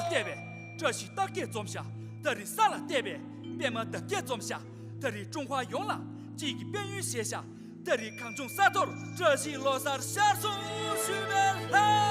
了单位，这是大家总下，这里杀了单位，别们大家总下，这里中华用了，几个边缘写下，这里抗中杀头，这是罗萨的下属许愿啦。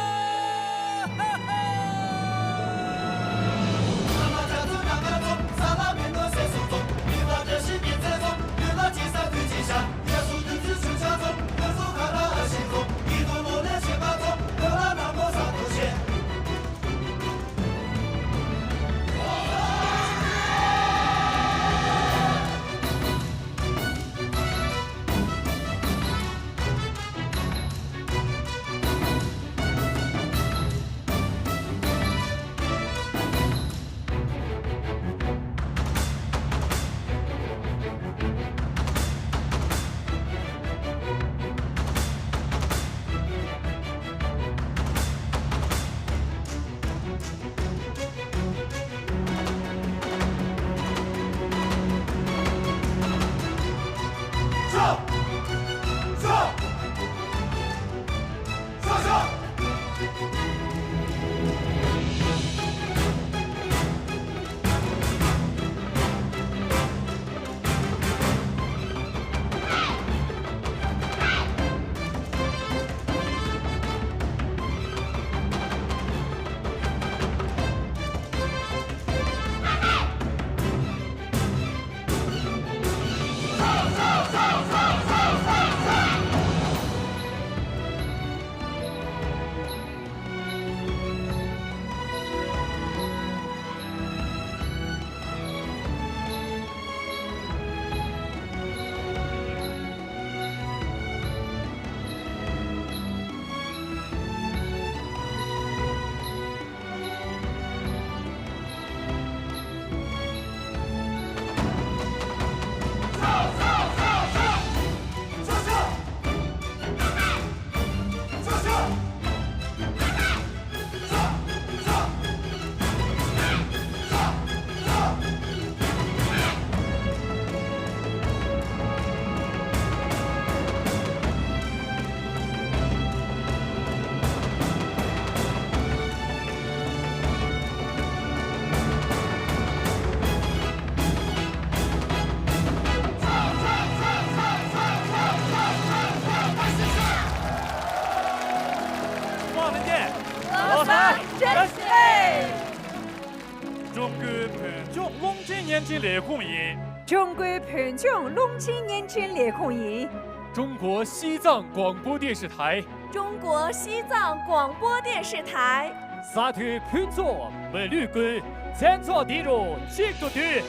联欢营，中国贫穷农青年群联欢营，中国西藏广播电视台，中国西藏广播电视台，沙特拼作美绿根，参照地入七个队。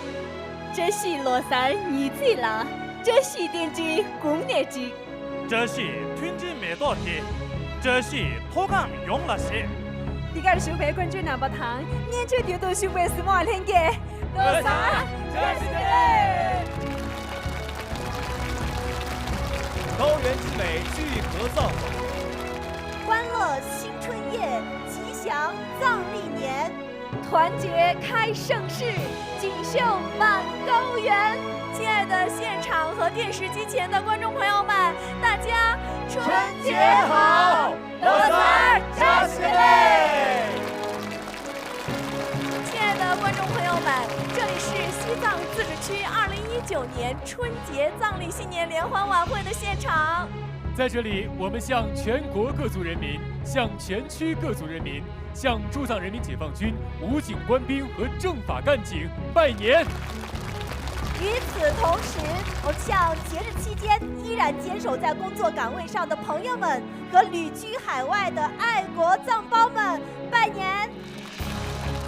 这是罗萨儿子啦，这是电机工业机，这是吞进美道题，这是脱杠用了些。你个小白冠军那么糖，年轻点都小白是马天嘅。罗萨，这是对。高原之美聚合造访，欢乐新春夜，吉祥藏历年，团结开盛世，锦绣满高原。亲爱的现场和电视机前的观众朋友们，大家春节好！罗萨，这是对。亲爱的观众朋友们，这里是西藏自治区2019年春节藏历新年联欢晚会的现场。在这里，我们向全国各族人民、向全区各族人民、向驻藏人民解放军武警官兵和政法干警拜年。与此同时，我们向节日期间依然坚守在工作岗位上的朋友们和旅居海外的爱国藏胞们拜年。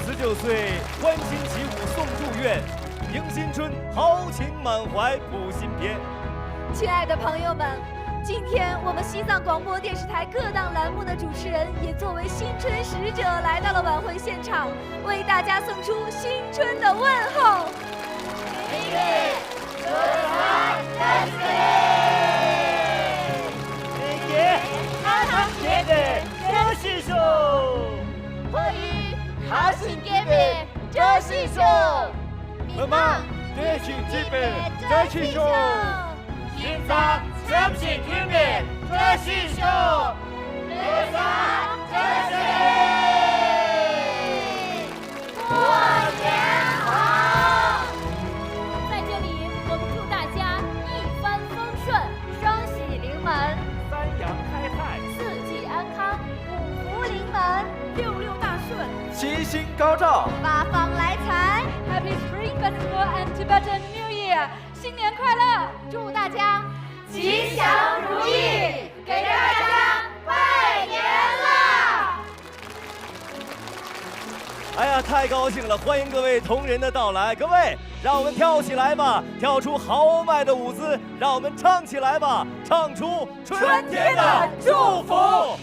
19岁欢欣起舞送祝愿，迎新春豪情满怀谱新篇。亲爱的朋友们，今天我们西藏广播电视台各档栏目的主持人也作为新春使者来到了晚会现场，为大家送出新春的问候。妈妈，这是基本，这是说，现在相信居民，这是说，这啥，这是。昭昭，八方来财 Happy Spring Festival and Tibetan New Year！ 新年快乐！祝大家吉祥如意，给大家拜年啦！哎呀，太高兴了！欢迎各位同仁的到来，各位，让我们跳起来吧，跳出豪迈的舞姿，让我们唱起来吧，唱出春天的祝福。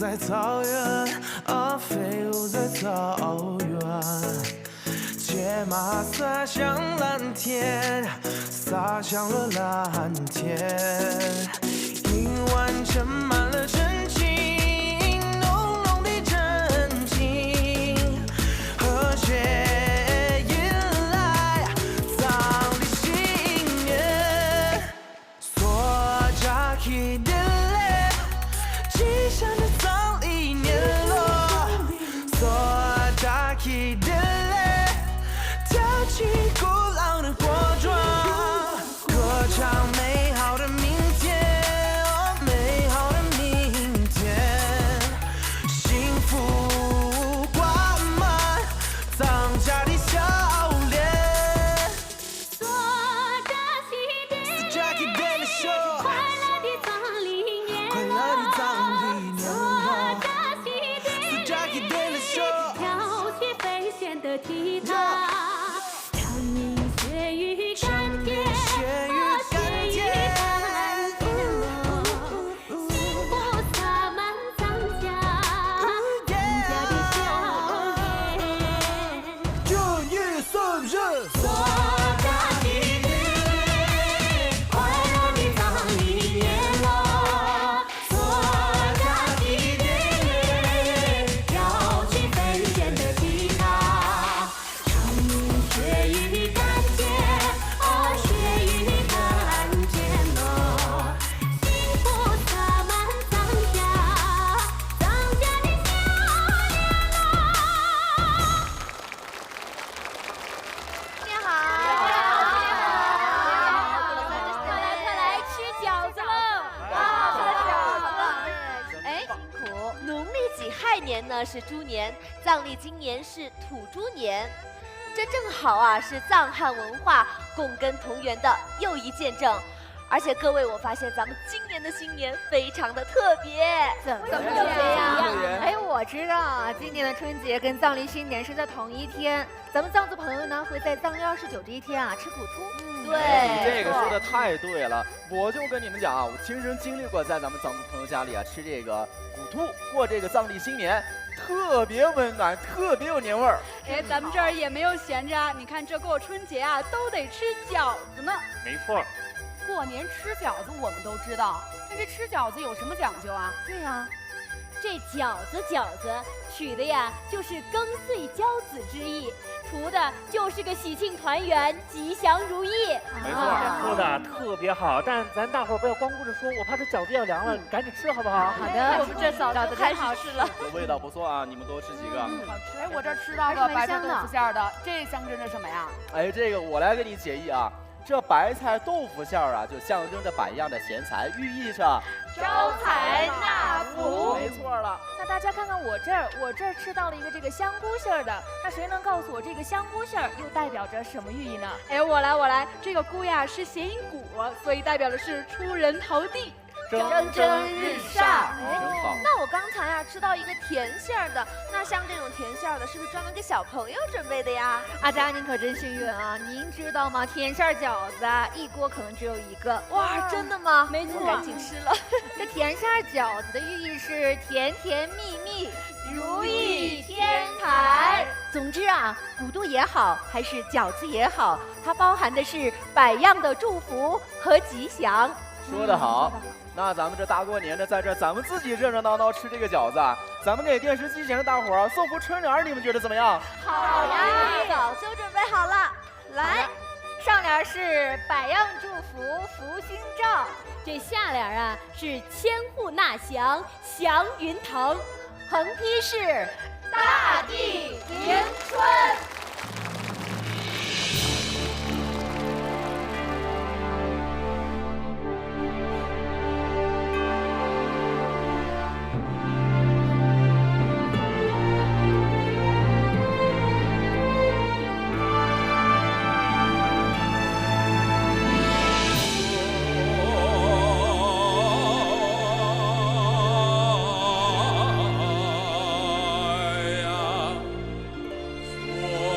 在草原，飞舞在草原。野马洒向蓝天，洒向了蓝天。夜晚盛满了真情，浓浓的真情，和谐迎来葬礼新年。索扎起的泪，记下的葬礼年落。索扎起的泪，跳起古老的火种，歌唱美好的明天，哦，美好的明天，幸福挂满藏家的笑脸。索扎起的泪，快乐的葬礼年快乐的葬礼年落。索扎起的泪，跳起飞旋的踢踏。是猪年，藏历今年是土猪年，这正好啊是藏汉文化共根同源的又一见证。而且各位，我发现咱们今年的新年非常的特别，怎么这样？哎，我知道啊，今年的春节跟藏历新年是在同一天，咱们藏族朋友呢会在藏月29这一天啊吃古突。对，你这个说的太对了，我就跟你们讲啊，我亲身经历过在咱们藏族朋友家里啊吃这个古突，过这个藏历新年。特别温暖，特别有年味儿。哎，咱们这儿也没有闲着啊！你看这过春节啊，都得吃饺子呢。没错，过年吃饺子我们都知道，但是吃饺子有什么讲究啊？对呀，这饺子取的呀就是庚岁交子之意，图的就是个喜庆团圆、吉祥如意。没错，说的特别好。但咱大伙儿不要光顾着说，我怕这饺子要凉了，赶紧吃好不好？好的，我们这饺子太好吃了，这味道不错啊，你们多吃几个。好吃。哎，我这吃到个白菜豆腐馅儿的，这象征着什么呀？哎，这个我来给你解译啊。这白菜豆腐馅儿啊，就象征着百样的咸菜，寓意着招财纳福。没错了。那大家看看我这儿吃到了一个这个香菇馅儿的，那谁能告诉我这个香菇馅儿又代表着什么寓意呢？哎，我来，这个菇呀是谐音果，所以代表的是出人头地。蒸日上，真好。那我刚才啊吃到一个甜馅儿的，那像这种甜馅儿的，是不是专门给小朋友准备的呀？阿佳，您可真幸运啊！您知道吗？甜馅儿饺子啊，一锅可能只有一个。哇，真的吗？没错，赶紧吃了。这甜馅儿饺子的寓意是甜甜蜜蜜、如意添财。总之啊，古渡也好，还是饺子也好，它包含的是百样的祝福和吉祥。说得好。那咱们这大过年的，在这咱们自己热热闹闹吃这个饺子，咱们给电视机前的大伙儿送副春联，你们觉得怎么样？好呀，早就准备好了。来，上联是百样祝福福星照，这下联啊是千户纳祥祥云腾，横批是大地迎春。我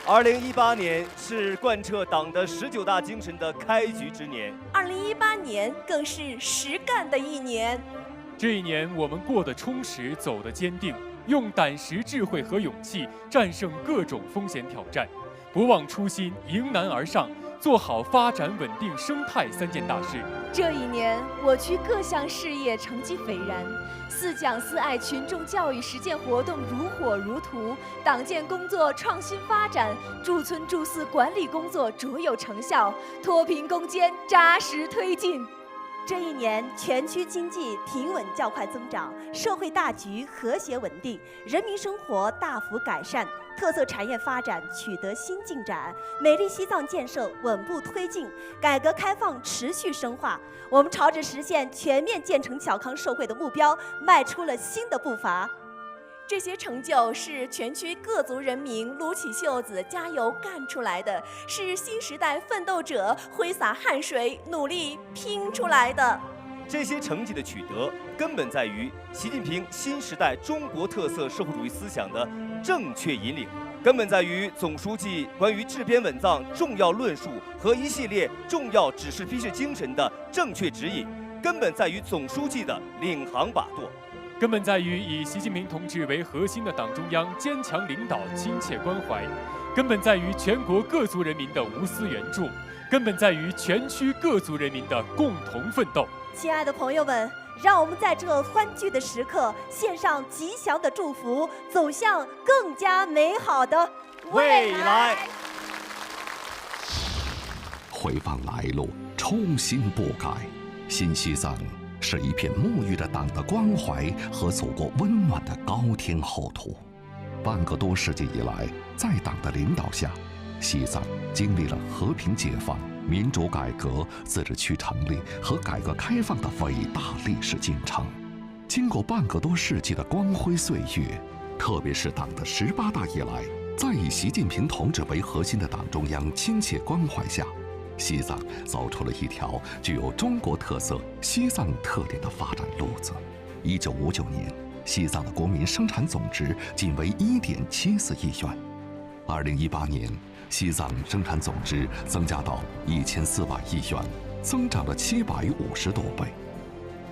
2018年是贯彻党的19大精神的开局之年，2018年更是实干的一年。这一年，我们过得充实，走得坚定，用胆识、智慧和勇气战胜各种风险挑战，不忘初心，迎难而上，做好发展稳定生态3件大事。这一年，我区各项事业成绩斐然，4讲4爱群众教育实践活动如火如荼，党建工作创新发展，驻村驻寺管理工作卓有成效，脱贫攻坚扎实推进。这一年，全区经济平稳较快增长，社会大局和谐稳定，人民生活大幅改善，特色产业发展取得新进展，美丽西藏建设稳步推进，改革开放持续深化。我们朝着实现全面建成小康社会的目标，迈出了新的步伐。这些成就是全区各族人民撸起袖子加油干出来的，是新时代奋斗者挥洒汗水努力拼出来的。这些成绩的取得，根本在于习近平新时代中国特色社会主义思想的正确引领，根本在于总书记关于治边稳藏重要论述和一系列重要指示批示精神的正确指引，根本在于总书记的领航把舵。根本在于以习近平同志为核心的党中央坚强领导、亲切关怀；根本在于全国各族人民的无私援助；根本在于全区各族人民的共同奋斗。亲爱的朋友们，让我们在这欢聚的时刻献上吉祥的祝福，走向更加美好的未来。回望来路，初心不改，新西藏是一片沐浴着党的关怀和祖国温暖的高天厚土。半个多世纪以来，在党的领导下，西藏经历了和平解放、民主改革、自治区成立和改革开放的伟大历史进程。经过半个多世纪的光辉岁月，特别是党的18大以来，在以习近平同志为核心的党中央亲切关怀下，西藏走出了一条具有中国特色、西藏特点的发展路子。1959年，西藏的国民生产总值仅为1.74亿元。2018年，西藏生产总值增加到1400亿元，增长了750多倍。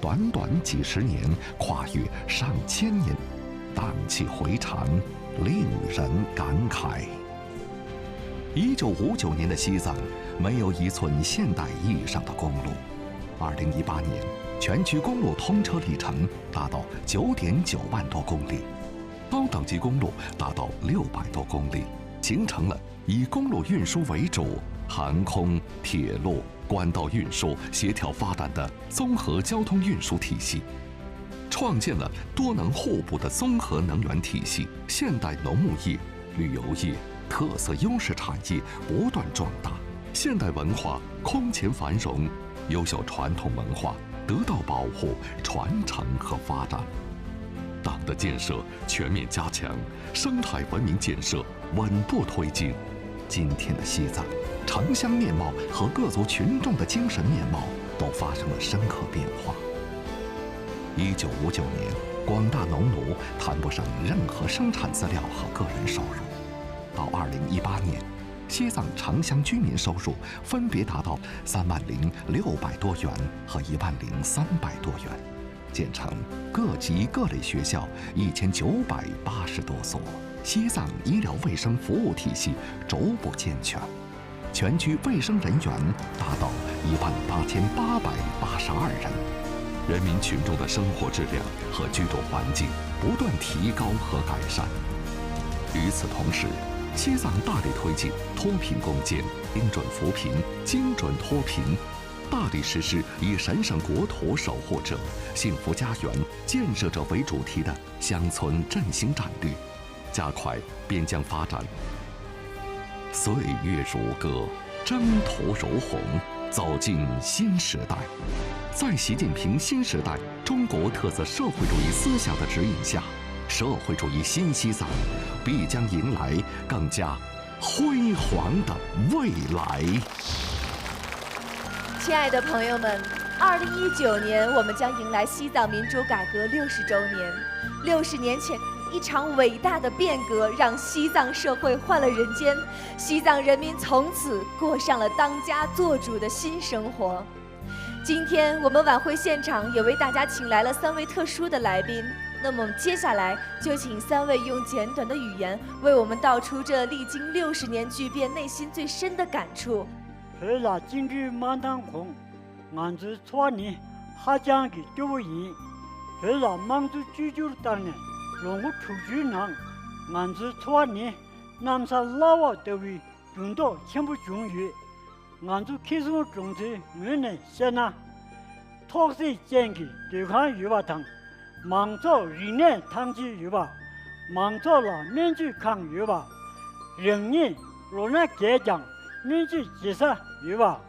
短短几十年，跨越上千年，荡气回肠，令人感慨。1959年的西藏没有一寸现代意义上的公路。2018年，全区公路通车里程达到9.9万多公里，高等级公路达到600多公里，形成了以公路运输为主、航空、铁路、管道运输协调发展的综合交通运输体系，创建了多能互补的综合能源体系，现代农牧业、旅游业、特色优势产业不断壮大，现代文化空前繁荣，优秀传统文化得到保护、传承和发展。党的建设全面加强，生态文明建设稳步推进。今天的西藏，城乡面貌和各族群众的精神面貌都发生了深刻变化。1959年，广大农奴谈不上任何生产资料和个人收入。到2018年，西藏城乡居民收入分别达到30600多元和10300多元，建成各级各类学校1980多所，西藏医疗卫生服务体系逐步健全，全区卫生人员达到18882人，人民群众的生活质量和居住环境不断提高和改善。与此同时，西藏大力推进脱贫攻坚、精准扶贫、精准脱贫，大力实施以神圣国土守护者、幸福家园建设者为主题的乡村振兴战略，加快边疆发展。岁月如歌，征途如虹，走进新时代。在习近平新时代中国特色社会主义思想的指引下，社会主义新西藏必将迎来更加辉煌的未来。亲爱的朋友们，2019年我们将迎来西藏民主改革60周年。60年前一场伟大的变革让西藏社会换了人间，西藏人民从此过上了当家作主的新生活。今天我们晚会现场也为大家请来了3位特殊的来宾，那么接下来就请3位用简短的语言为我们道出这历经60年巨变内心最深的感触。后来进去满堂空，俺子错你还讲给丢人，后来忙着居住当年，让我出去呢，俺子错你，南山老娃都会用到全部中语。俺就开始种植我呢现在托水建给对抗鱼吧汤，忙着人呢汤起鱼吧，忙着了面具抗鱼吧，人呢若那改讲面具介绍鱼吧，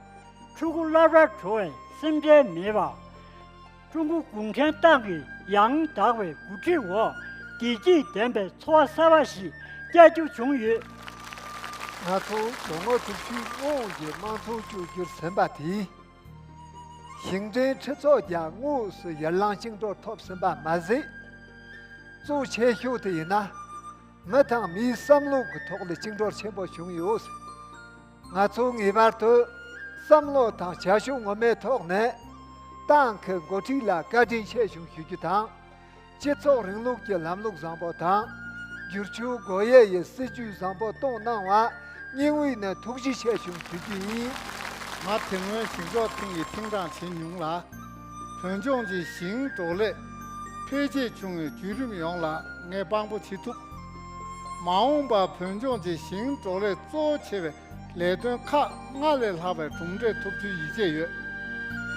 出国老板出来身边没吧，中国共产党的杨大会鼓励我地基点白错3万西解决穷鱼。我从中国出去，我也忙着就3把地。行政制造家，我是一浪行着 top 3把马子。做前后的呢，没当没3路个托的行着全部熊油。我从一把头3路当下熊我没托呢，当看过去了，赶紧下熊去去当，节奏人路给蓝路上报当，就就过也4句上报东南话。因为呢，同时下熊最近，我听闻新疆听一听长青牛了，彭江的新着来，配件中的居民用了，俺帮不提督，忙把彭江的新着来做起来，来顿卡，俺来他们中间突出1个月，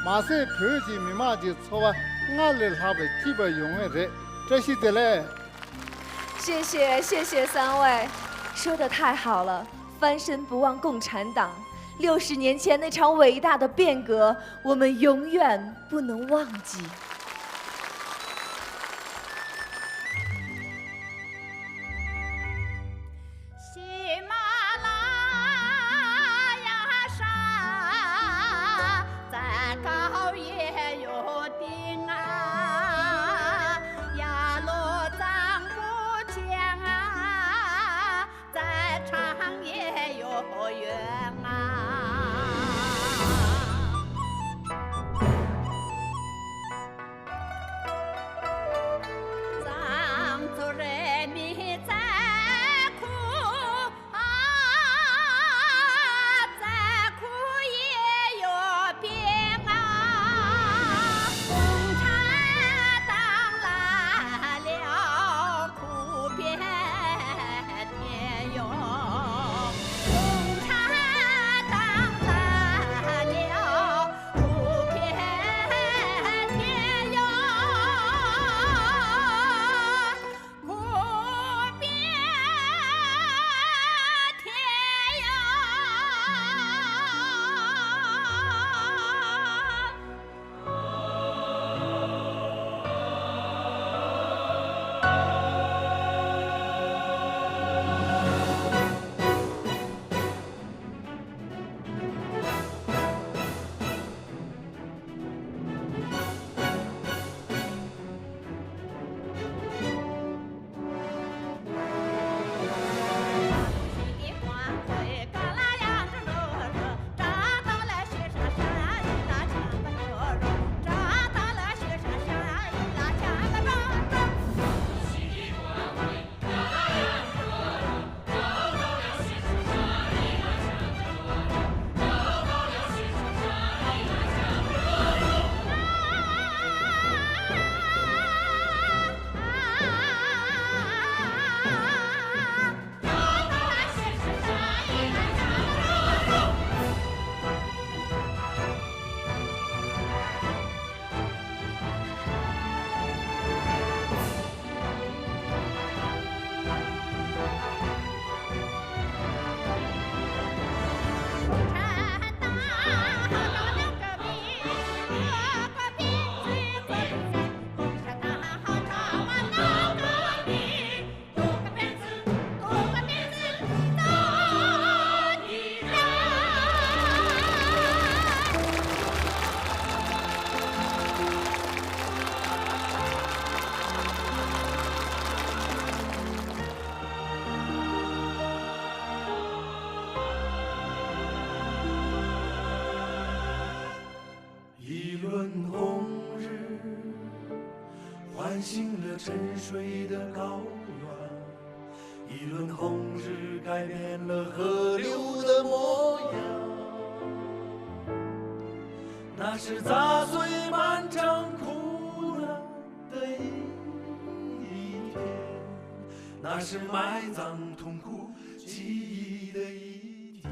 马上彭江密码的错完，俺来他们基本用的人，这些的嘞。谢谢3位，说得太好了。翻身不忘共产党，60年前那场伟大的变革，我们永远不能忘记。喜马拉雅山，在高原有顶啊，呀罗藏不强啊，在长也有远啊。沉睡的高原，一轮红日改变了河流的模样。那是砸碎漫长苦难的一天，那是埋葬痛苦记忆的一天。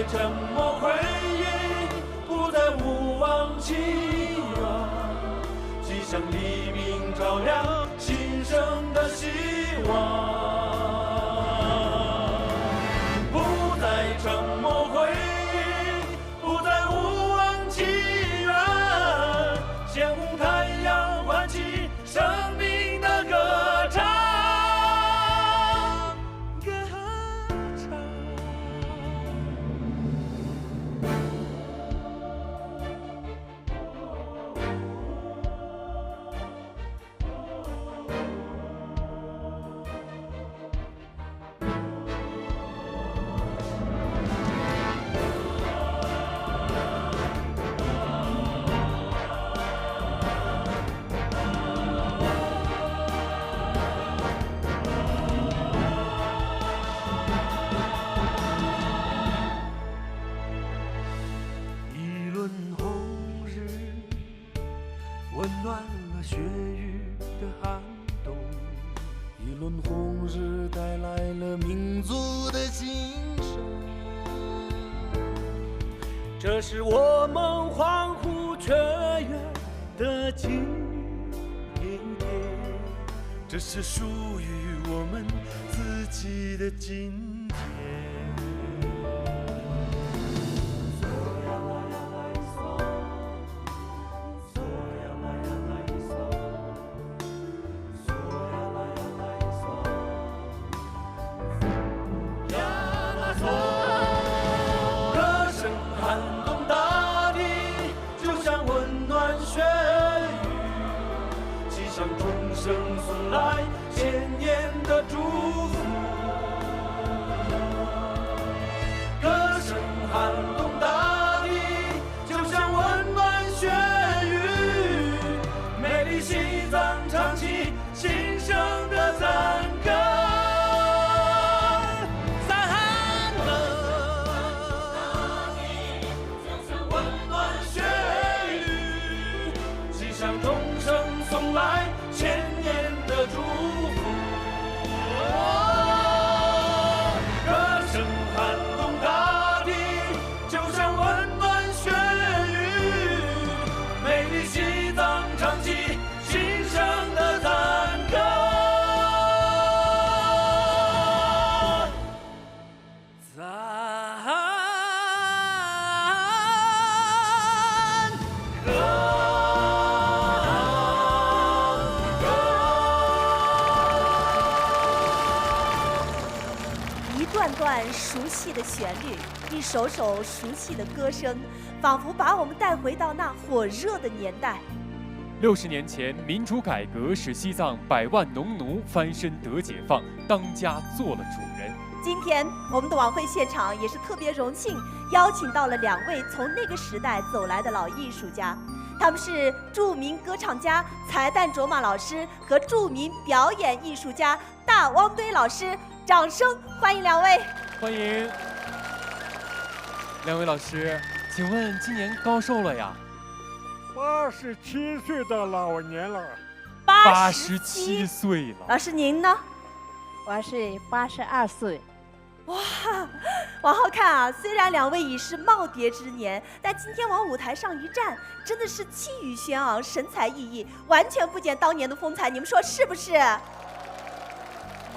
沉默回忆，不再无望祈愿，即向黎明照亮新生的希望。不再沉默回忆，不再无望祈愿，鲜红太阳唤起生命的歌唱。温暖了血雨的寒冬，一轮红日带来了民族的精神。这是我们欢呼雀跃的今天，这是属于我们自己的今天。向众生送来千年的祝福，歌声撼动大地，就像温暖血雨，美丽西藏唱起新生的赞歌。送来千年的祝福，歌声撼动大地，就像温暖血雨，美丽西藏唱起新生的赞歌。段熟悉的旋律，一首首熟悉的歌声，仿佛把我们带回到那火热的年代。60年前，民主改革使西藏100万农奴翻身得解放，当家做了主人。今天我们的晚会现场也是特别荣幸，邀请到了2位从那个时代走来的老艺术家，他们是著名歌唱家才旦卓玛老师和著名表演艺术家大汪堆老师。掌声欢迎2位！欢迎2位老师，请问今年高寿了呀？87岁的老年了。87岁了。老师您呢？我是82岁。哇，往后看啊，虽然2位已是耄耋之年，但今天往舞台上一站，真的是气宇轩昂，神采奕奕，完全不减当年的风采。你们说是不是？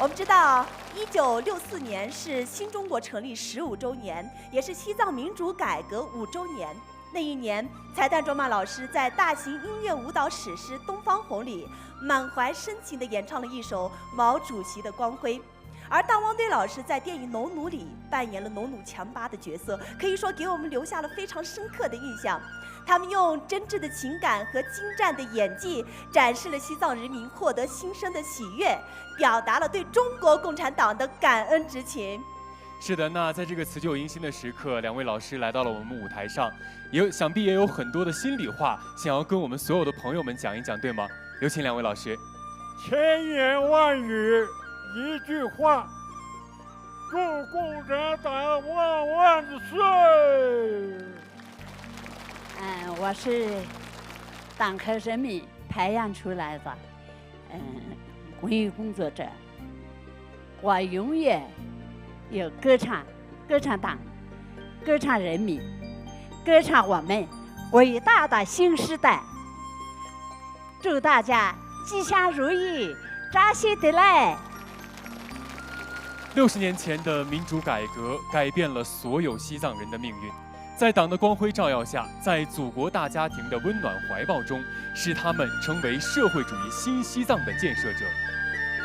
我们知道，1964年是新中国成立15周年，也是西藏民主改革5周年。那一年，才旦卓玛老师在大型音乐舞蹈史诗《东方红》里，满怀深情地演唱了一首《毛主席的光辉》。而大汪堆老师在电影《农奴》里扮演了农奴强巴的角色，可以说给我们留下了非常深刻的印象。他们用真挚的情感和精湛的演技，展示了西藏人民获得新生的喜悦，表达了对中国共产党的感恩之情。是的，那在这个辞旧迎新的时刻，两位老师来到了我们舞台上，想必也有很多的心里话想要跟我们所有的朋友们讲一讲，对吗？有请两位老师。千言万语一句话，祝共产党万万岁！我是党和人民培养出来的，公益工作者，我永远有歌唱党，歌唱人民，歌唱我们伟大的新时代。祝大家吉祥如意，扎西得来。60年前的民主改革改变了所有西藏人的命运，在党的光辉照耀下，在祖国大家庭的温暖怀抱中，使他们成为社会主义新西藏的建设者。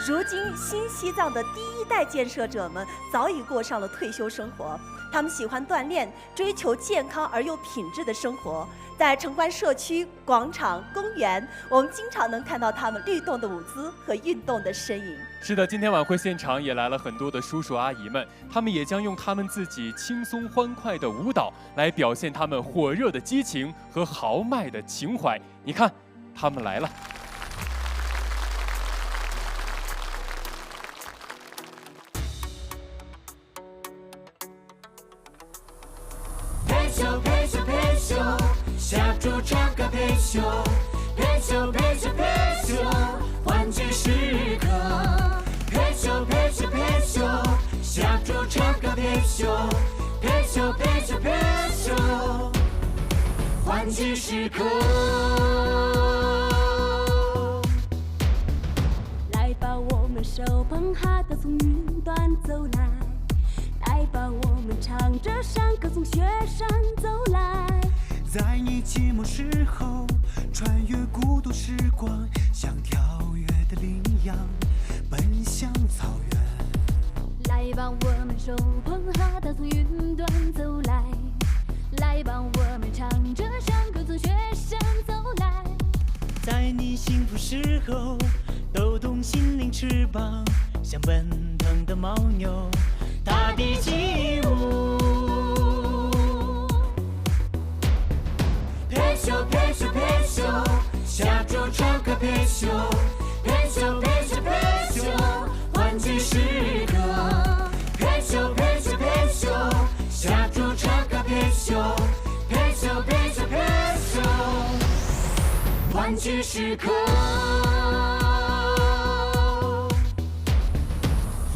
如今，新西藏的第一代建设者们早已过上了退休生活，他们喜欢锻炼，追求健康而又品质的生活。在城关社区、广场、公园，我们经常能看到他们律动的舞姿和运动的身影。是的，今天晚会现场也来了很多的叔叔阿姨们，他们也将用他们自己轻松欢快的舞蹈来表现他们火热的激情和豪迈的情怀。你看，他们来了。下注唱歌陪秀，陪秀陪秀陪秀，欢聚时刻。陪秀陪秀陪秀，下注唱歌陪秀，陪秀陪秀陪秀，欢聚时刻。来吧，我们手捧哈达从云端走来，来吧，我们唱着山歌从雪山走来。在你寂寞时候，穿越孤独时光，像跳跃的羚羊，奔向草原。来吧，我们手捧哈达从云端走来，来吧，我们唱着山歌从雪山走来。在你幸福时候，抖动心灵翅膀，像奔腾的牦牛，大地起舞。陪秀陪秀陪秀，下注唱歌陪秀，陪秀陪秀陪秀，欢聚时刻。陪秀陪秀陪秀，下注唱歌陪秀，陪秀陪秀陪秀，欢聚时刻。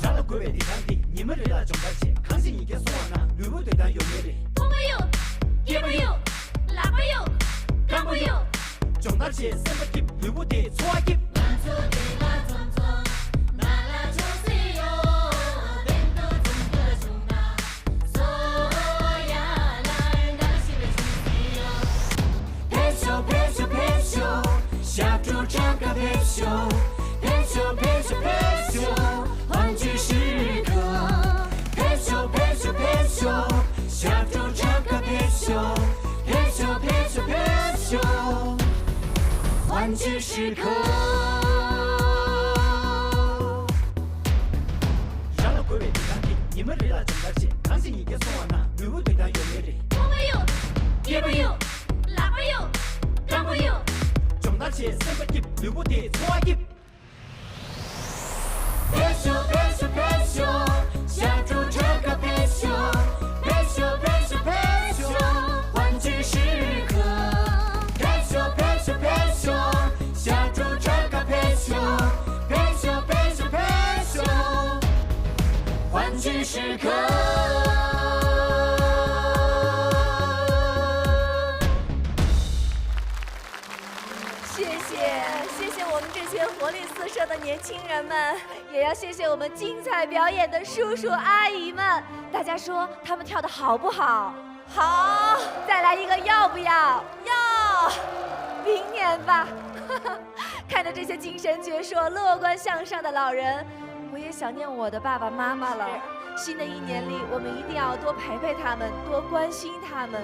上了国外的场地，你们热辣中大气，康熙一点说完了，吕布队长有没得？东北有，也不有，哪个有？干部有，中大气，什么级？吕布队错级。满足的那种种，那拉就是有，变得中的中大，所呀来那西北中有。陪秀陪秀陪秀，下注唱歌陪秀，陪秀陪秀陪秀，欢聚时刻。陪秀陪秀陪秀，下注唱歌陪秀，陪秀陪秀陪秀，欢聚时刻。上了国外的场地，你们热辣中大气，康熙一点说完了，吕布队长有没得？东北有，也不有，哪个有？干部有，中大气，什么级？吕布队错级。陪秀陪秀陪秀，下注唱歌陪秀，陪秀陪秀陪秀，欢聚时刻。陪秀陪秀陪秀，下注唱歌陪秀，陪秀陪秀陪秀，欢聚时刻。谢谢我们这些活力四射的年轻人们，也要谢谢我们精彩表演的叔叔阿姨们。大家说他们跳得好不好？好，再来一个要不要？要，明年吧。看着这些精神矍铄、乐观向上的老人，我也想念我的爸爸妈妈了。新的一年里，我们一定要多陪陪他们，多关心他们。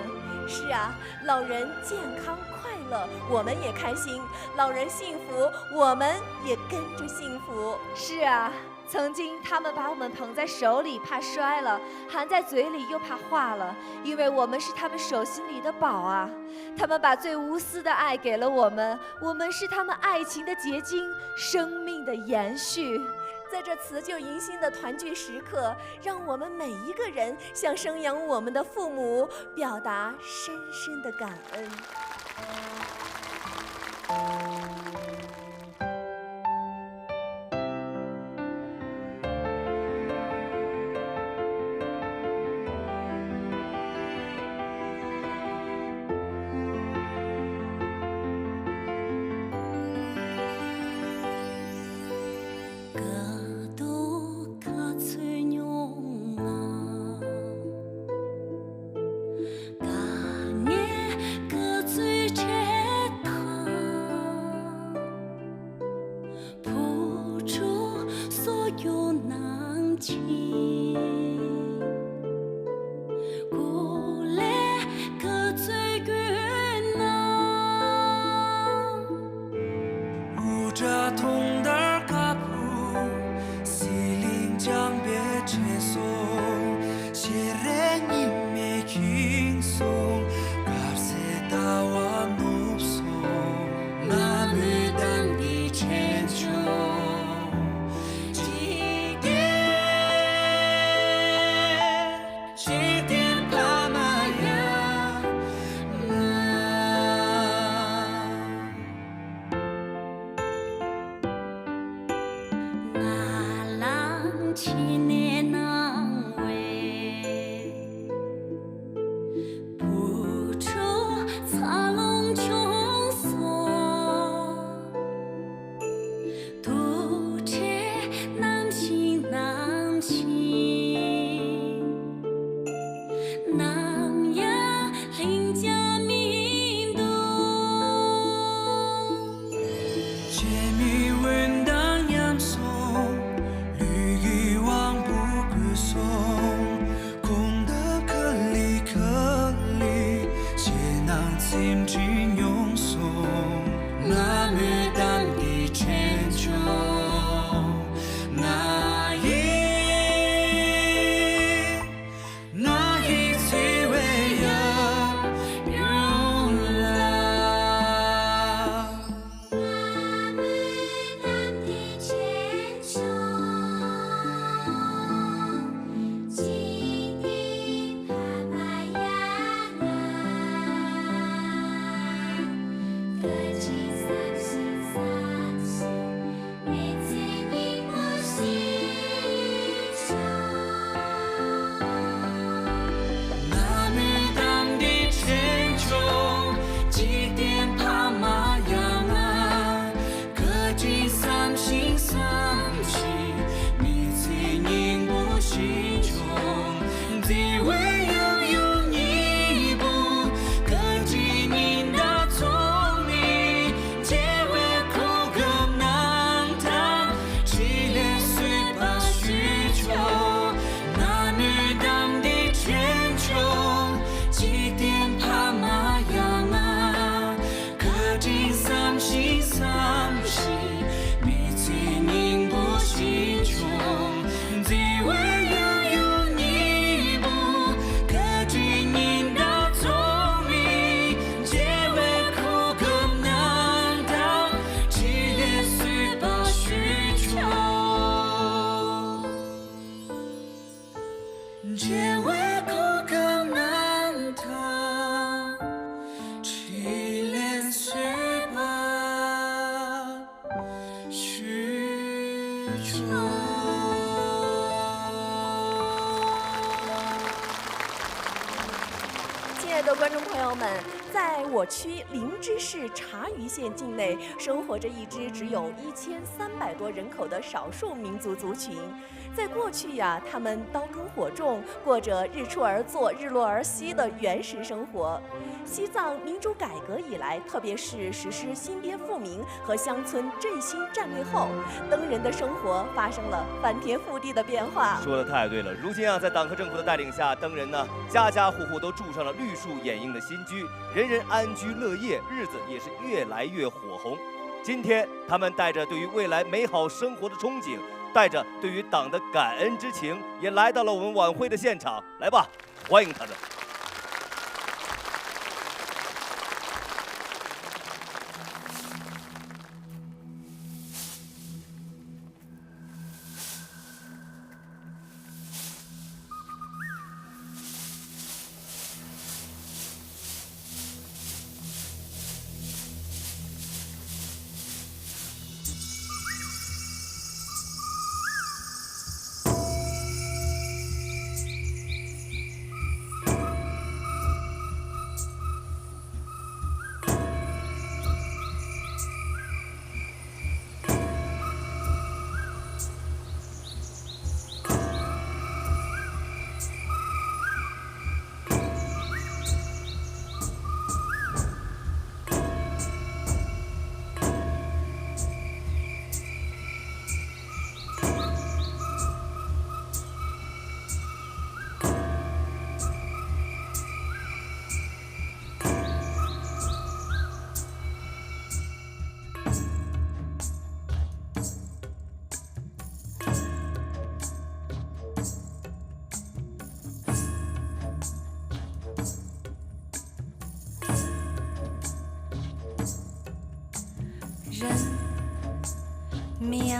是啊，老人健康快乐，我们也开心；老人幸福，我们也跟着幸福。是啊，曾经他们把我们捧在手里，怕摔了；含在嘴里，又怕化了。因为我们是他们手心里的宝啊！他们把最无私的爱给了我们，我们是他们爱情的结晶，生命的延续。在这辞旧迎新的团聚时刻，让我们每一个人向生养我们的父母表达深深的感恩。在我区灵芝市茶余县境内，生活着一支只有1300多人口的少数民族族群。在过去呀，他们刀耕火种，过着日出而作、日落而息的原始生活。西藏民主改革以来，特别是实施新编富民和乡村振兴战略后，灯人的生活发生了翻天覆地的变化。说的太对了，如今啊，在党和政府的带领下，灯人呢，家家户户都住上了绿树掩映的新居，人人安居乐业，日子也是越来越火红。今天，他们带着对于未来美好生活的憧憬，带着对于党的感恩之情，也来到了我们晚会的现场。来吧，欢迎他们！命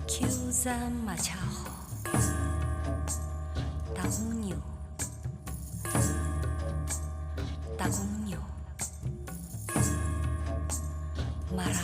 求咱嘛恰好，大公牛，大公牛，马拉。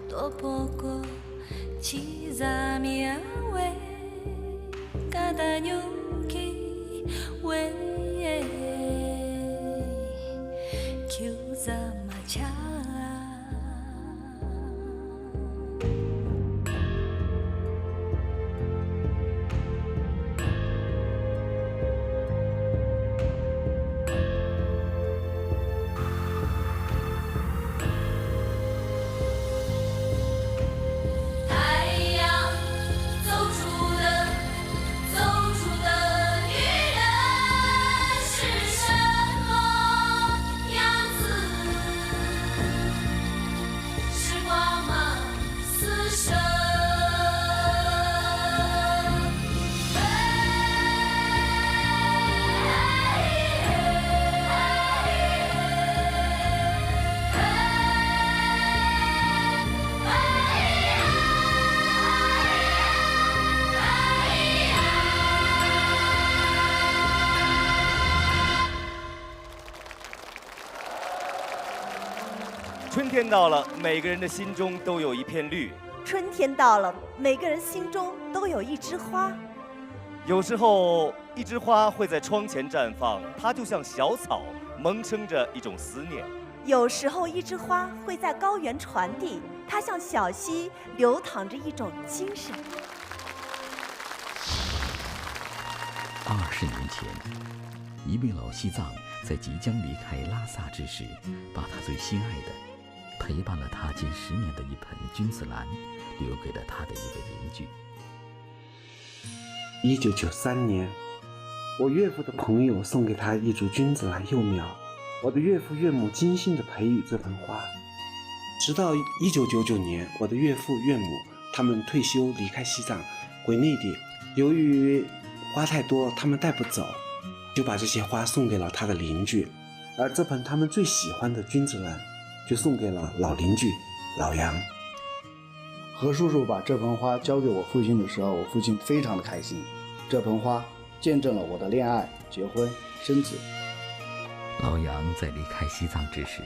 또 보고 지자미야 왜 가다뉴기 왜 기우자마자 春天到了，每个人的心中都有一片绿。春天到了，每个人心中都有一枝花。有时候，一枝花会在窗前绽放，它就像小草，萌生着一种思念。有时候，一枝花会在高原传递，它像小溪，流淌着一种精神。20年前，一位老西藏在即将离开拉萨之时，把他最心爱的、陪伴了他近10年的一盆君子兰，留给了他的一位邻居。1993年，我岳父的朋友送给他一株君子兰幼苗，我的岳父岳母精心地培育这盆花，直到1999年，我的岳父岳母他们退休离开西藏回内地，由于花太多他们带不走，就把这些花送给了他的邻居，而这盆他们最喜欢的君子兰就送给了老邻居老杨。何叔叔把这盆花交给我父亲的时候，我父亲非常的开心。这盆花见证了我的恋爱、结婚、生子。老杨在离开西藏之时，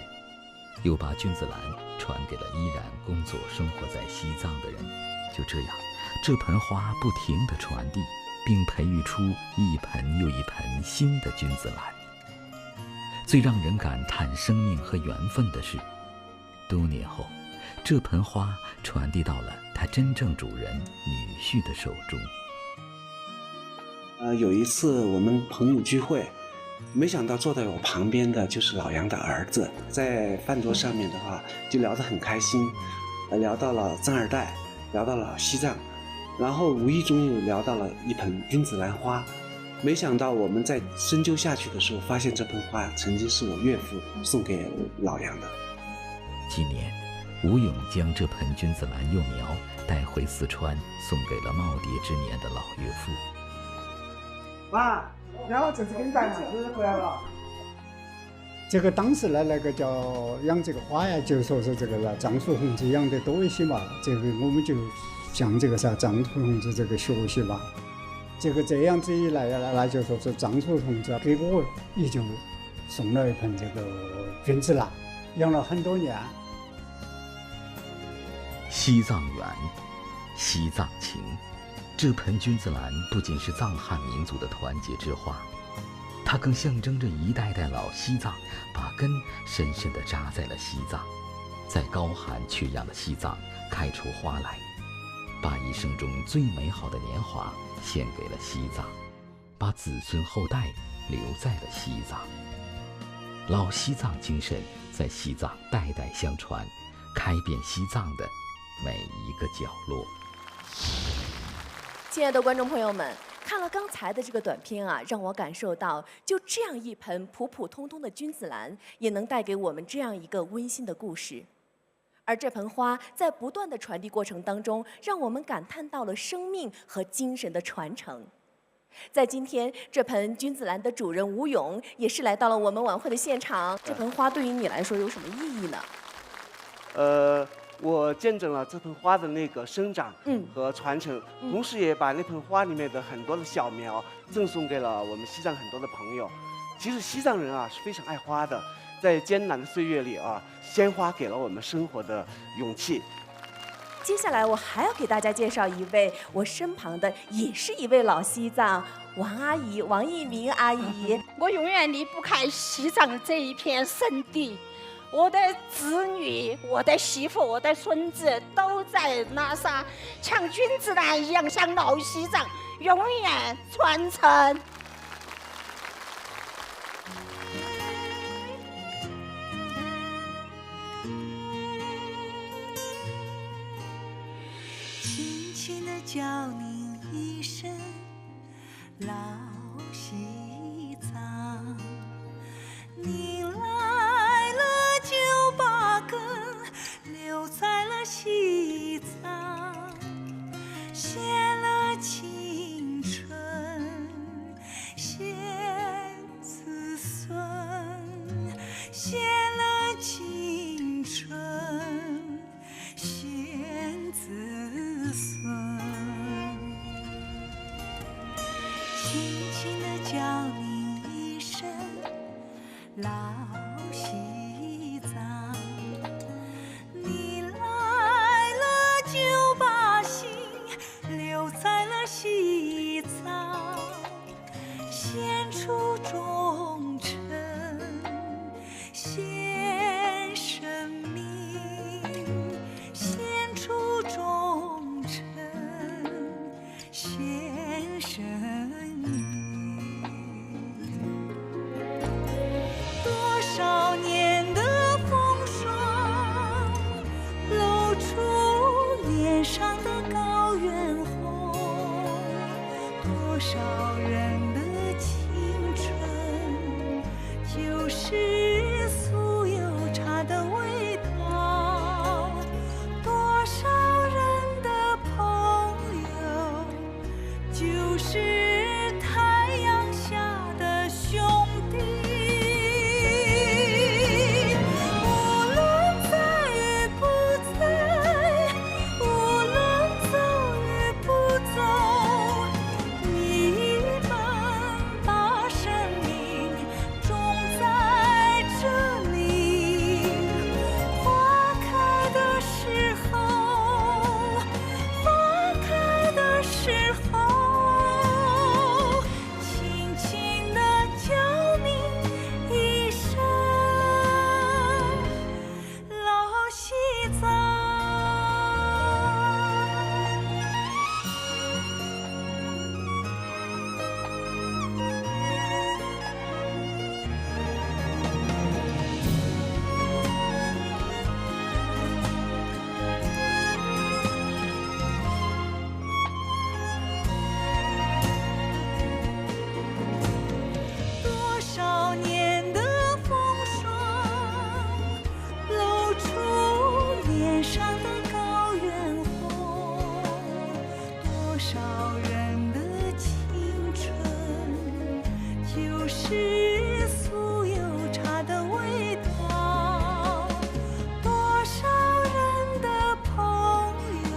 又把君子兰传给了依然工作生活在西藏的人。就这样，这盆花不停地传递，并培育出一盆又一盆新的君子兰。最让人感叹生命和缘分的是，多年后，这盆花传递到了它真正主人女婿的手中。有一次我们朋友聚会，没想到坐在我旁边的就是老杨的儿子，在饭桌上面的话就聊得很开心，聊到了藏二代，聊到了西藏，然后无意中又聊到了一盆君子兰花。没想到我们在深究下去的时候，发现这盆花曾经是我岳父送给老杨的。今年，吴勇将这盆君子兰幼苗带回四川，送给了耄耋之年的老岳父。妈，然后这次给你带儿子回来了。这个当时呢，那个叫养这个花呀，就说是这个藏书同志养得多一些嘛，这个我们就向这个藏书同志这个学习嘛。这样子一来，那就说是藏书同志给我也就送了一盆这个君子兰，养了很多年。西藏缘，西藏情。这盆君子兰不仅是藏汉民族的团结之花，它更象征着一代代老西藏把根深深地扎在了西藏，在高寒缺氧的西藏开出花来，把一生中最美好的年华献给了西藏，把子孙后代留在了西藏。老西藏精神在西藏代代相传，开遍西藏的每一个角落。亲爱的观众朋友们，看了刚才的这个短片啊，让我感受到，就这样一盆普普通通的君子兰，也能带给我们这样一个温馨的故事。而这盆花在不断的传递过程当中，让我们感叹到了生命和精神的传承。在今天，这盆君子兰的主人吴勇也是来到了我们晚会的现场。这盆花对于你来说有什么意义呢？我见证了这盆花的那个生长和传承，同时也把那盆花里面的很多的小苗赠送给了我们西藏很多的朋友。其实西藏人啊是非常爱花的，在艰难的岁月里啊，鲜花给了我们生活的勇气。接下来我还要给大家介绍一位我身旁的，也是一位老西藏王阿姨，王一鸣阿姨。我永远离不开西藏这一片圣地。我的子女、我的媳妇、我的孙子都在拉萨，像君子兰一样，像老西藏，永远传承。轻轻地叫您一声老西藏，您来了就把根留在了西藏，献了青春，献子孙，献了青春，献子孙。轻轻地叫您一声老西藏，献生命，献出忠诚，献生命。多少年的风霜，露出脸上的高原红，多少人的青春，就是酥油茶的味道。多少人的朋友，就是太阳下的兄弟。无论在与不在，无论走与不走，你们把生命种在这里。花开的时候，花开的时候，轻轻地叫你一声老西藏。多少年的风霜，露出脸上的高原红，多少人的青春，就是酥油茶的味道。多少人的朋友，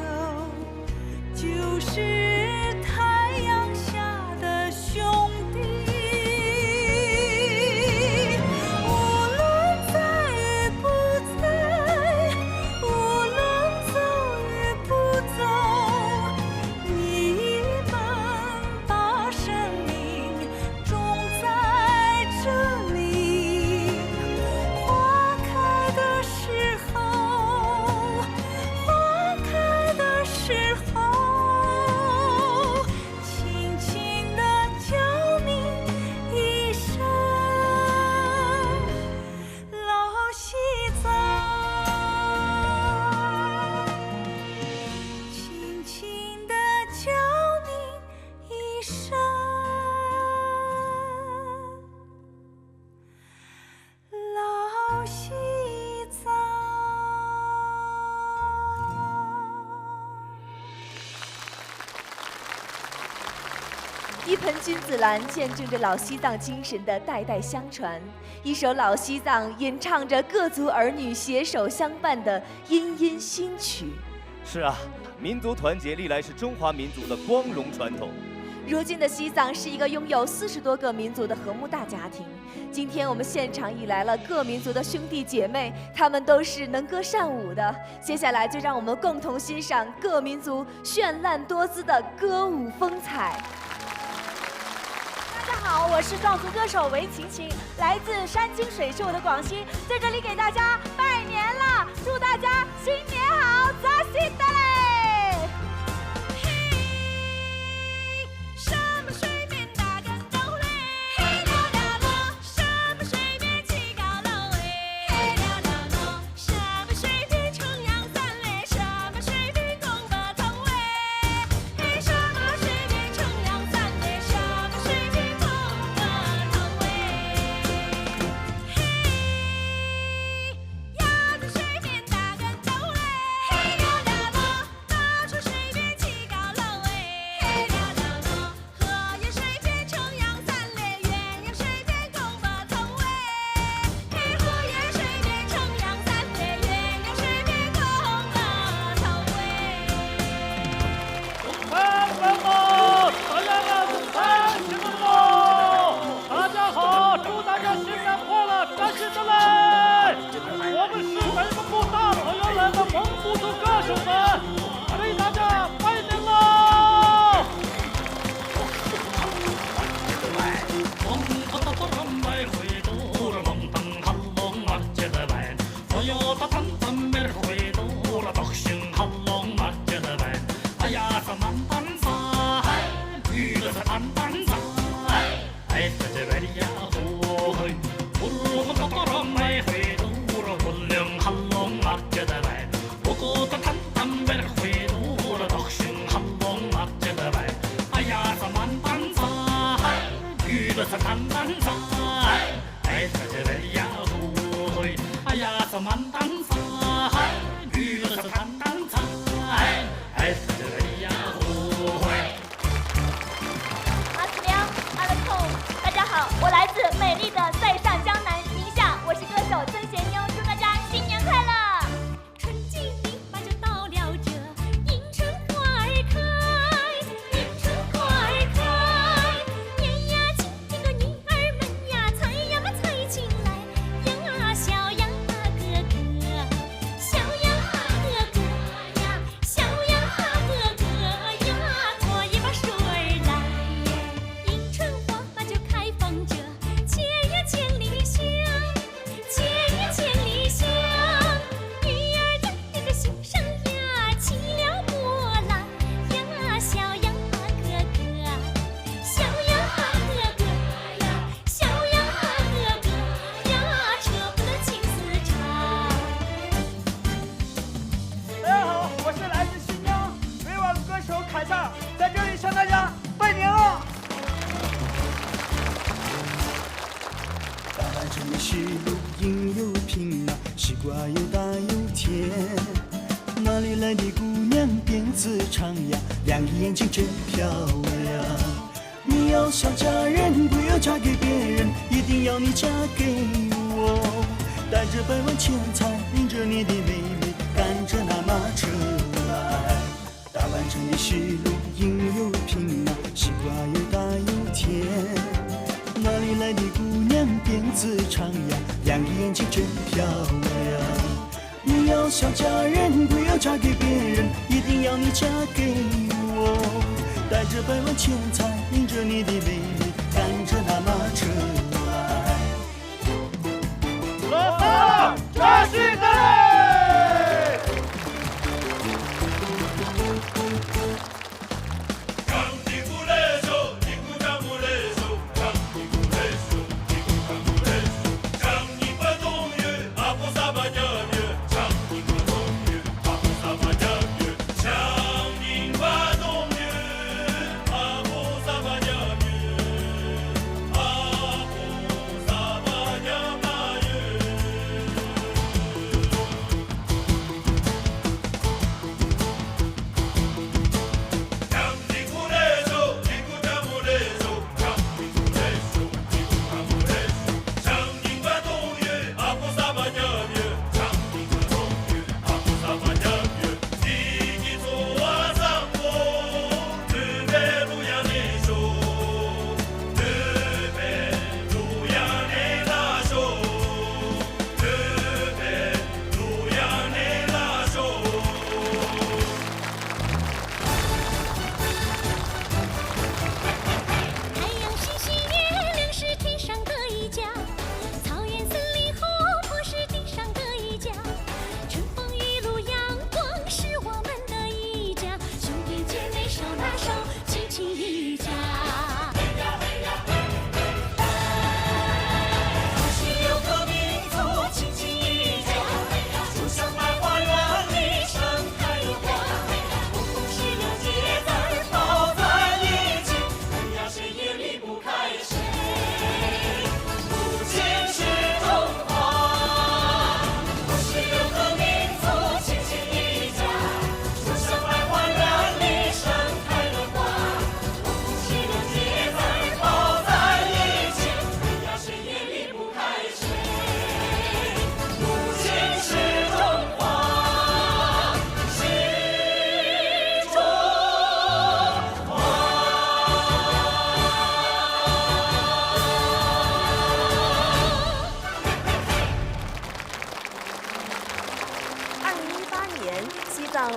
就是太阳下的兄弟。无论在与不在，无论走与不走，你们把生命种在这里。花开的时候，花开的时候，轻轻地叫你一声老西藏，轻轻地叫你一声老西藏。一盆君子兰见证着老西藏精神的代代相传，一首老西藏吟唱着各族儿女携手相伴的殷殷新曲。是啊，民族团结历来是中华民族的光荣传统。如今的西藏是一个拥有40多个民族的和睦大家庭。今天我们现场已来了各民族的兄弟姐妹，他们都是能歌善舞的。接下来就让我们共同欣赏各民族绚烂多姿的歌舞风采。大家好，我是壮族歌手韦晴晴，来自山清水秀的广西，在这里给大家拜年了，祝大家新年好，扎西德嘞！什么水面打跟斗嘞？嘿啦啦啦！什么水面起高楼哎？嘿啦啦啦！什么水面重阳三嘞？什么水面共把头哎？嘿，什么水面重阳三嘞？什么水面共把头哎？嘿，鸭子水面打跟斗嘞？嘿啦啦啦！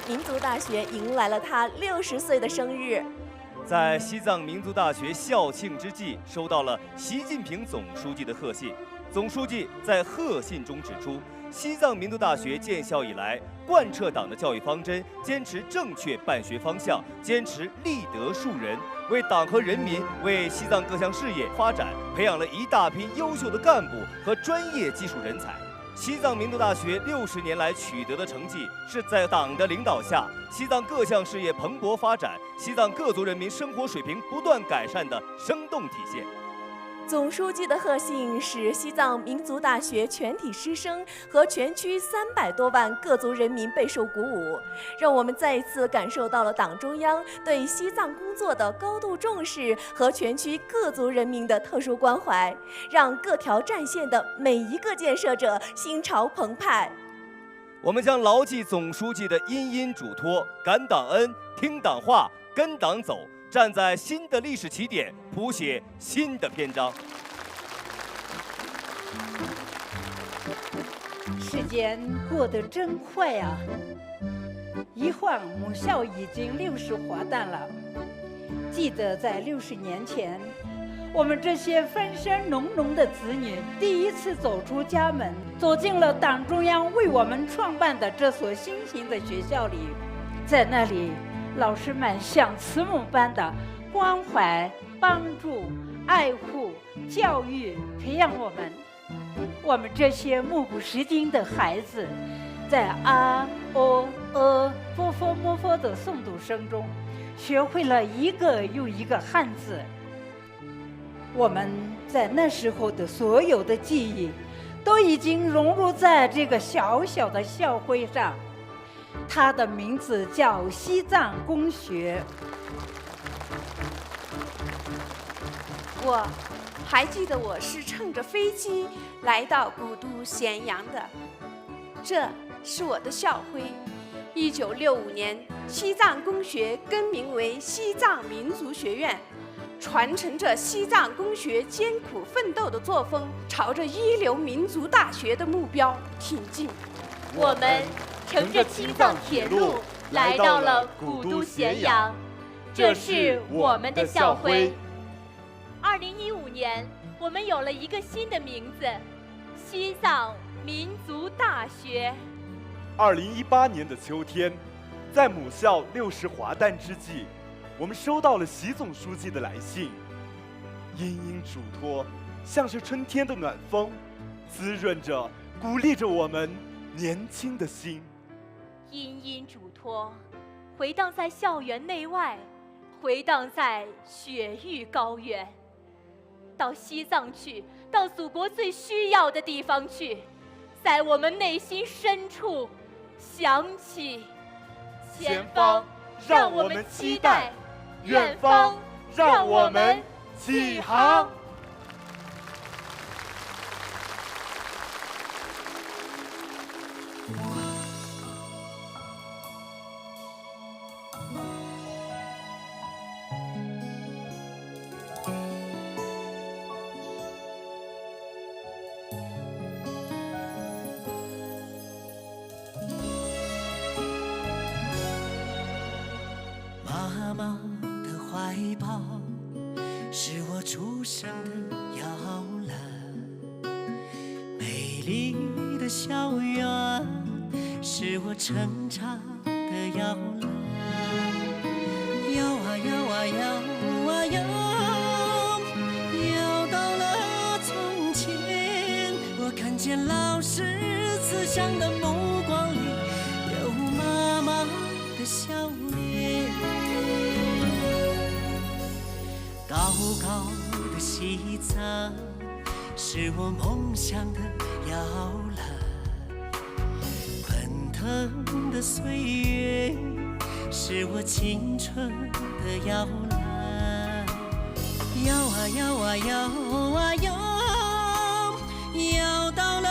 民族大学迎来了他60岁的生日。在西藏民族大学校庆之际，收到了习近平总书记的贺信。总书记在贺信中指出，西藏民族大学建校以来，贯彻党的教育方针，坚持正确办学方向，坚持立德树人，为党和人民、为西藏各项事业发展培养了一大批优秀的干部和专业技术人才。西藏民族大学60年来取得的成绩，是在党的领导下，西藏各项事业蓬勃发展，西藏各族人民生活水平不断改善的生动体现。总书记的贺信使西藏民族大学全体师生和全区300多万各族人民备受鼓舞，让我们再一次感受到了党中央对西藏工作的高度重视和全区各族人民的特殊关怀，让各条战线的每一个建设者心潮澎湃。我们将牢记总书记的殷殷嘱托，感党恩，听党话，跟党走，站在新的历史起点，谱写新的篇章。时间过得真快啊！一晃母校已经60华诞了。记得在60年前，我们这些分身浓浓的子女第一次走出家门，走进了党中央为我们创办的这所新型的学校里。在那里，老师们像慈母般的关怀、帮助、爱护、教育、培养我们。我们这些目不识丁的孩子，在啊、哦、波佛摩佛的诵读声中，学会了一个又一个汉字。我们在那时候的所有的记忆，都已经融入在这个小小的校徽上。它的名字叫西藏公学。我还记得我是乘着飞机来到古都咸阳的，这是我的校徽。1965年，西藏公学更名为西藏民族学院，传承着西藏公学艰苦奋斗的作风，朝着一流民族大学的目标挺进。我们乘着青藏铁路来到了古都咸阳，这是我们的校徽。2015年，我们有了一个新的名字——西藏民族大学。2018年的秋天，在母校60华诞之际，我们收到了习总书记的来信，殷殷嘱托，像是春天的暖风，滋润着、鼓励着我们年轻的心。殷殷嘱托，回荡在校园内外，回荡在雪域高原。到西藏去，到祖国最需要的地方去，在我们内心深处响起。前方让我们期待，远方让我们起航。妈妈的怀抱是我出生的摇篮，美丽的校园是我成长的摇篮。摇啊摇啊摇啊摇，摇到了从前，我看见老师慈祥的目光里有妈妈的笑脸。高高的西藏是我梦想的摇篮，奔腾的岁月是我青春的摇篮。摇啊摇啊摇啊摇，摇到了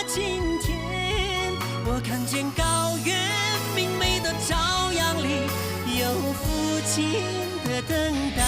今天，我看见高原明媚的朝阳里有父亲的等待。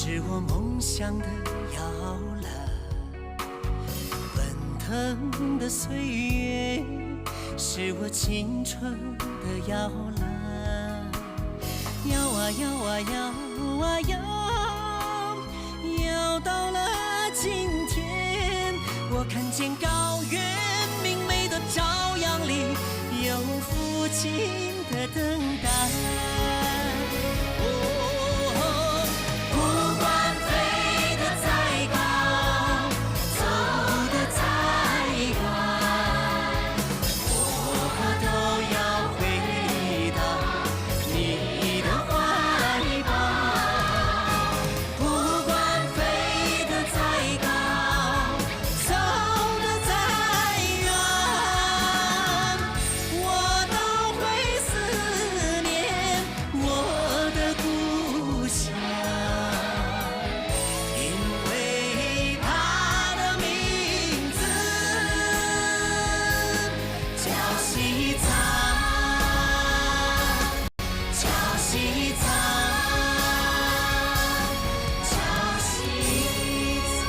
是我梦想的摇篮。奔腾的岁月，是我青春的摇篮。摇啊摇啊摇啊摇，摇到了今天，我看见高原明媚的朝阳里，有父亲的等待。不管飞得再高，走得再远，我都要回到你的怀抱。不管飞得再高，走得再远，我都会思念我的故乡，因为它的名字叫西藏，叫西藏，叫西藏。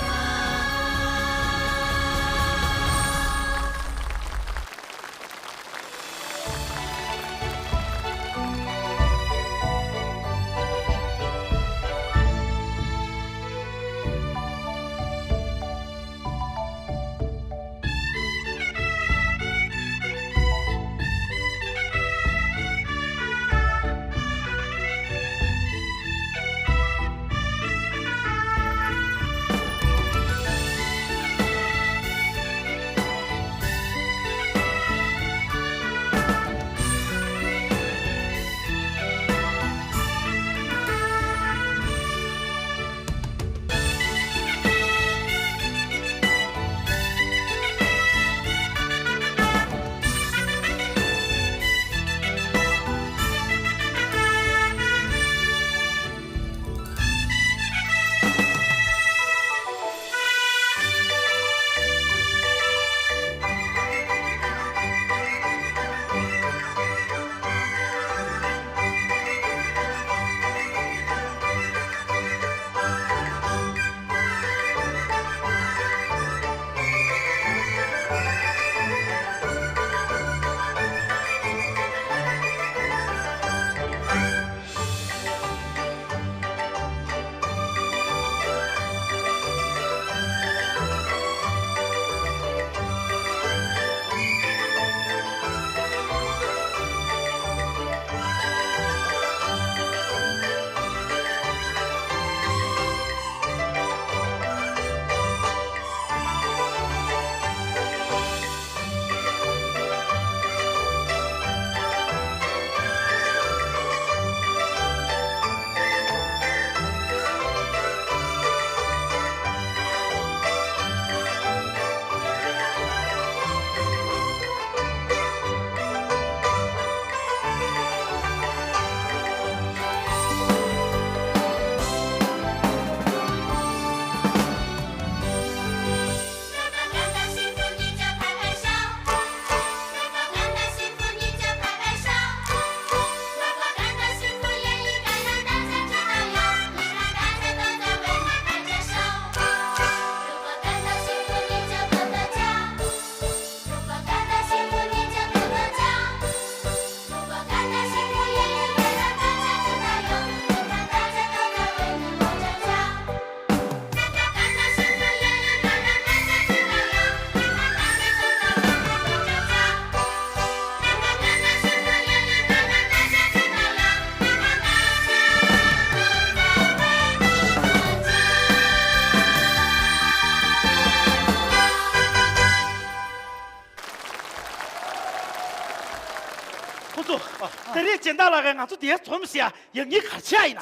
这里见到那个俺做爹做么事啊？让你看起来呢？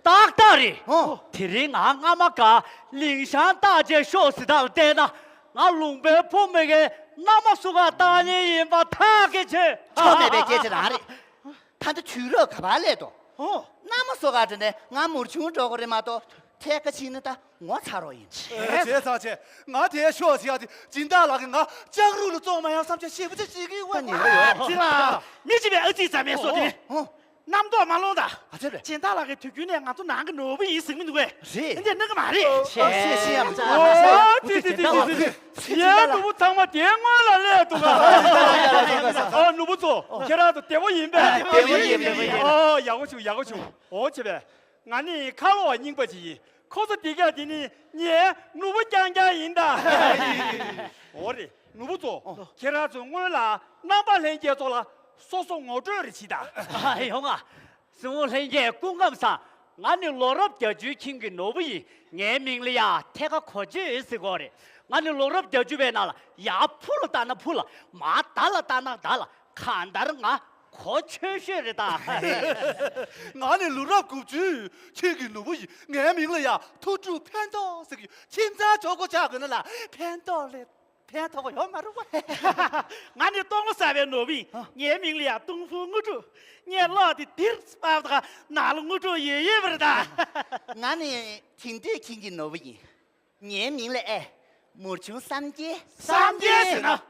大道理。提里俺们家灵山大街小食堂的呢，俺龙北坡那个那么说个大年夜把他给去。처음에 뵙게 나리. 다들 주로 가발래도. 나무 소가 전에 나 물중 저거를 마도 태가 지는다 뭐 차로인. 제사제 나爹说起的进大那个我江路的做嘛要上去写不着几个我。是啦，你这边儿子在面说的。那么多马龙的，这个见到了个推举呢，俺都拿个诺贝尔生命的喂，是，人家那个嘛的，谢谢啊，对，也奴当嘛电话了都个，奴不做，给他都电话赢呗，哦，要个球，哦这边，俺你看了我赢不起，可是第个的你奴不讲赢的，我的奴不做，给他做我啦，哪把人家做了。说我这里去的。哎呦啊，是我人家公干上，俺的落入钓具听个诺贝尔，眼明了呀，他个科技是个的，俺的落入钓具被拿了，牙破了打那破了，马打了打那打了，看到了俺可确实的打。俺的落入古剧听个诺贝尔，眼明了呀，突出偏到这个，现在这个价格了，偏到了。偏头我要买了我，俺的当了3万诺贝，眼明了呀，东风欧洲，眼老的第2把拿了欧洲爷爷不是的。俺的听对听个诺贝尔，眼明了哎，目前3届是呢，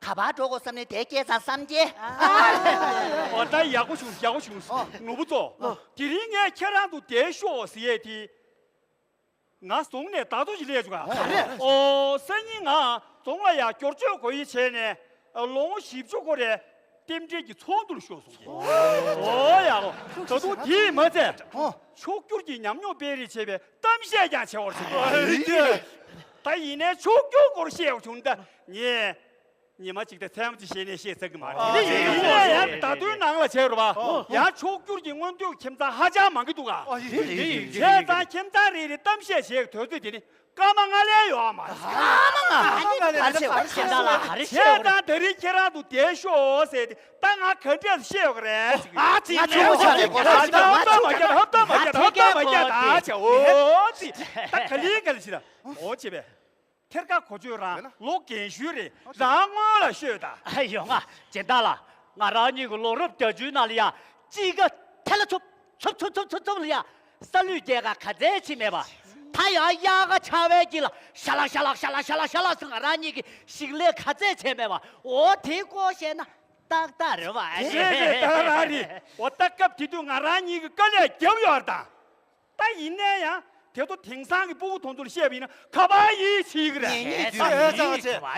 他把这个3年再加上3届。我带压个球，我不做，第2年开上都电学是的。俺送的大多是来着个，哦，生意啊，从来呀，脚脚过以前呢，龙西就过来，点这个创度的学生。哦呀，这都题么子？秋脚的娘娘别的前边，当下讲起我去。但一年秋脚过的写出的，你们记得咱们这些年写这个嘛？你呀，大队拿了钱了吧？呀，秋脚的我都现在还加忙个多啊！现在里的当下写投资的，干嘛俺俩要嘛？现在这里起来都电学写的，但俺肯定是写个人。啊，这样好肯定跟去了，我这边。天干科学上落研修的，让我来学的。哎呦啊，简单了，俺让你个落入钓具那里呀，几个抬了出了呀，三绿这个看在前面吧，他要压个墙外去了，下啦，是俺让你个心里看在前面吧，我听过先呢，当人吧。是当然的，我大概提到俺让你个个来教育的，但一年呀。这都挺上的不同的写明了，可把一起个人。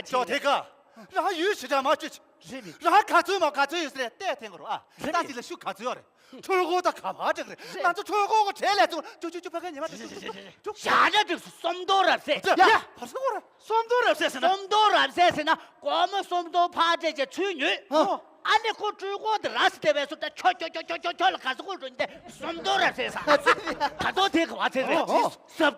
小铁哥，让有时间嘛就去，让看走嘛看走有时带听个啊，但是修看走的，出国的可怕这个，那就出国我车来走，就不跟你们。现在就是送多了噻，呀，不是我了，送多了噻是呢，送多了噻是呢，我们送多怕这些处女。俺那个中国的那是特别说的，敲了，开始我说你的送多了噻啥？他都听话噻，10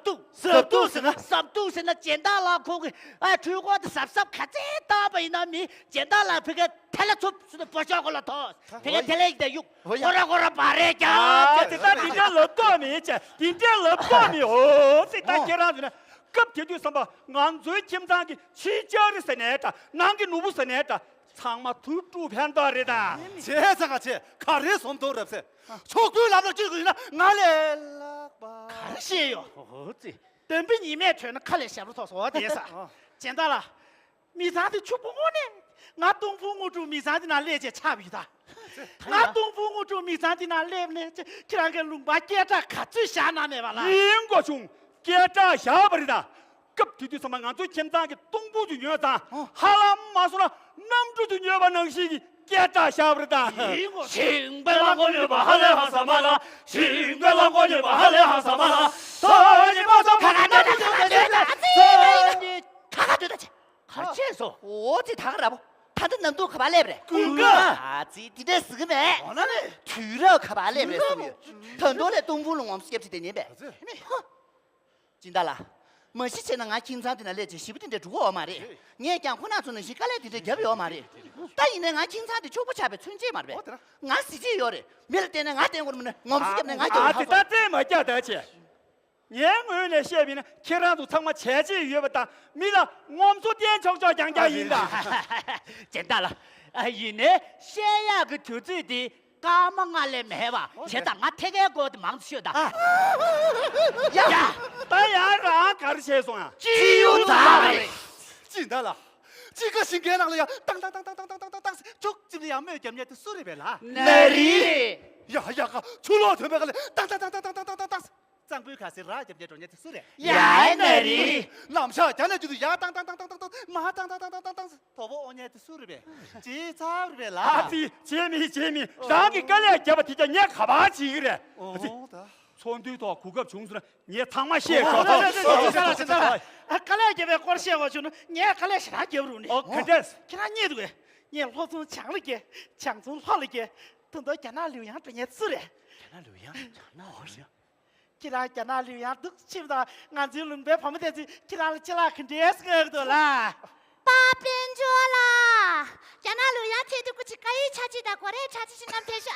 度是呢，10度是呢，见到了可个，哎，中国的10看这大白那米，见到了这个抬了出是的不晓得了他，这个抬了一点用，我让把人家，这他今天老多米去，今天老多米哦，这大街上子呢，隔天就什么，俺最经常的起家的是哪的，哪个奴不是哪的。长嘛突出偏多的哒，这啥个这？看人送多了噻，出国来了这个人，俺来了吧？看些哟，这等被你们全都看了下路头说的啥？见到了，米啥的出不我呢？俺东风我住米啥的那来这差别大，俺东风我住米啥的那来呢？这两个龙巴检查看最下那面吧啦？英国兄检查下不的哒。cấp thì tôi xem ngang tôi kiểm tra cái tung bút thì nhớ ta, halam mà số là năm chú thì nhớ vào năng sĩ kiểm tra sao vậy ta? Xin bé lang con nhớ vào hai lẻ hàng sao mà, xin bé lang con nhớ vào hai lẻ hàng sao mà, thôi đi bao giờ看看对的去，看这说，我这他个不，他的能多可把来不嘞？哥，啊，这的是个没，那嘞，除了可把来不嘞，是不是？很多的东部龙王是不是得年呗？哼，知道了。没事情，俺经常在那来就西不定的住我嘛的，你也讲湖南村那些过来的交流嘛的，但现在俺经常的就不下边春节嘛的，俺自己要的，没了点呢，俺点我们呢，我们是点呢，俺就好。他这么叫得起，年我那些边呢，开上都他妈前几月不打，没了，我们说点钞叫杨家赢的，简单了，原来先要个投资的。干嘛俺来买吧？现在俺天天过的忙去的。呀，当然让俺干的先说啊，只有咱们。记得了，几个新给人了呀？当，就这个样没有见面就输了呗啦。哪里？呀，出了特别个嘞，当，咱不看谁拉见面中间就输了。呀哪里？那么下，将来就是呀，当，马当，头发往年就输了呗，这差了呗啦。啊，对，姐妹，让给干了，结果提着你看吧几个人。哦，的。从对到苦个穷死了，你他妈写好，知道了。干了这边过了写过去了，你干了啥结不呢？哦，肯定是。看他念的个，你老从强了个，强从好了个，等到见那刘洋这年字了。见那刘洋，那好像。见那刘洋都记不到，俺就轮班旁边的，见那肯定是个的啦。爸变着啦！见那刘洋贴的过去，该查起的过来查起是俺偏下。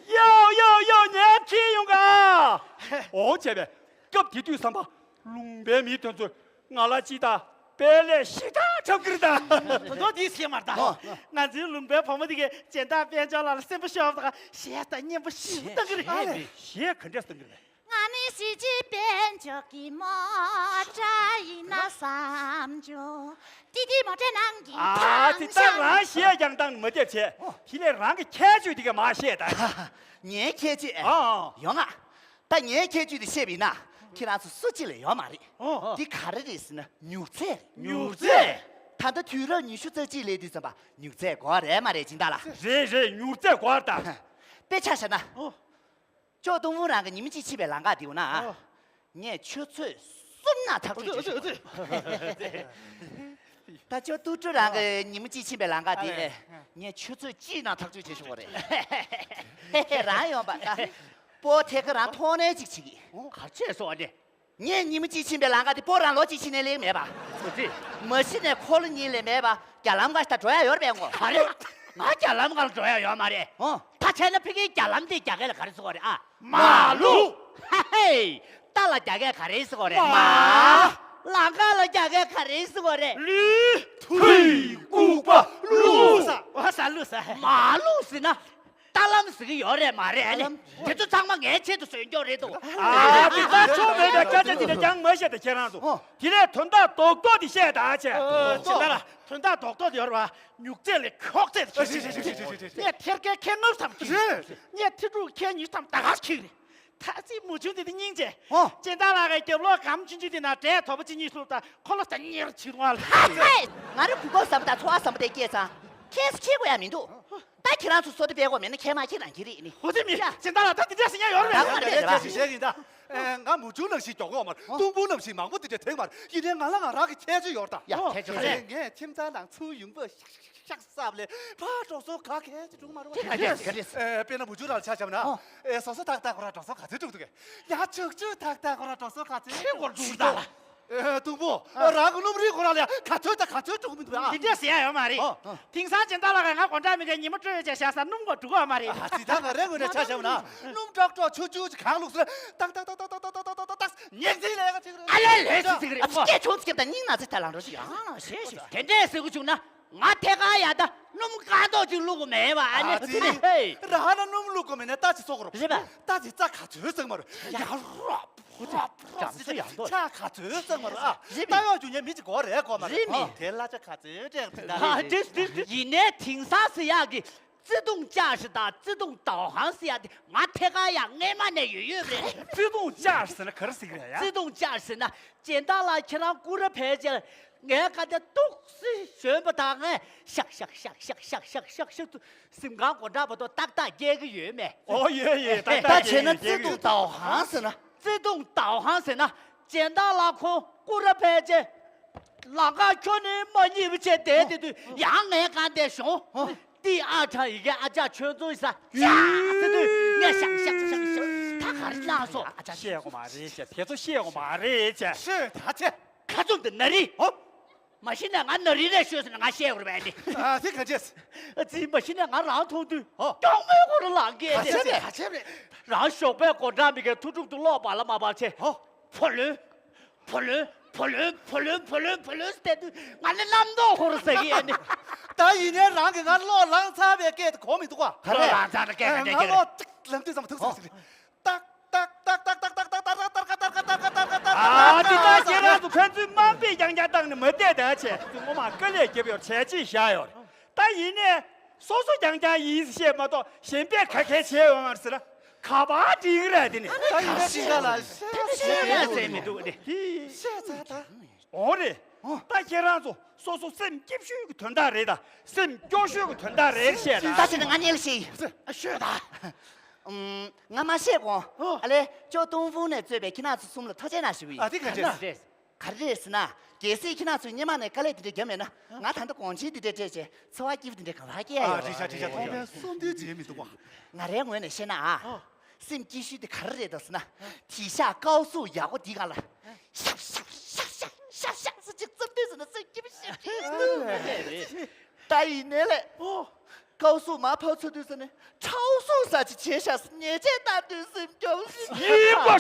有，年轻用啊！哦，这边，隔壁对上吧，龙边米团子，俺那记得白来西大成个的。很多地写嘛的，俺就轮班旁边这个简单编叫了，谁不晓得个？写的你不晓得个嘞？写肯定是个嘞。俺的是这边叫给毛扎一那三角，弟弟毛在南京啊，这当然写相当没得钱，现在让个开局这个马写的，年开局啊，用啊，但年开局的写名呐，听那是设计了要嘛的，哦，你看的是呢牛仔，他的突然你说这几类的什么牛仔瓜的嘛的，听到了？是牛仔瓜的，别吃什么？哦。交通污染个你们机器别啷个丢呢啊？你吃脆送那他出去。对。他叫都这两个你们机器别啷个的，你吃脆鸡那他出去说的。然样吧，包天个人拖那机器。还这说的？你们机器别啷个的，包让老机器那里面吧。对。没事呢，考了你里面吧，家啷个他主要要边我。好的。俺家啷个主要嘛的？他前头给家啷的价格来看的说的啊？马路，嘿，打了价格看的是我的。马，哪个了价格看的是我的？驴腿骨吧，路上，我啥路上？马路是呢？打那么是个要的嘛的，这就长嘛眼前都睡觉的都。啊，你咱出门的刚才你的讲没写的写上子，现在囤到多多的写大去。知道了，囤到多多的要是吧？牛仔的靠在的。是。你天天看我他们去，你听住看你他们大家去的。他这木匠的人家，简单那个叫老干进去的那，这拖不进去说的，考了3年去完了。嗨，俺这不搞什么的，错什么的干啥？开始看过呀，民都。但听上去说的别个面，那开嘛去南京的呢？我这米，简单了，他这点时间要人。这是谁的？俺木匠能是叫我嘛，东部能是忙不得就听嘛。一天俺那个天就要的。呀，天就来。俺听咱那抽用不吓傻不嘞？怕着手卡开这种嘛？肯定是。别那木匠那吃什么呢？说是他过来着手卡这种的，呀，就他过来着手卡这。我知道了。东部，然后弄不过来了，看这种东西啊！你这谁呀，妈的？听上见到了，俺广州那个你们这家乡上弄过这个嘛的？其他个人我这吃什么呢？弄着就看路是，当，年轻来个这个。哎呀，来是这个人，这虫子给他拧了，这太浪着去啊！谢。现在是个穷呢，俺天干呀的，弄干到就路过没吧？啊，对。然后那弄路过没呢？大家说过了，是吧？大家咋看这什么的？呀，长这样多，看这什么了啊？当然就你没去过来过嘛。天啦，这看这样子的。啊，这，现在听啥是样的？自动驾驶的、自动导航是样的，俺天干呀，俺妈那有的。自动驾驶了，可是谁呀？自动驾驶呢，见到了，去让顾着牌子，俺看的都是全部答案，想，都是俺国差不多大1个月没。哦耶，大前的自动导航是呢？自动导航是呢，见到了空，顾着牌子，哪个叫你没你们去对，让俺干的凶。第2场一个阿家全做啥？呀，对，俺想，他还是那说，阿家写过嘛的去，贴着写过嘛的去。是他去，看中的那里哦。嘛，现在俺那里的学生俺写过来的。啊，这可就是。这嘛，现在俺朗通的，刚没过的啷个的？这边，让小白国家那个途中都老板了嘛吧去。扑伦，的，俺那那么多活儿谁干的？但一年让给俺老狼差别给的可没多啊。老狼差别给俺老人对怎么投诉的？哒。啊，这那些人都看最满被杨家当的没得的去，我嘛个人就不要前期下药的。但一呢，说杨家意思些嘛到，先别开车嘛是了，卡巴这个来的呢。但一心个了，这没多的。现在的。哦嘞，但些人说省级学个团大人的，省教学个团大人些的。但是俺年是是的。俺妈写过，阿嘞叫东风呢，这边去那送了，他在那是为？啊，这个就是。看这是呢，这是去那做你妈呢，过来的前面呢，俺谈到广西的这些，此外地方的看法也有。啊，这些，后面送的节目多哇。俺认为呢，现在啊，省继续的看这都是呢，地下高速压过地干了，下，是就针对着那省基本是。大一年嘞，高速马跑车的时候呢，超速上去切下是年纪大的省就是。你不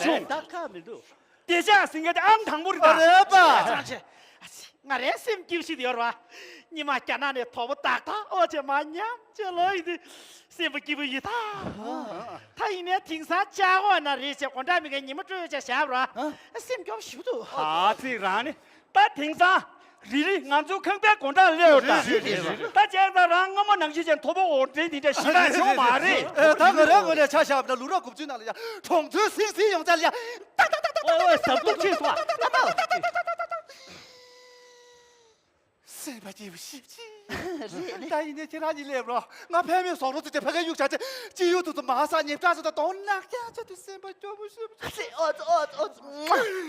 说，底下是个的安堂木的。来吧。俺连省就是的吧？你妈家那里头发大，我这妈娘这来的，省不给不一大。他一年听啥家伙那里些广占那个你们这些下不是？省叫修的。啊，这然呢？但听啥？你俺就看别广占了的。大家的人我们能去见头发我这的西南小马的。他我的恰恰不路绕过去那里呀，冲出星用在里呀，我什么去说？谁把这游戏？但一年天哪，你来不了？俺拍面上路直接拍个有啥子？只有都是马上你干什么到哪家这都什么做不是？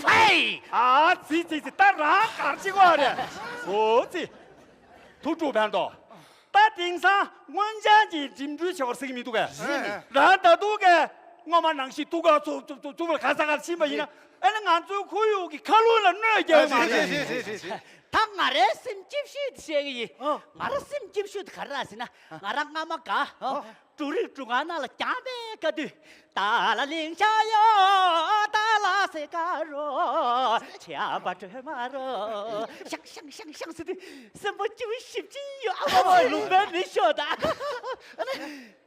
哎，啊，这当然搞这个的，这，都主办的。但顶上我家的金主小生命都个，然后都个我们能是都个做了看啥个新闻呢？哎，那俺就可以给考虑了那个嘛。是。他俺的省级学的些个，俺的省级学的看那是呢，俺让俺们干，主俺那了家边个的，打了零下哟，打了谁干肉，掐把这马肉，像是的，什么90斤哟，我路边没晓得，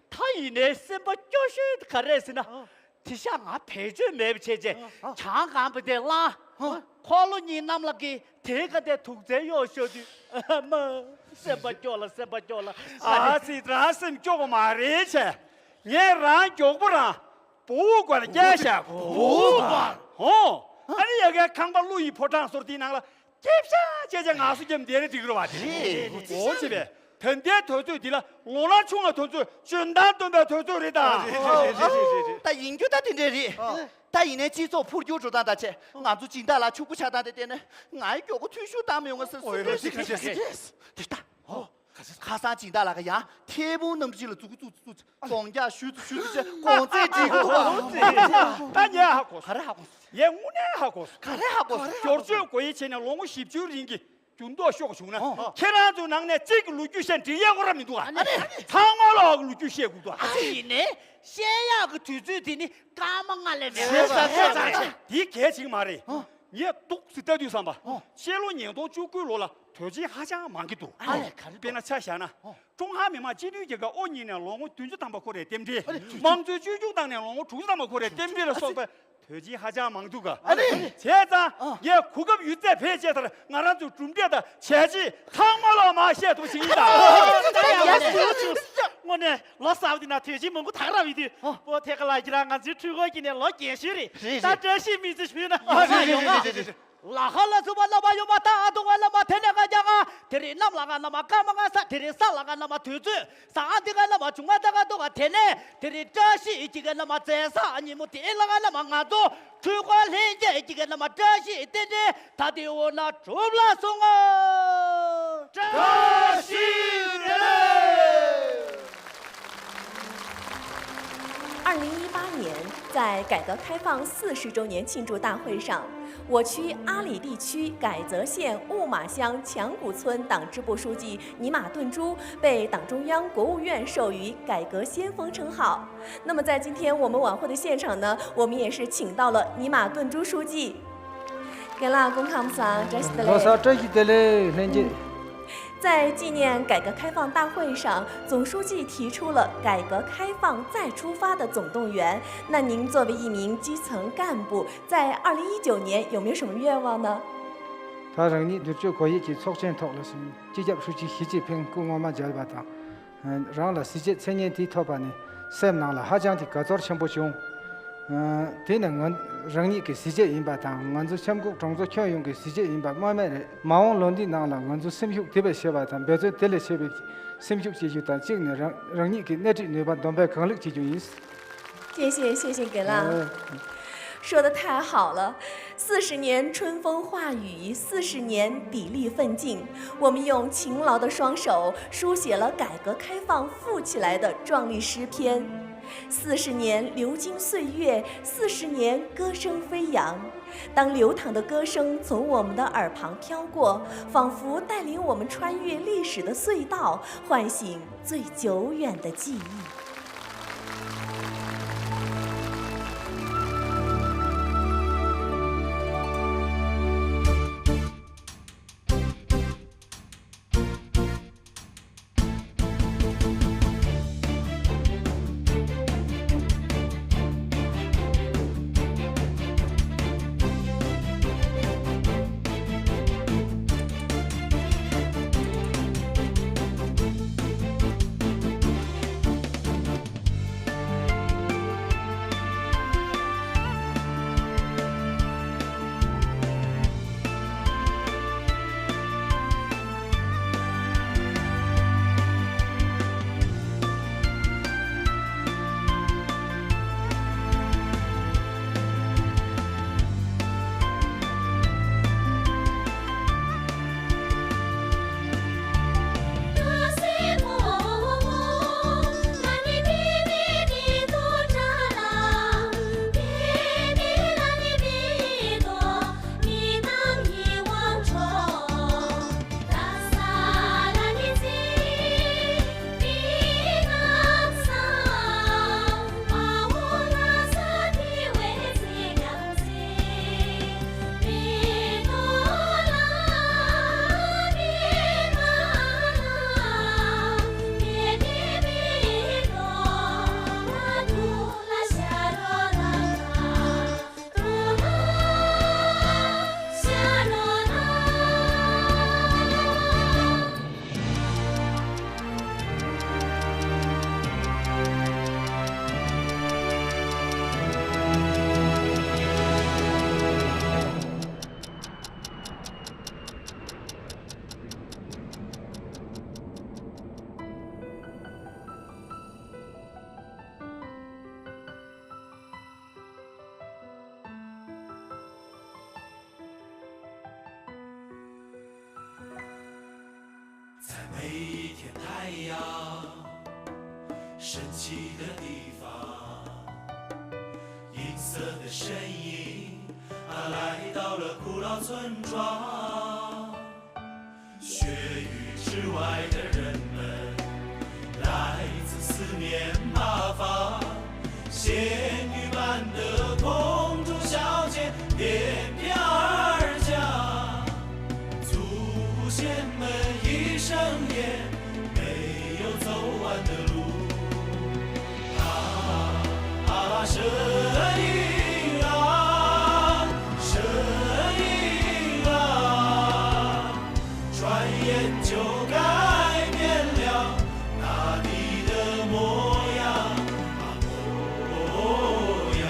他一年什么就是看那是呢。就像俺陪着没不去的，长俺不得拉，考了你那么个这个的土贼要晓得，么什么叫了？啊，这让什么叫个马人去？你让叫不让？不管了，家下不管。哦，俺那个看把路易破障说的那了，接下俺是怎么的这个话题？我这边。腾天投罪的了，我那冲了投罪，军党都没投罪的。但研究到点这里，但一年几做普救助大去，俺就进到了就不下单的点呢，俺叫个退休单没用个是。对的，卡上进到那个呀，铁不能去了，做庄稼修这光在这个。但你还过，还得还过，也5年还过，还得还过，就是过一千年，我们19人的。军多学个穷呢，天然就能呢，这个路就先这样个人民多啊，长毛了路就写过多。这呢，先要个推荐的呢，干嘛俺来的？你开心嘛的？你都是在地上吧？写了年多就归落了，推荐还想忙个多。别那猜想呢，中华民嘛，今天这个2年呢，我对着他们过来点点，忙着就当年我出去他们过来点点了说呗。推荐还讲忙多个，现在也苦个鱼在配接他了，俺那就准备的前期汤马老马些都行的。我呢老少的那推荐蒙古太老一点，我听个来起来，俺就出过今年老见识的，但这些名字去呢？是。拉哈拉是我那么有么大都我那么天天个讲啊，天天那么个那么干嘛个啥，天天啥那个那么推荐，啥的个那么中国这个都个天天，天天这些这个那么在啥你们天那个那么俺做，出国人家这个那么这些天天，他的我那中了送啊，这些人。 2018年，在改革开放40周年庆祝大会上，我区阿里地区改泽县雾马乡强谷村党支部书记尼玛顿珠被党中央、国务院授予“改革先锋”称号。那么，在今天我们晚会的现场呢，我们也是请到了尼玛顿珠书记。给啦，公康桑，这是的嘞。这是的嘞，人家。在纪念改革开放大会上，总书记提出了改革开放再出发的总动员。那您作为一名基层干部，在2019年有没有什么愿望呢？他让你就可以去促进讨论，直接出去习近平我们家吧他，让了世界青年地头吧呢，三拿了还讲的各种全部用，对呢让你给世界人吧他，就全国中国全用给世界人吧，慢慢的马上落地拿了，就生活特别些吧他，别说得了些别，生活解决他，这呢让你给那这呢吧，东北可能解决意思。谢谢给浪。说得太好了，40年春风化雨，40年砥砺奋进，我们用勤劳的双手书写了改革开放富起来的壮丽诗篇。40年流金岁月，40年歌声飞扬。当流淌的歌声从我们的耳旁飘过，仿佛带领我们穿越历史的隧道，唤醒最久远的记忆。每一天太阳升起的地方，银色的身影来到了古老村庄。雪域之外的人们来自四面八方，仙女般的公主小姐翩翩而降，祖先们一生也没有走完的路。声音啊，声音啊，转眼就改变了大地的模样模样。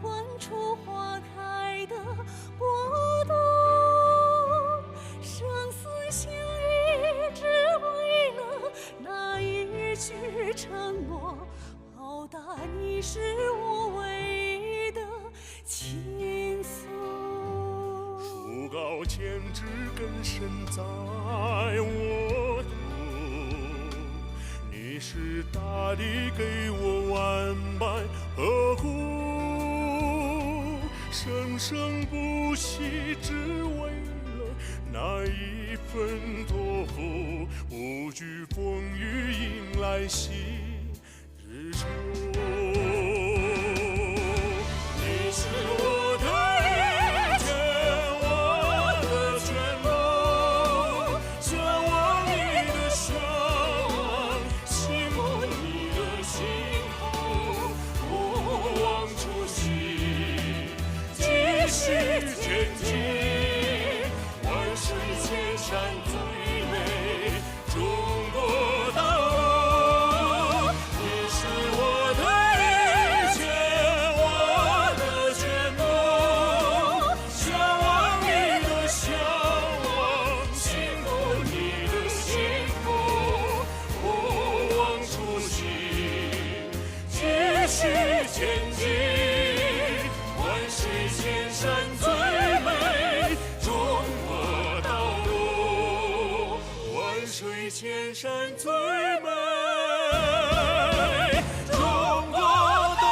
万处花开的国度，生死相依，只为了那一句承诺，报答你是我唯一的倾诉。树高千枝根深在我土，你是大地给我万般呵护，生生不息，只为了那一份托付，无惧风雨迎来夕日出。你是我的一切，我的全部，向往你的向往，羡慕你的幸福，不忘初心，继续前进，万水千山最美中国道路。你是我的一切，我的全部，向往你的向往，羡慕你的幸福，不忘初心，继续前进，万水千山最美中国道路，万水千山最美中国道路。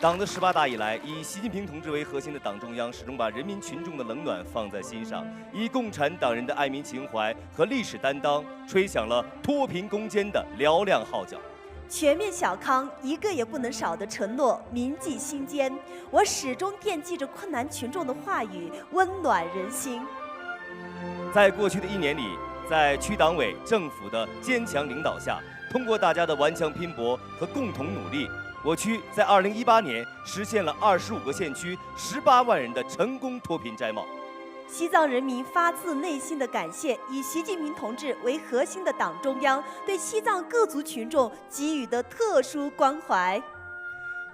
党的18大以来，以习近平同志为核心的党中央始终把人民群众的冷暖放在心上，以共产党人的爱民情怀和历史担当，吹响了脱贫攻坚的嘹亮号角。全面小康一个也不能少的承诺铭记心间，我始终惦记着困难群众的话语，温暖人心。在过去的1年里，在区党委政府的坚强领导下，通过大家的顽强拼搏和共同努力，我区在2018年实现了25个县区18万人的成功脱贫摘帽。西藏人民发自内心的感谢以习近平同志为核心的党中央对西藏各族群众给予的特殊关怀。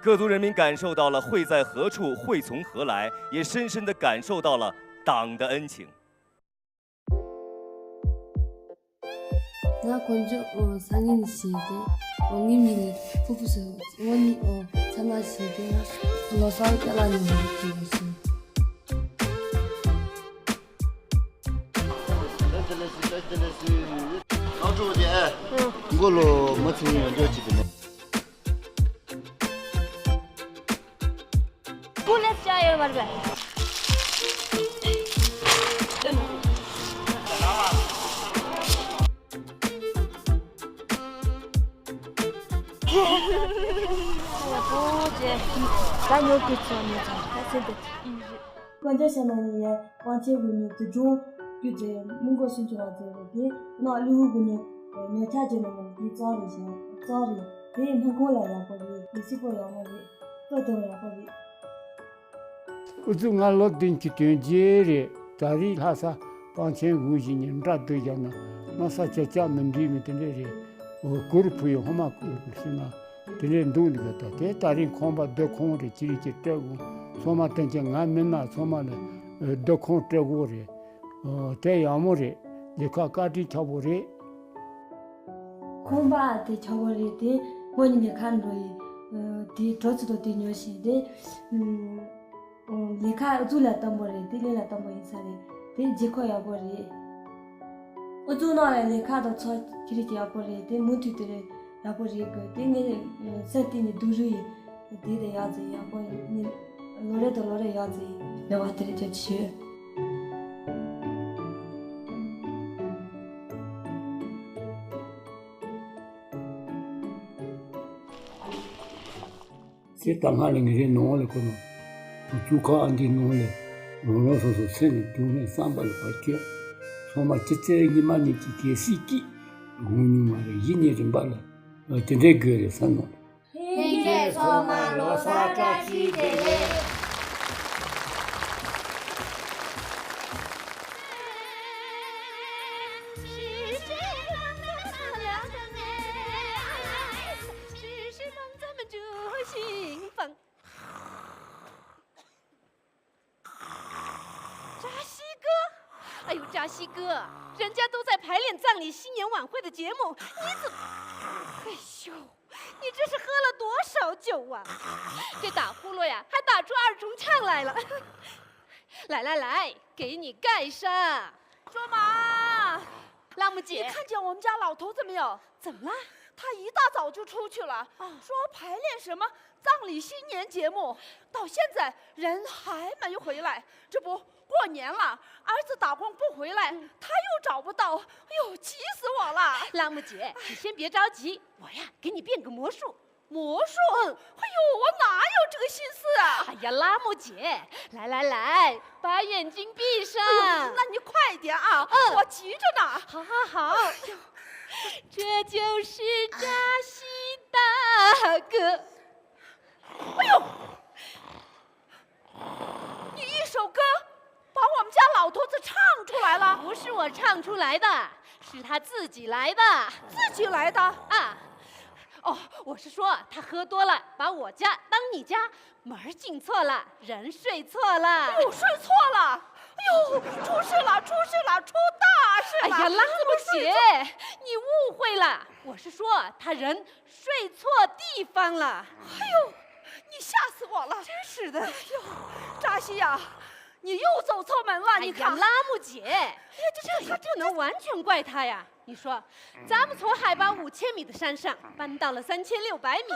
各族人民感受到了惠在何处，惠从何来，也深深地感受到了党的恩情。나 건조 상인 시대 왕님이 부부서 원이 참나 시대나 로사우 잘라는 거지. 이걸로 멋진 먼저 집이네. पुलिस चाहिए वर्ग 관자 샤나니에 완체군이 그중 규제 문고 순조라들이 나 리우군이 메타제는 디자리샤 자리 네 한콜라야 거기 이시포야 거기 또도야 거기 우중알로 딘치 제리 다리 하사 방체 우진이 라드잖아 나사 제자 મં디미 되네 그룹이요 하마 그룹이나 되는 돈이 같다 대 다른 콤바 도콩을 지리지 떼고 소마 땡제 가면나 소마는 도콩 떼고래 대야모래 예카까지 쳐보래 콤바 대 쳐보래 대 뭐니게 간로이 디 도츠도 디뇨시데 예카 줄라 담보래 디레라 담보 인사래 대 제코야 보래 어두나에 예카도 쳐 지리지야 보래 대 문티들에 야보리 그 땡게 세티니 두루이 디데 야지 야보 니 노래도 노래 야지 내가 들으지 세땅하는 게 노래 거는 주가 안디 노래 노래서서 세네 두네 삼발 받게 소마 찌찌기만 있지 시기 공유마를 이니 좀 발라 어떻게 그래 산노 흰게 소마로 사자시대네哎呦，扎西哥，人家都在排练葬礼新年晚会的节目，你怎么？哎呦，你这是喝了多少酒啊？这打呼噜呀，还打出2重唱来了。来来来，给你盖上。卓玛，拉姆姐，你看见我们家老头子没有？怎么了？他一大早就出去了，说排练什么葬礼新年节目，到现在人还没回来。这不过年了，儿子打工不回来，他又找不到，哎呦，急死我了！拉姆姐，你先别着急，我呀给你变个魔术。魔术？哎呦，我哪有这个心思啊！哎呀，拉姆姐，来来来，把眼睛闭上。哎呦，那你快点啊，我急着呢。好好好。这就是扎西大哥。哎呦，你一首歌把我们家老头子唱出来了？不是我唱出来的，是他自己来的。自己来的啊？哦，我是说他喝多了，把我家当你家，门进错了，人睡错了。哎呦，睡错了！哎呦，出事了，出事了，出大事了！哎呀，拉姆姐，你误会了，我是说他人睡错地方了。哎呦，你吓死我了！真是的。哎呦，扎西呀，你又走错门了。你看，拉木姐，他这能完全怪他呀？你说，咱们从海拔5000米的山上搬到了3600米，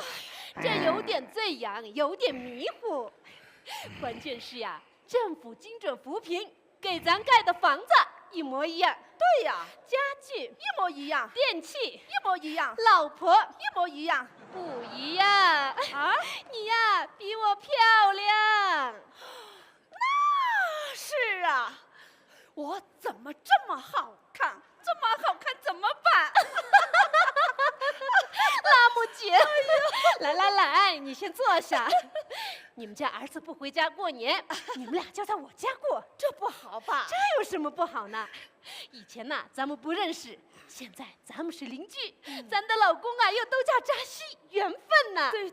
这有点醉氧，有点迷糊。关键是呀，政府精准扶贫，给咱盖的房子一模一样。对呀，家具一模一样，电器一模一样，老婆一模一样，不一样啊！你呀，比我漂亮。那是啊，我怎么这么好看？这么好看怎么办？拉木姐，来，你先坐下。你们家儿子不回家过年，你们俩就在我家过，这不好吧？这有什么不好呢？以前呐，咱们不认识，现在咱们是邻居，咱的老公啊又都叫扎西，缘分呐。对。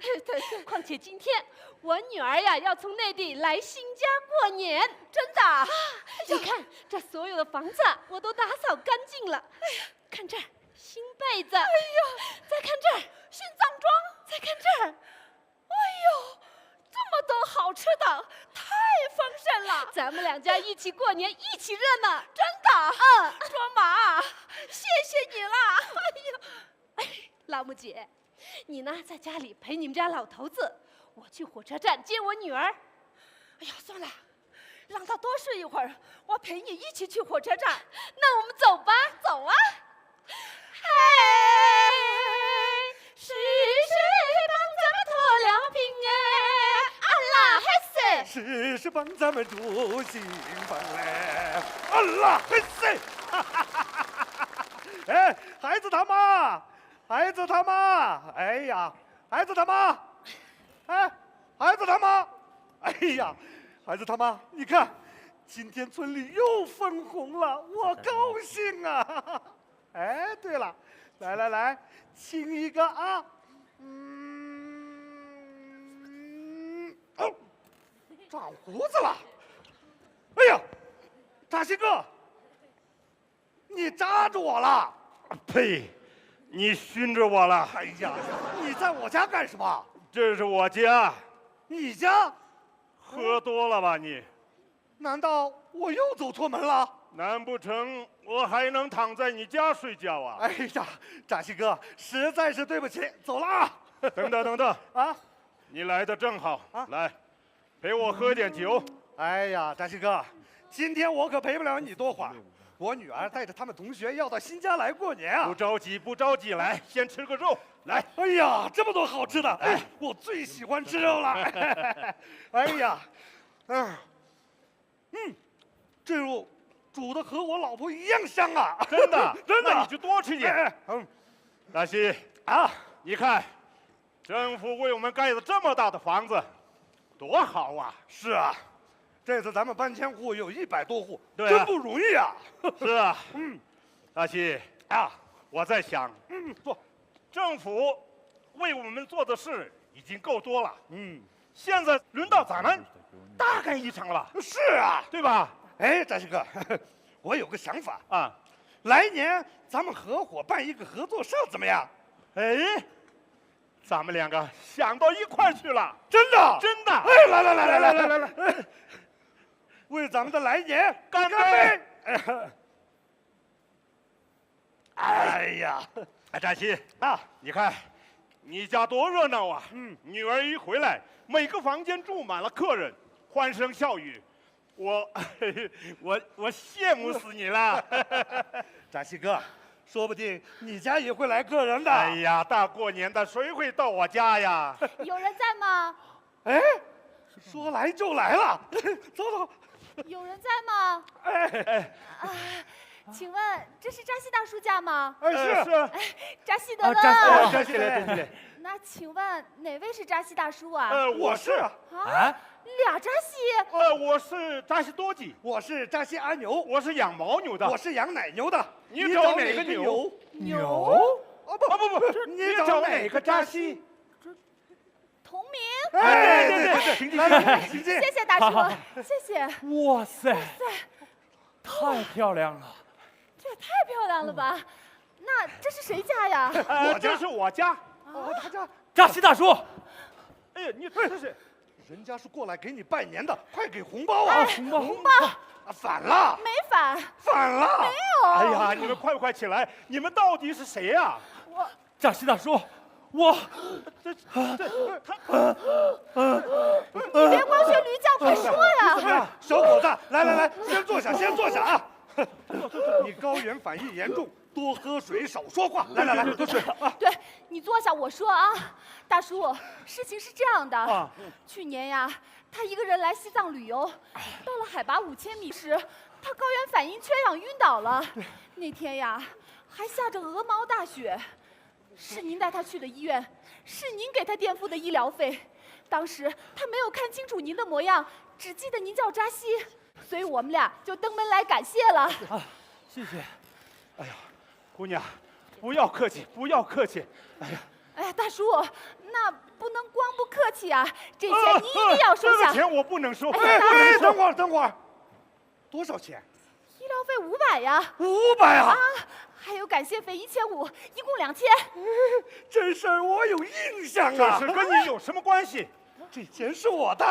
况且今天我女儿呀要从内地来新家过年，真的啊？你看这所有的房子我都打扫干净了。哎呀，看这儿新被子，哎呀，再看这儿新葬妆，再看这儿，哎呦，这么多好吃的，太丰盛了。咱们两家一起过年，一起热闹，真的。卓玛，谢谢你了。哎，老木姐，你呢在家里陪你们家老头子，我去火车站接我女儿。哎呀，算了，让他多睡一会儿，我陪你一起去火车站。那我们走吧，走啊！嘿，是谁帮咱们脱了贫哎？阿拉嘿谁是帮咱们助兴奋嘞？阿拉嘿谁？哎，孩子他妈，孩子他妈，哎呀，孩子他妈，哎，孩子他妈，哎呀，孩子他妈，你看，今天村里又分红了，我高兴啊！哎，对了，来，亲一个啊！哦，长胡子了！哎呀，扎西哥，你扎着我了！呸！你熏着我了！哎呀，你在我家干什么？这是我家。你家？喝多了吧你？难道我又走错门了？难不成我还能躺在你家睡觉啊？哎呀，扎西哥，实在是对不起，走了啊！等等啊！你来的正好啊，来，陪我喝点酒。哎呀，扎西哥，今天我可陪不了你多会儿。我女儿带着他们同学要到新家来过年啊！不着急，来，先吃个肉。来，哎呀，这么多好吃的，哎，我最喜欢吃肉了。哎呀，这肉煮的和我老婆一样香啊！真的，真的，那你就多吃点。大西啊，你看，政府为我们盖了这么大的房子，多好啊！是啊。这次咱们搬迁户有100多户，对啊，真不容易啊！是啊，大西啊，我在想，政府为我们做的事已经够多了，现在轮到咱们大干一场了。是啊，对吧？哎，扎西哥，我有个想法啊，来年咱们合伙办一个合作社怎么样？哎，咱们两个想到一块去了，真的，真的。哎，来。为咱们的来年干杯！哎呀，扎西啊，你看，你家多热闹啊！女儿一回来，每个房间住满了客人，欢声笑语，我羡慕死你了。扎西哥，说不定你家也会来客人的。哎呀，大过年的，谁会到我家呀？有人在吗？哎，说来就来了，走。有人在吗？请问这是扎西大叔家吗？是。扎西德勒。扎西来。那请问哪位是扎西大叔啊？我是。啊？俩扎西？我是扎西多吉，我是扎西阿牛，我是养牦牛的，我是养奶牛的。你找哪个牛？牛？不，你找哪个扎西？同名。对，请进。谢谢大叔，谢谢。哇塞，太漂亮了！这也太漂亮了吧？那这是谁家呀？这是我家。他家。扎西大叔。哎呀，你这是人家是过来给你拜年的，快给红包啊！红包红包啊，反了！没反，反了！没有。哎呀，你们快起来！你们到底是谁呀？我扎西大叔，我你别光学驴叫，快说呀！小伙子，来，先坐下，先坐下啊！你高原反应严重，多喝水，少说话。来，喝水啊！对，你坐下，我说啊，大叔，事情是这样的，啊去年呀，他一个人来西藏旅游，到了海拔5000米时，他高原反应缺氧晕倒了。那天呀，还下着鹅毛大雪，是您带他去的医院，是您给他垫付的医疗费。当时他没有看清楚您的模样，只记得您叫扎西，所以我们俩就登门来感谢了。啊，谢谢。哎呀，姑娘，不要客气，不要客气。哎呀，哎呀，大叔，那不能光不客气啊！这钱你一定要收下。这个钱我不能收。哎，等会儿，多少钱？医疗费500呀。500啊！还有感谢费1500，一共2000。这事儿我有印象啊。这事跟你有什么关系？这钱是我的。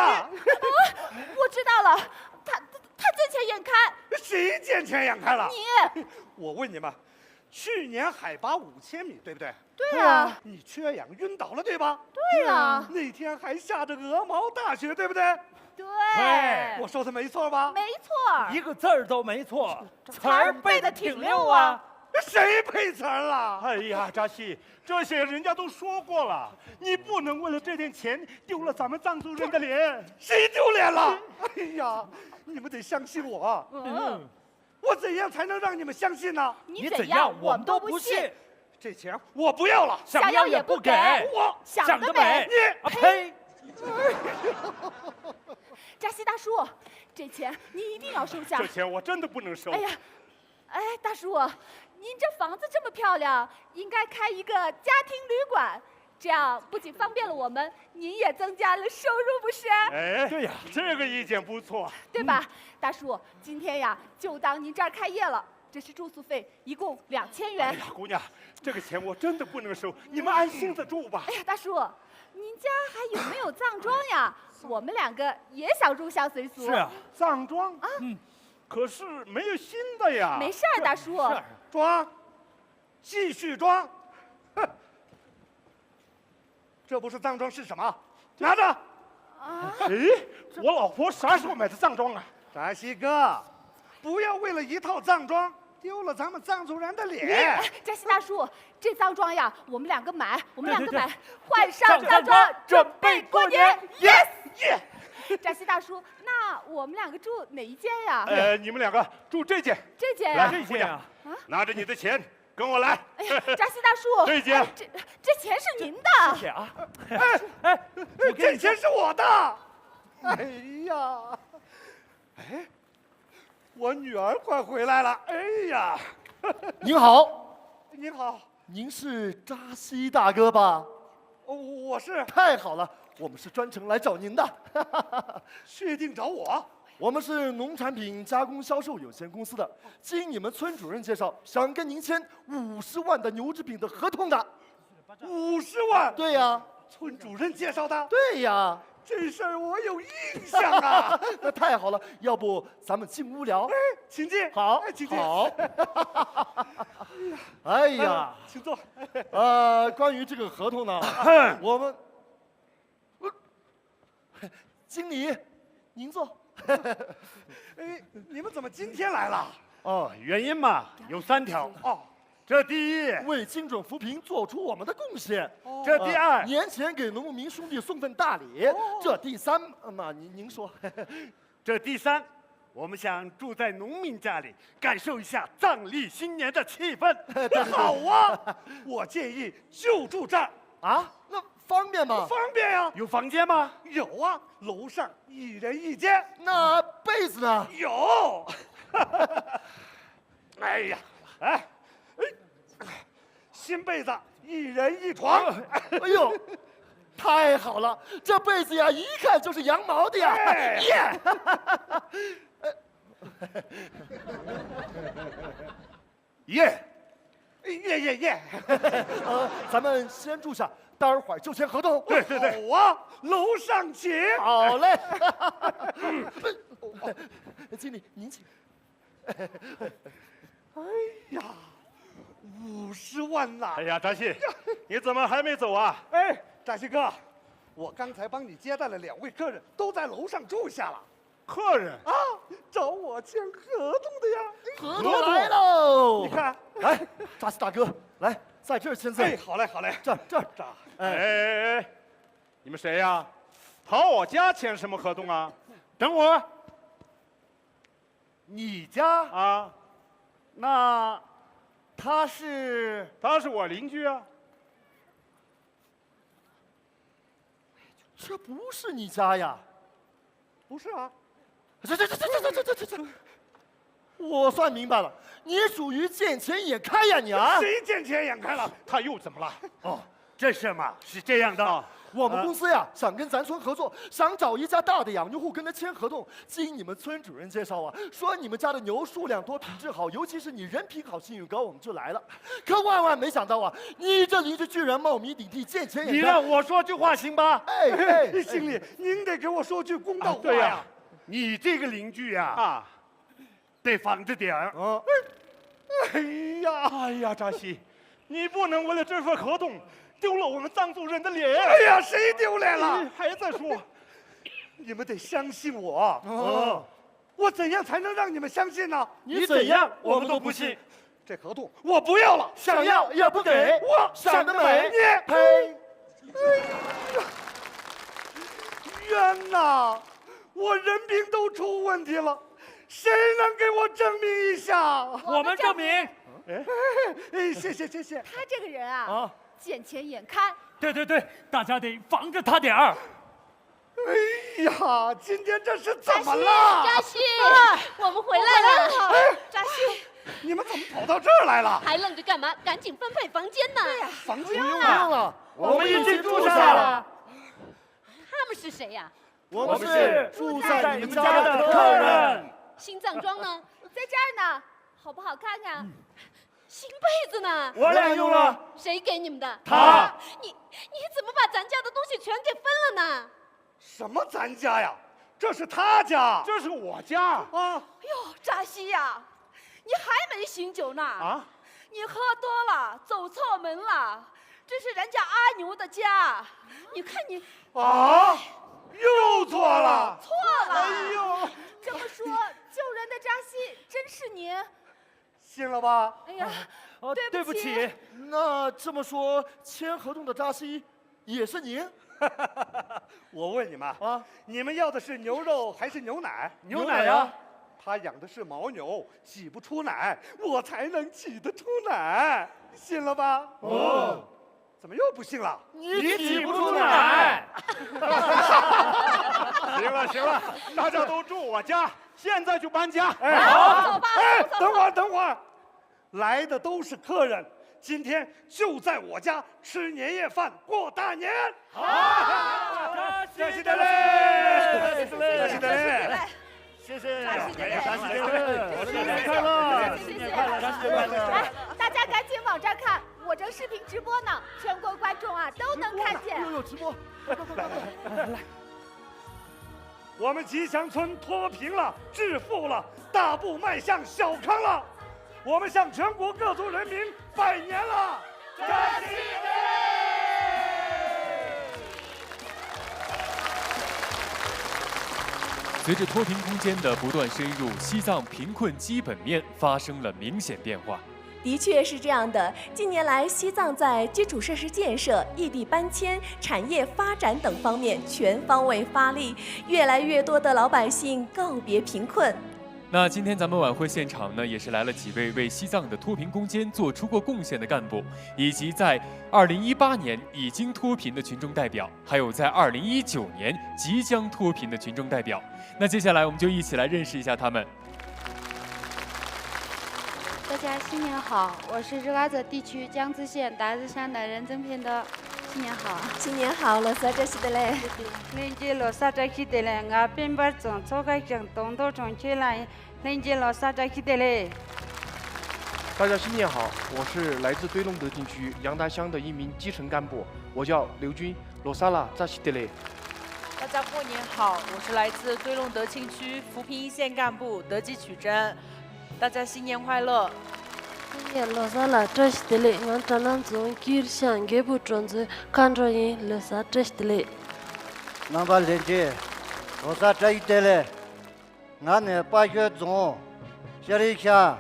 我知道了，他见钱眼开。谁见钱眼开了？你。我问你们，去年海拔5000米，对不对？对啊。你缺氧晕倒了，对吧？对啊。那天还下着鹅毛大雪，对不对？对。我说的没错吧？没错。一个字儿都没错，词儿背得挺溜啊。谁配词儿了？哎呀，扎西，这些人家都说过了，你不能为了这点钱丢了咱们藏族人的脸。谁丢脸了？哎呀，你们得相信我。我怎样才能让你们相信呢？你怎样，我们都不信。这钱我不要了，想要也不给。我想得美。你呸！扎西大叔，这钱你一定要收下。这钱我真的不能收。哎呀，大叔，您这房子这么漂亮，应该开一个家庭旅馆，这样不仅方便了我们，您也增加了收入，不是？哎，对呀，这个意见不错，对吧？大叔，今天呀，就当您这儿开业了，这是住宿费，一共2000元。哎呀，姑娘，这个钱我真的不能收，你们安心的住吧。哎呀，大叔，您家还有没有藏庄呀？我们2个也想入乡随俗。是啊，藏庄啊，可是没有新的呀。没事儿，大叔。装，继续装。哼，这不是藏装是什么？拿着。啊？哎，我老婆啥时候买的藏装啊？扎西哥，不要为了一套藏装丢了咱们藏族人的脸。扎西大叔，这藏装呀，我们2个买，换上藏装，准备过年。Yes。扎西大叔，那我们2个住哪一间呀？你们2个住这间。这间呀？这间呀。拿着你的钱跟我来。哎呀，扎西大叔，这间。这钱是您的。谢谢啊。这钱是我的。哎呀，哎，我女儿快回来了。哎呀，您好。您好。您是扎西大哥吧？我是。太好了。我们是专程来找您的，确定找我？我们是农产品加工销售有限公司的，经你们村主任介绍，想跟您签50万的牛制品的合同的。50万？对呀。村主任介绍的？对呀。这事儿我有印象啊。那太好了，要不咱们进屋聊？哎，请进。好，请进。好。哎呀，请坐。关于这个合同呢，我们。经理，您坐。哎，你们怎么今天来了？哦，原因嘛有3条。哦，这第一，为精准扶贫做出我们的贡献。这第2，年前给农民兄弟送份大礼。这第3嘛，您说。这第3，我们想住在农民家里，感受一下藏历新年的气氛。好啊，我建议就住这儿。啊？那方便吗？方便呀。有房间吗？有啊，楼上1人1间。那被子呢？有。哎呀，新被子1人1床。哎呦，太好了，这被子呀，一看就是羊毛的呀。耶！耶！耶！咱们先住下，待会儿就签合同。对，好啊，楼上请。好嘞。经理您请。哎呀，50万呐！哎呀，扎西，你怎么还没走啊？哎，扎西哥，我刚才帮你接待了2位客人，都在楼上住下了。客人啊，找我签合同的呀。合同来喽！你看，来，扎西大哥，来，在这儿签字。哎，好嘞。这儿。哎，你们谁呀？跑我家签什么合同啊？等会儿。你家啊？那他是我邻居啊。这不是你家呀？不是啊。这，我算明白了，你属于见钱眼开呀你啊！谁见钱眼开了？他又怎么了？哦，这事嘛是这样的。我们公司呀，想跟咱村合作，想找一家大的养牛户跟他签合同。经你们村主任介绍啊，说你们家的牛数量多，品质好，尤其是你人品好，信誉高，我们就来了。可万万没想到啊，你这邻居居然冒名顶替，见钱眼开。你让我说句话行吧？哎，经理，您得给我说句公道话呀。你这个邻居呀，得防着点儿。哎呀，扎西，你不能为了这份合同丢了我们藏族人的脸。哎呀，谁丢脸了？还在说，你们得相信我。我怎样才能让你们相信呢？你怎样，我们都不信。这合同我不要了，想要也不给。我想得美！你呸！冤呐！我人品都出问题了，谁能给我证明一下？我们证明。谢谢。他这个人啊，见钱眼开。对，大家得防着他点儿。哎呀，今天这是怎么了？扎西，我们回来了。扎西，你们怎么跑到这儿来了？还愣着干嘛？赶紧分配房间呢！对呀，房间不用了，我们已经住下了。他们是谁呀？我们是住在你们家的客人。新藏装呢？在这儿呢，好不好看啊？新被子呢？我俩用了。谁给你们的？他。你怎么把咱家的东西全给分了呢？什么咱家呀？这是他家，这是我家啊！哟，扎西呀，你还没醒酒呢？啊？你喝多了，走错门了。这是人家阿牛的家，你看你啊，又错了。错了。哎呦，这么说，救人的扎西真是您？信了吧？哎呀，对不起。那这么说，签合同的扎西也是您？我问你们啊，你们要的是牛肉还是牛奶？牛奶呀。他养的是牦牛，挤不出奶，我才能挤得出奶，信了吧？怎么又不信了？你挤不出奶。行了，大家都住我家，现在就搬家。好，走吧。等会儿，来的都是客人。今天就在我家吃年夜饭过大年。好，扎西德勒，扎西德勒，谢谢，扎西德勒，扎西德勒，新年快乐，新年快乐，扎西德勒。来，大家赶紧往这儿看，我正视频直播呢，全国观众啊都能看见。有直播，来，我们吉祥村脱贫了，致富了，大步迈向小康了。我们向全国各族人民拜年了！扎西德随着脱贫攻坚的不断深入，西藏贫困基本面发生了明显变化。的确是这样的，近年来，西藏在基础设施建设、异地搬迁、产业发展等方面全方位发力，越来越多的老百姓告别贫困。那今天咱们晚会现场呢，也是来了几位为西藏的脱贫攻坚做出过贡献的干部，以及在2018年已经脱贫的群众代表，还有在2019年即将脱贫的群众代表。那接下来我们就一起来认识一下他们。大家新年好，我是日喀则地区江孜县达日山的任正平的。新年好，新年好，罗萨扎西德勒。恁这罗萨扎西德勒，我边边种做个种东都种起来，恁这罗萨扎西德勒。大家新年好，我是来自对龙德景区杨达乡的一名基层干部，我叫刘军，罗萨拉扎西德雷。大家过年好，我是来自对龙德庆区扶贫一线干部德基曲珍，大家新年快乐。罗萨拉扎西德雷，我咱们从吉尔乡给不准子看着人罗萨扎西德雷。那把连接，罗萨扎西德雷，俺呢8月中，下里乡。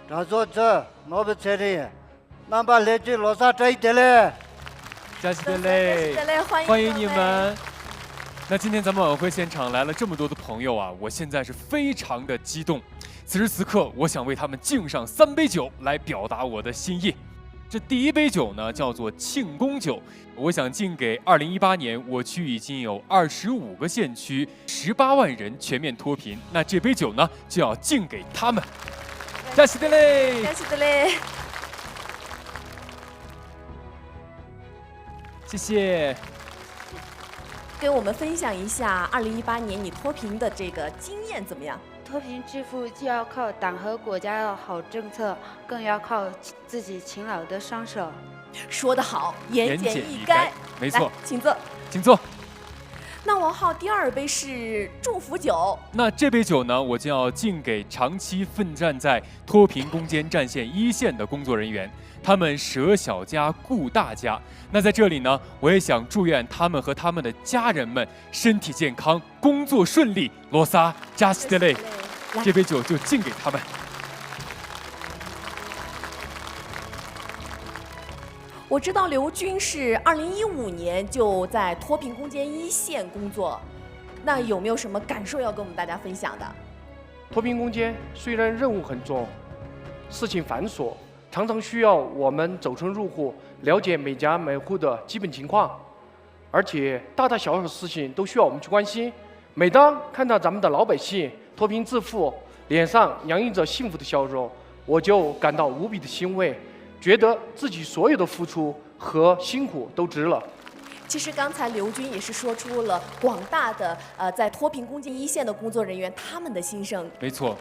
张作者，我们这里，那把连接罗萨扎西德雷。扎西德雷，欢迎你们。那今天咱们晚会现场来了这么多的朋友啊，我现在是非常的激动。此时此刻，我想为他们敬上3杯酒来表达我的心意。这第一杯酒呢，叫做庆功酒，我想敬给2018年我区已经有25个县区18万人全面脱贫。那这杯酒呢，就要敬给他们。加西德勒，加西德勒，谢谢。跟我们分享一下2018年你脱贫的这个经验怎么样？脱贫致富既要靠党和国家的好政策，更要靠自己勤劳的双手。说得好，言简意赅。没错，请坐，请坐。那王浩第2杯是祝福酒。那这杯酒呢，我就要敬给长期奋战在脱贫攻坚战线1线的工作人员，他们舍小家顾大家。那在这里呢，我也想祝愿他们和他们的家人们身体健康，工作顺利。罗萨加西德勒，这杯酒就敬给他们。我知道刘军是2015年就在脱贫攻坚1线工作，那有没有什么感受要跟我们大家分享的？脱贫攻坚虽然任务很重，事情繁琐，常常需要我们走村入户，了解每家每户的基本情况，而且大大小小的事情都需要我们去关心。每当看到咱们的老百姓脱贫致富，脸上洋溢着幸福的笑容，我就感到无比的欣慰。觉得自己所有的付出和辛苦都值了。其实刚才刘军也是说出了广大的在脱贫攻坚1线的工作人员他们的心声。没错。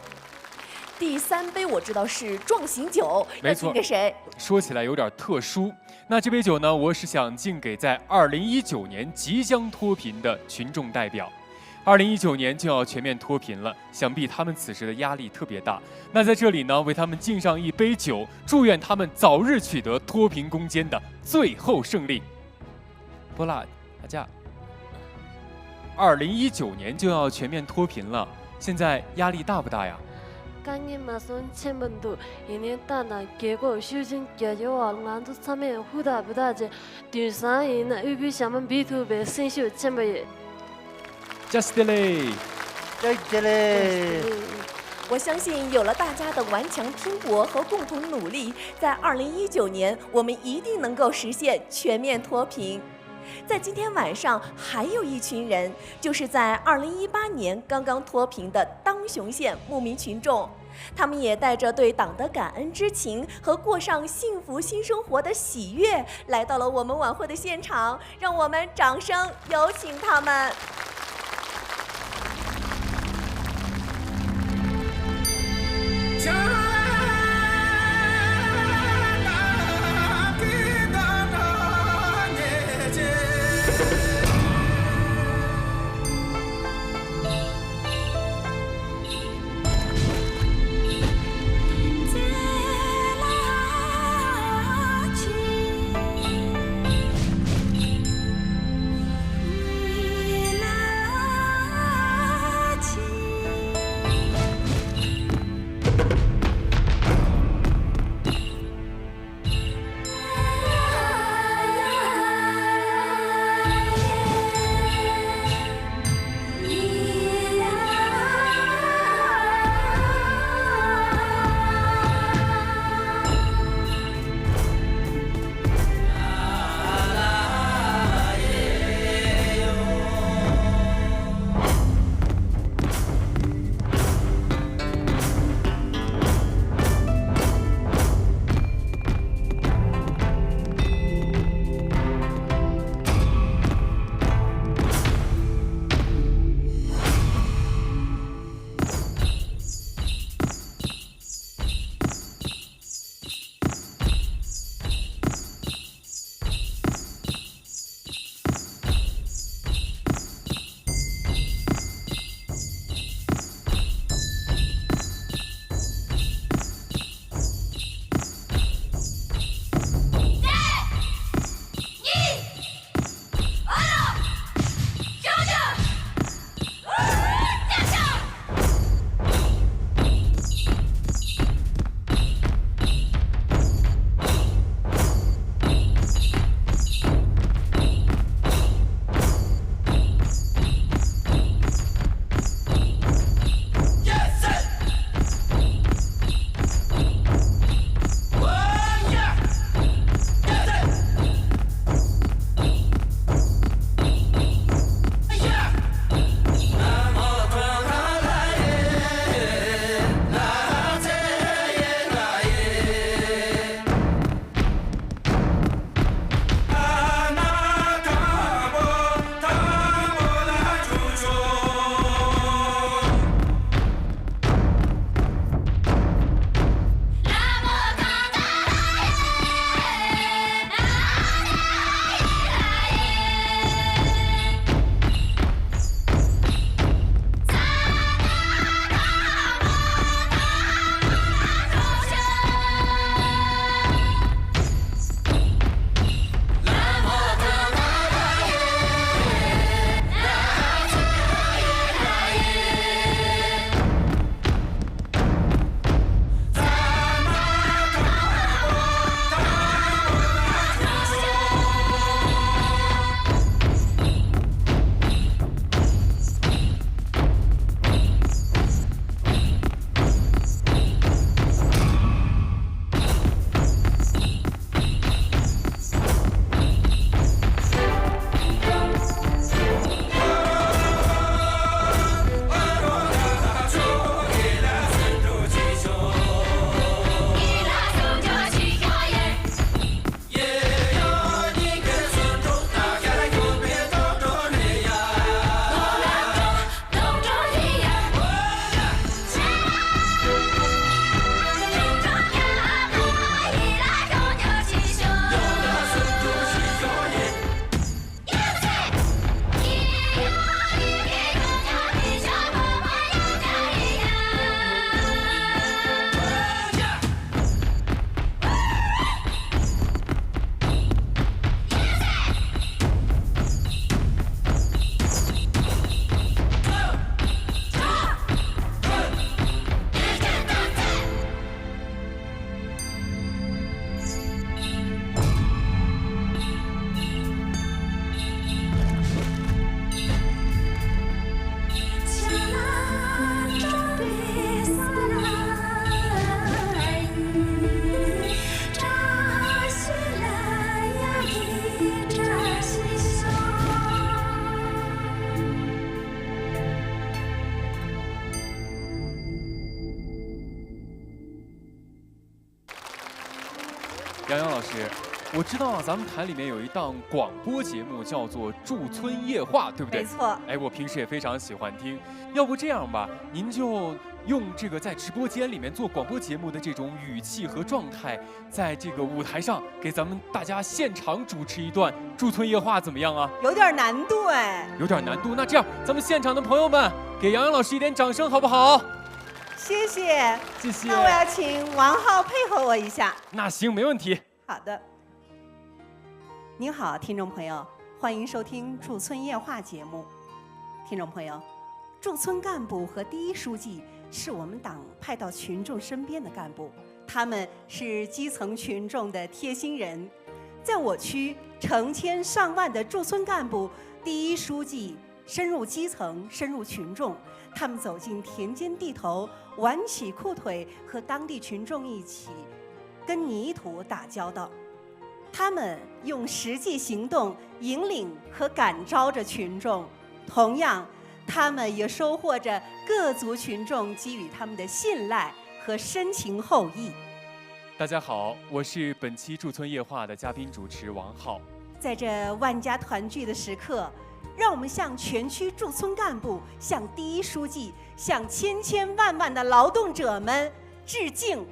第3杯我知道是壮行酒，没错。要敬给谁？说起来有点特殊。那这杯酒呢，我是想敬给在2019年即将脱贫的群众代表。2019年就要全面脱贫了，想必他们此时的压力特别大。那在这里呢，为他们敬上一杯酒，祝愿他们早日取得脱贫攻坚的最后胜利。波拉，大家，2019年就要全面脱贫了，现在压力大不大呀？강인마손 이니 따나 계고 휴진 겨여와 란도 참에 후다부다제 듀사이나 우비샤만 비투베 신슈 쳔베 Just delay， 我相信有了大家的顽强拼搏和共同努力，在2019年我们一定能够实现全面脱贫。在今天晚上，还有一群人，就是在2018年刚刚脱贫的当雄县牧民群众，他们也带着对党的感恩之情和过上幸福新生活的喜悦，来到了我们晚会的现场，让我们掌声有请他们。老师，我知道咱们台里面有一档广播节目叫做《驻村夜话》，对不对？没错。哎，我平时也非常喜欢听。要不这样吧，您就用这个在直播间里面做广播节目的这种语气和状态，在这个舞台上给咱们大家现场主持一段《驻村夜话》，怎么样啊？有点难度哎。有点难度。那这样，咱们现场的朋友们，给杨洋老师一点掌声，好不好？谢谢，谢谢。那我要请王浩配合我一下。那行，没问题。好的。您好，听众朋友，欢迎收听《驻村夜话》节目。听众朋友，驻村干部和第一书记是我们党派到群众身边的干部，他们是基层群众的贴心人。在我区，成千上万的驻村干部、第一书记深入基层，深入群众。他们走进田间地头，挽起裤腿，和当地群众一起跟泥土打交道。他们用实际行动引领和感召着群众，同样，他们也收获着各族群众给予他们的信赖和深情厚谊。大家好，我是本期驻村夜话的嘉宾主持王浩。在这万家团聚的时刻，让我们向全区驻村干部、向第一书记、向千千万万的劳动者们致敬，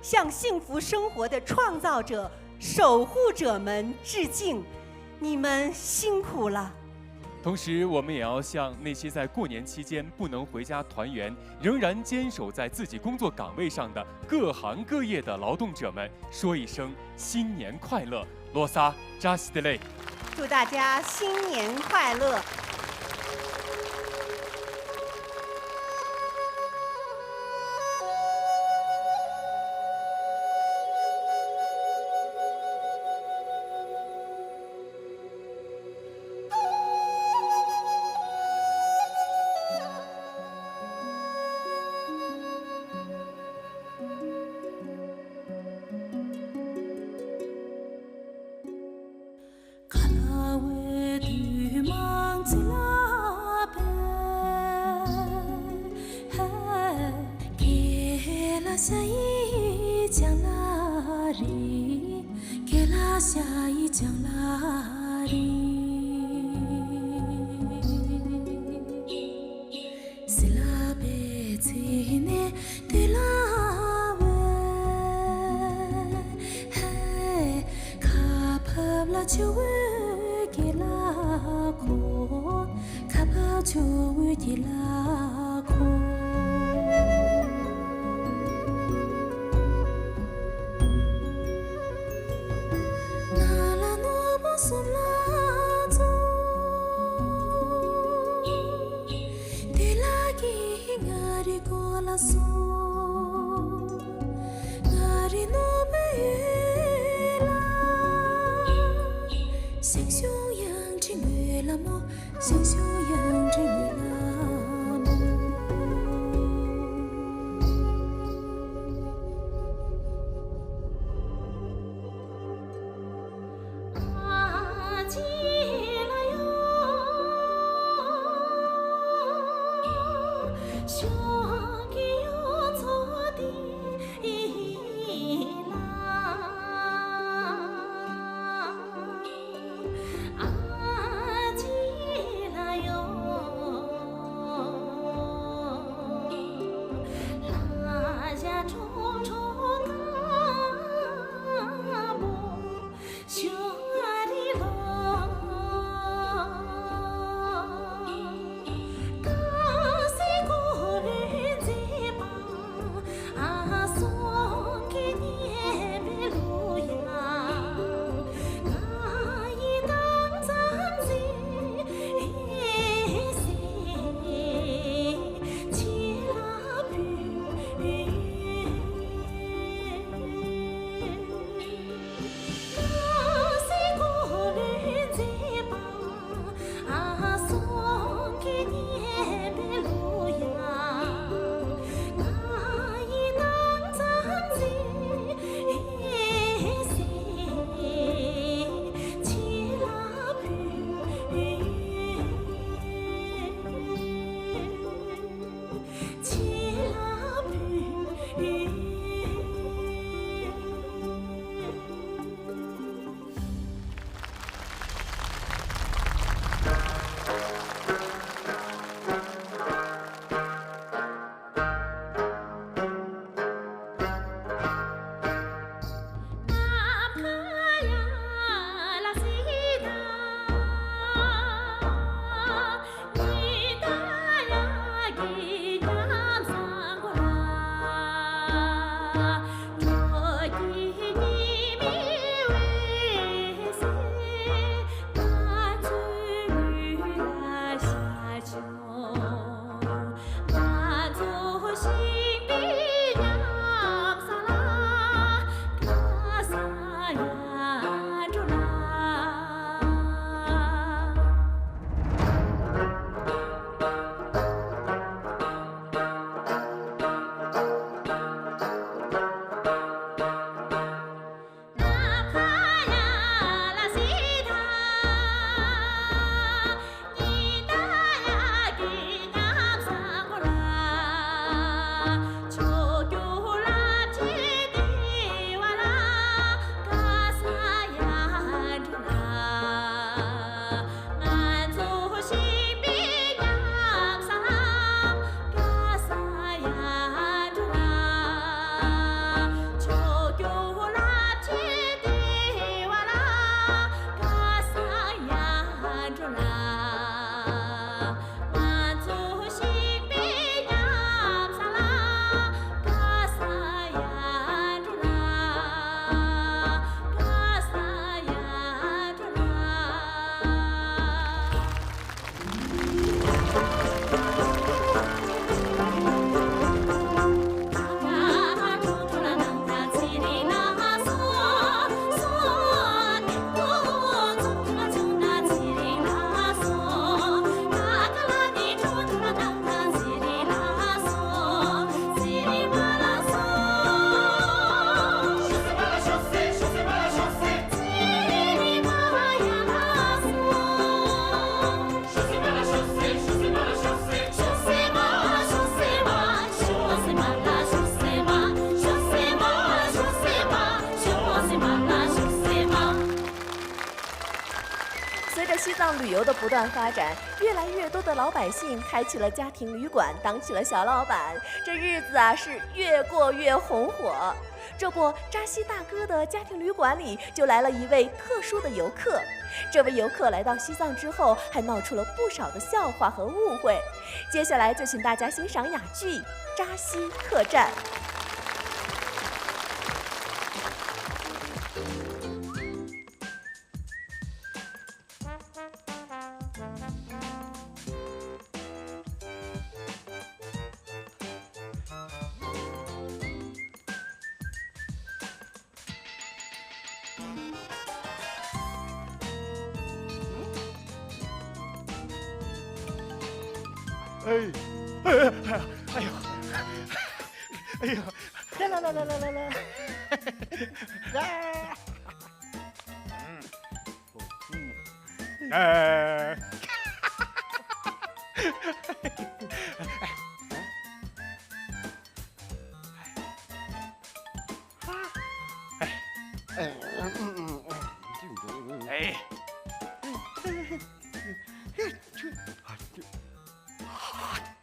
向幸福生活的创造者、守护者们致敬，你们辛苦了。同时，我们也要向那些在过年期间不能回家团圆，仍然坚守在自己工作岗位上的各行各业的劳动者们说一声新年快乐，罗萨扎西德雷。祝大家新年快乐！着西藏旅游的不断发展，越来越多的老百姓开起了家庭旅馆，当起了小老板，这日子啊是越过越红火。这不，扎西大哥的家庭旅馆里就来了一位特殊的游客。这位游客来到西藏之后，还闹出了不少的笑话和误会。接下来就请大家欣赏哑剧《扎西客栈》。哎呦，来，哎，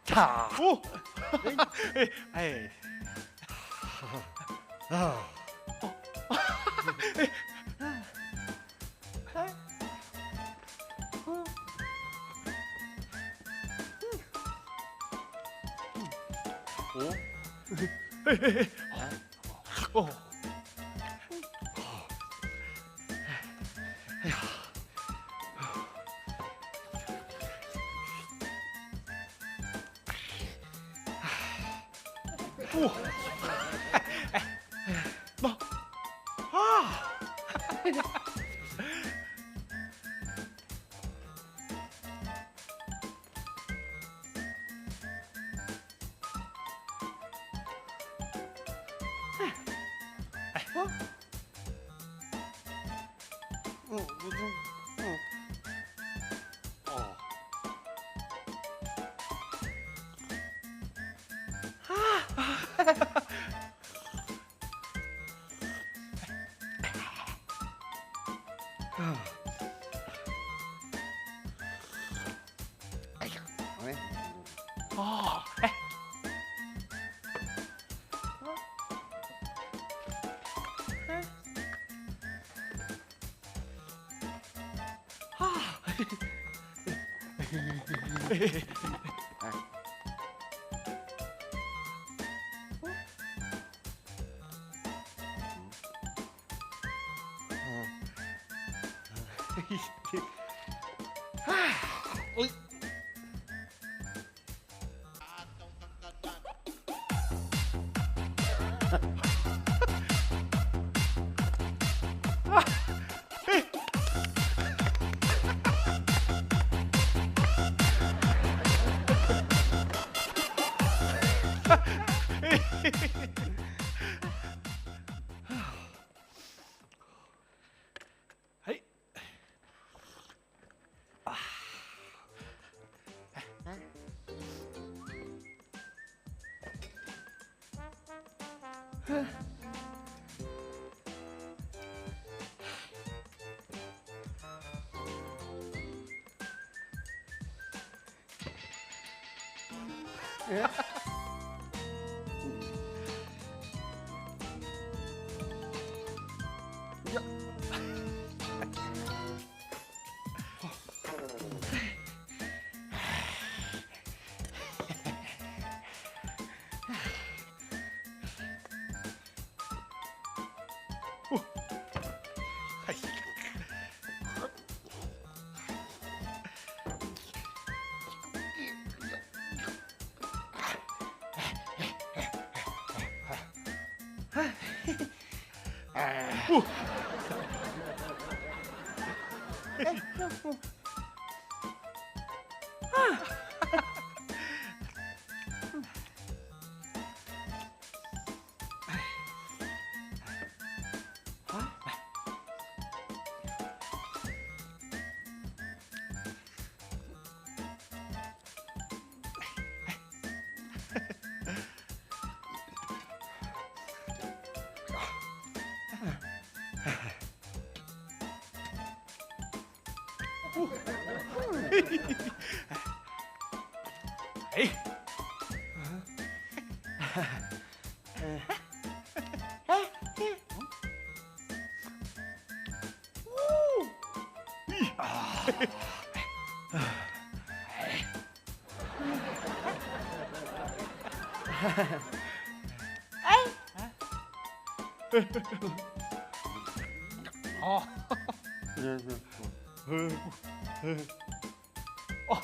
差不，哎，啊，哦，哎呀。不，妈，啊，哦，哎，啊，哎，哦，哦，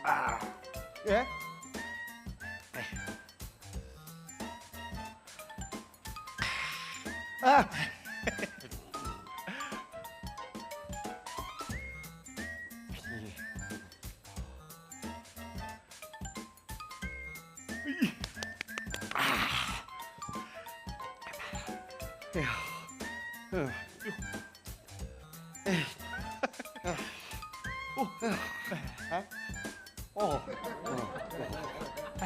啊，哎，啊，哎呀，哎，哦，哎，哦，哎，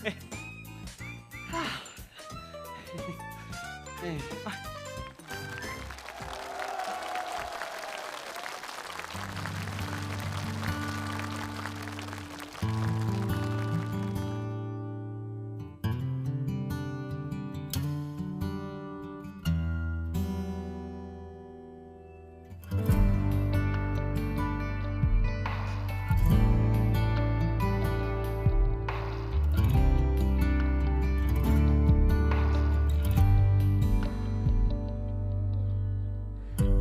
哎，啊，哎，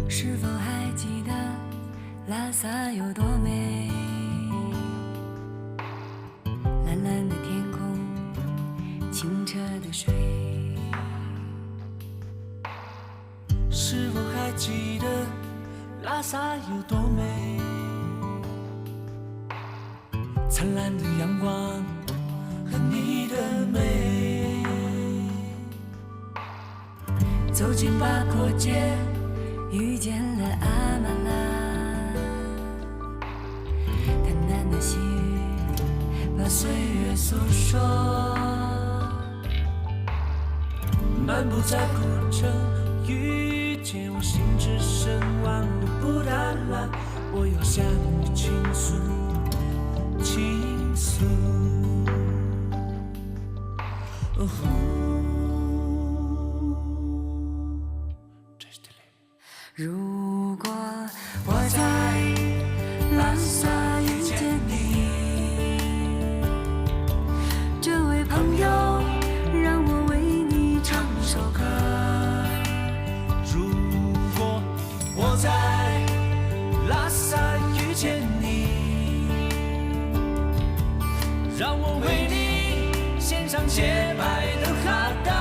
是否还记得拉萨有多美？蓝蓝的天空，清澈的水。是否还记得拉萨有多美？灿烂的阳光和你的美。走进八廓街，遇见了阿玛拉，淡淡的细雨把岁月诉说。漫步在古城，遇见我心只剩往的布达拉，我要向你倾诉，倾诉。如果我在拉萨遇见你，这位朋友，让我为你唱首歌。如果我在拉萨遇见你，让我为你献上洁白的哈达。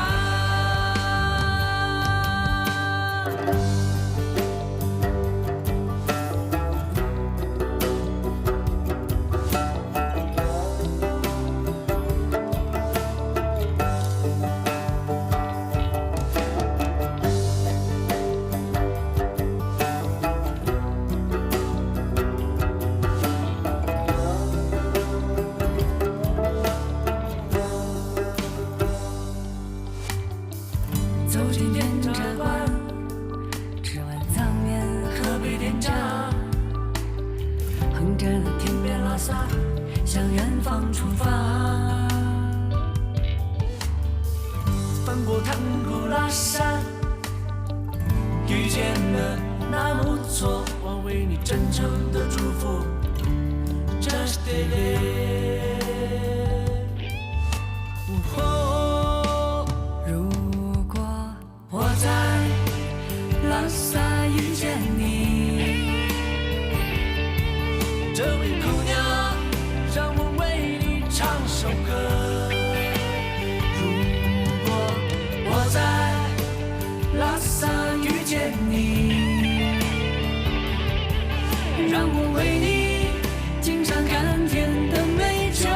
走进天茶馆，吃碗藏面，喝杯甜茶，哼着那天边拉萨，向远方出发。翻过唐古拉山，遇见了纳木错，我为你真诚的祝福。这是对的。如果我在拉萨遇见你，这位姑娘，让我为你唱首歌。如果我在拉萨遇见你，让我为你敬上甘甜的美酒。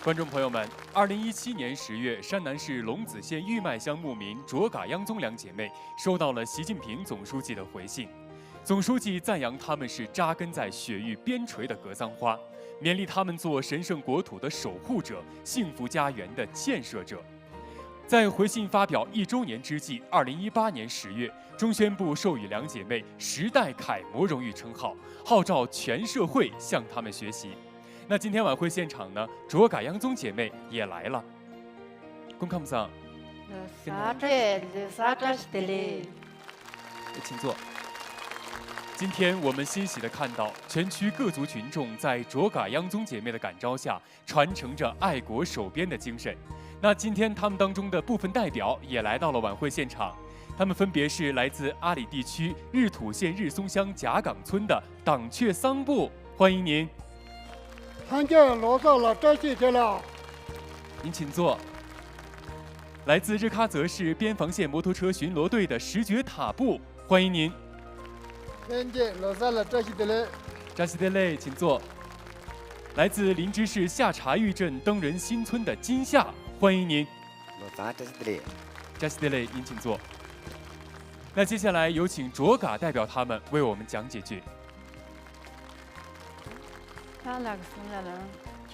观众朋友们，2017年10月，山南市龙子县玉麦乡牧民卓嘎央宗两姐妹收到了习近平总书记的回信。总书记赞扬她们是扎根在雪域边陲的格桑花，勉励她们做神圣国土的守护者、幸福家园的建设者。在回信发表1周年之际，2018年10月，中宣部授予两姐妹时代楷模荣誉称号，号召全社会向她们学习。那今天晚会现场呢，卓嘎央宗姐妹也来了。公康桑，请坐。今天我们欣喜地看到，全区各族群众在卓嘎央宗姐妹的感召下，传承着爱国守边的精神。那今天他们当中的部分代表也来到了晚会现场，他们分别是来自阿里地区日土县日松乡贾岗村的党雀桑部，欢迎您。看见罗少了，这些去了。您请坐。来自日喀则市边防线摩托车巡逻队的石觉塔部，欢迎您。看见罗少了，这些的嘞。扎西德勒，请坐。来自林芝市下察峪镇登人新村的金夏，欢迎您。扎西德勒，您请坐。那接下来有请卓嘎代表他们为我们讲几句。他那个生下来，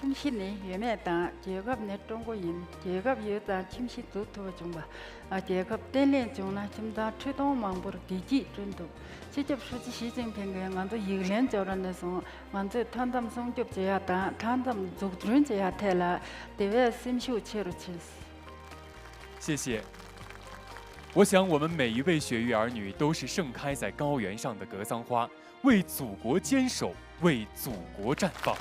清晰呢，越来大，结合呢中国人，结合有的清晰走途中吧，结合锻炼中呢，现在推动网络的地基准度。직접书记习近平그 먼저 이런 저런에서 먼저 탄담 성격 제야다 탄담族人 제야텔라 대외 심시우 체로 칠스。谢谢。我想我们每一位雪域儿女都是盛开在高原上的格桑花，为祖国坚守，为祖国绽放。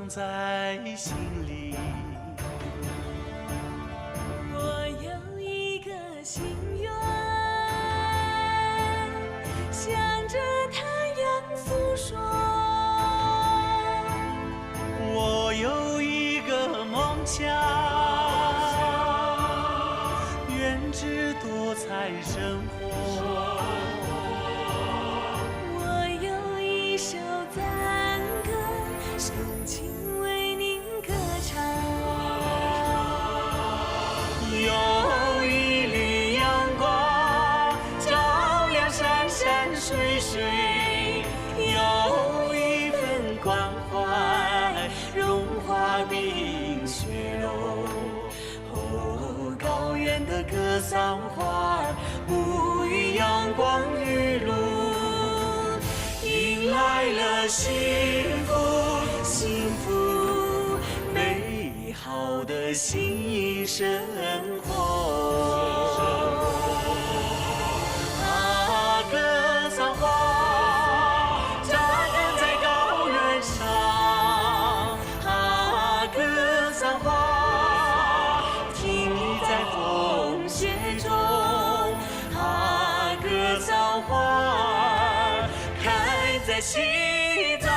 在心里，我有一个心愿，向着太阳诉说。我有一个梦想，编织多彩生活。我有一首赞歌，深情为您歌唱。有一缕阳光照亮山山水水，有一份关怀融化冰雪融。哦，高原的格桑花沐浴阳光雨露，迎来了幸福幸福美好的新生活。啊，格桑花扎根在高原上，啊，格桑花挺立在风雪中，啊，格桑花开在西藏。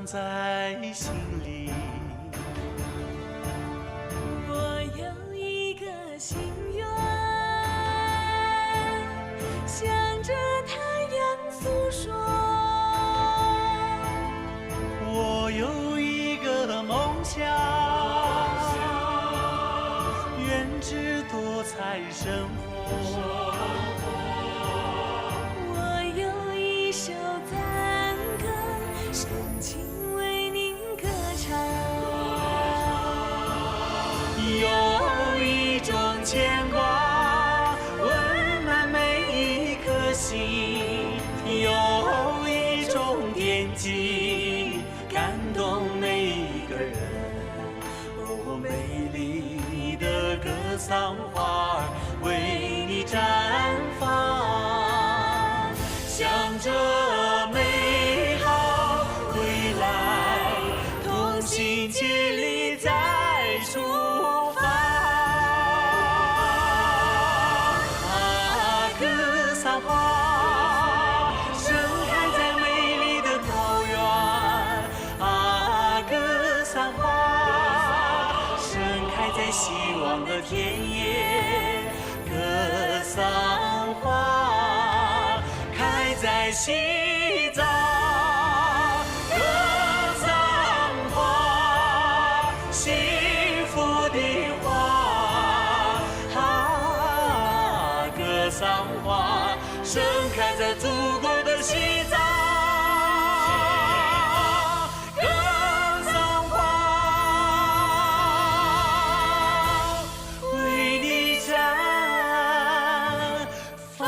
在心里，我有一个质多彩生活。我有一首赞歌，深情为您歌唱。有一种牵挂，温暖每一颗心；有一种惦记，感动每一个人。哦，美丽的格桑花为你绽放，向着美好未来，同心竭力再出发。啊，格桑花盛开在美丽的高原，啊，格桑花盛开在希望的田野，格桑花开在西藏，格桑花幸福的花，啊，格桑花盛开在祖国的西藏，格桑花为你绽放。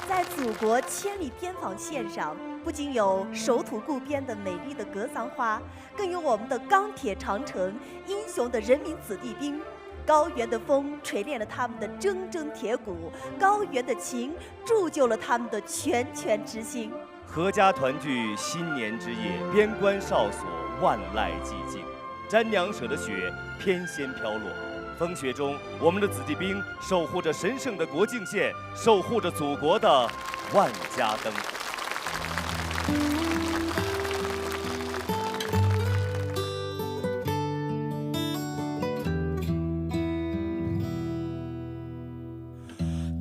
在祖国千里边防线上，不仅有守土固边的美丽的格桑花，更有我们的钢铁长城、英雄的人民子弟兵。高原的风锤炼了他们的铮铮铁骨，高原的情铸就了他们的拳拳之心。阖家团聚新年之夜，边关哨所万籁寂静，瞻娘舍的雪翩跹飘落。风雪中，我们的子弟兵守护着神圣的国境线，守护着祖国的万家灯火。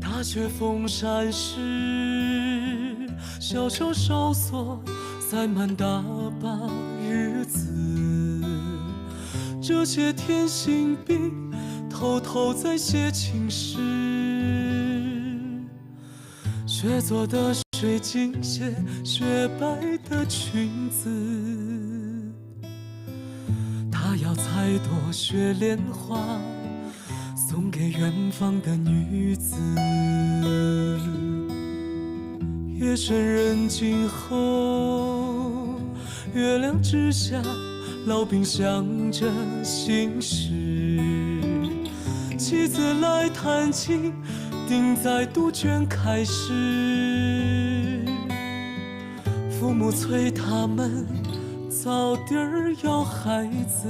大雪封山时，小手哨所塞满大把日子。这些天心兵偷偷在写情诗，雪做的水晶鞋，雪白的裙子。他要采朵雪莲花，送给远方的女子。夜深人静后，月亮之下，老兵想着心事。妻子来探亲，定在杜鹃开时。父母催他们早点儿要孩子，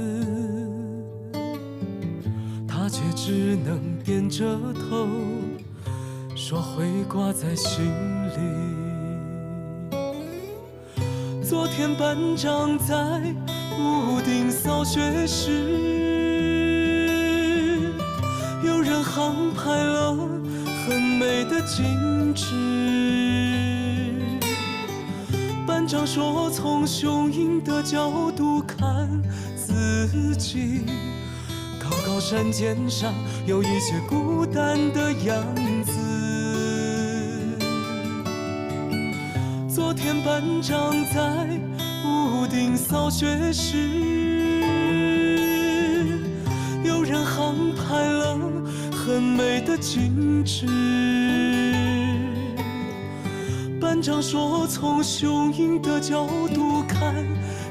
他却只能点着头，说会挂在心里。昨天班长在屋顶扫雪时，有人航拍了很美的景致。班长说，从雄鹰的角度看自己，高高山尖上有一些孤单的样子。昨天班长在屋顶扫雪时，有人航拍了很美的景致。班长说，从雄鹰的角度看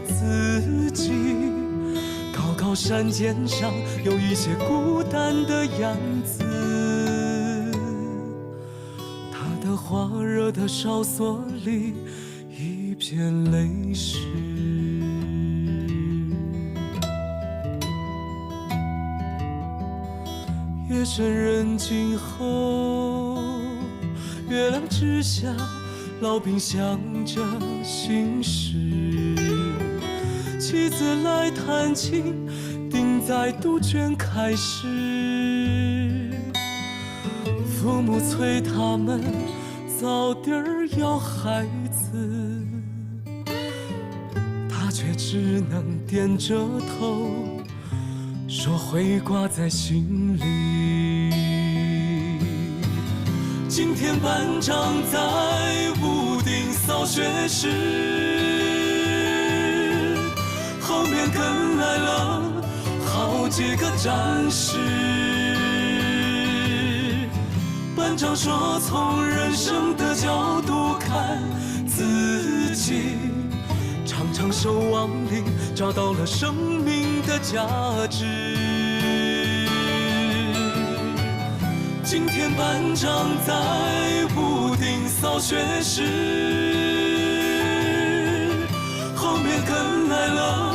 自己，高高山尖上有一些孤单的样子。他的火热的哨所里一片泪湿。夜深人静后，月亮之下，老兵想着心事。妻子来探亲，定在杜鹃开时。父母催他们早点儿要孩子，他却只能点着头，说会挂在心里。今天班长在屋顶扫学时，后面跟来了好几个战士。班长说，从人生的角度看自己，常常守望里找到了生命的价值。今天班长在屋顶扫学时，后面跟来了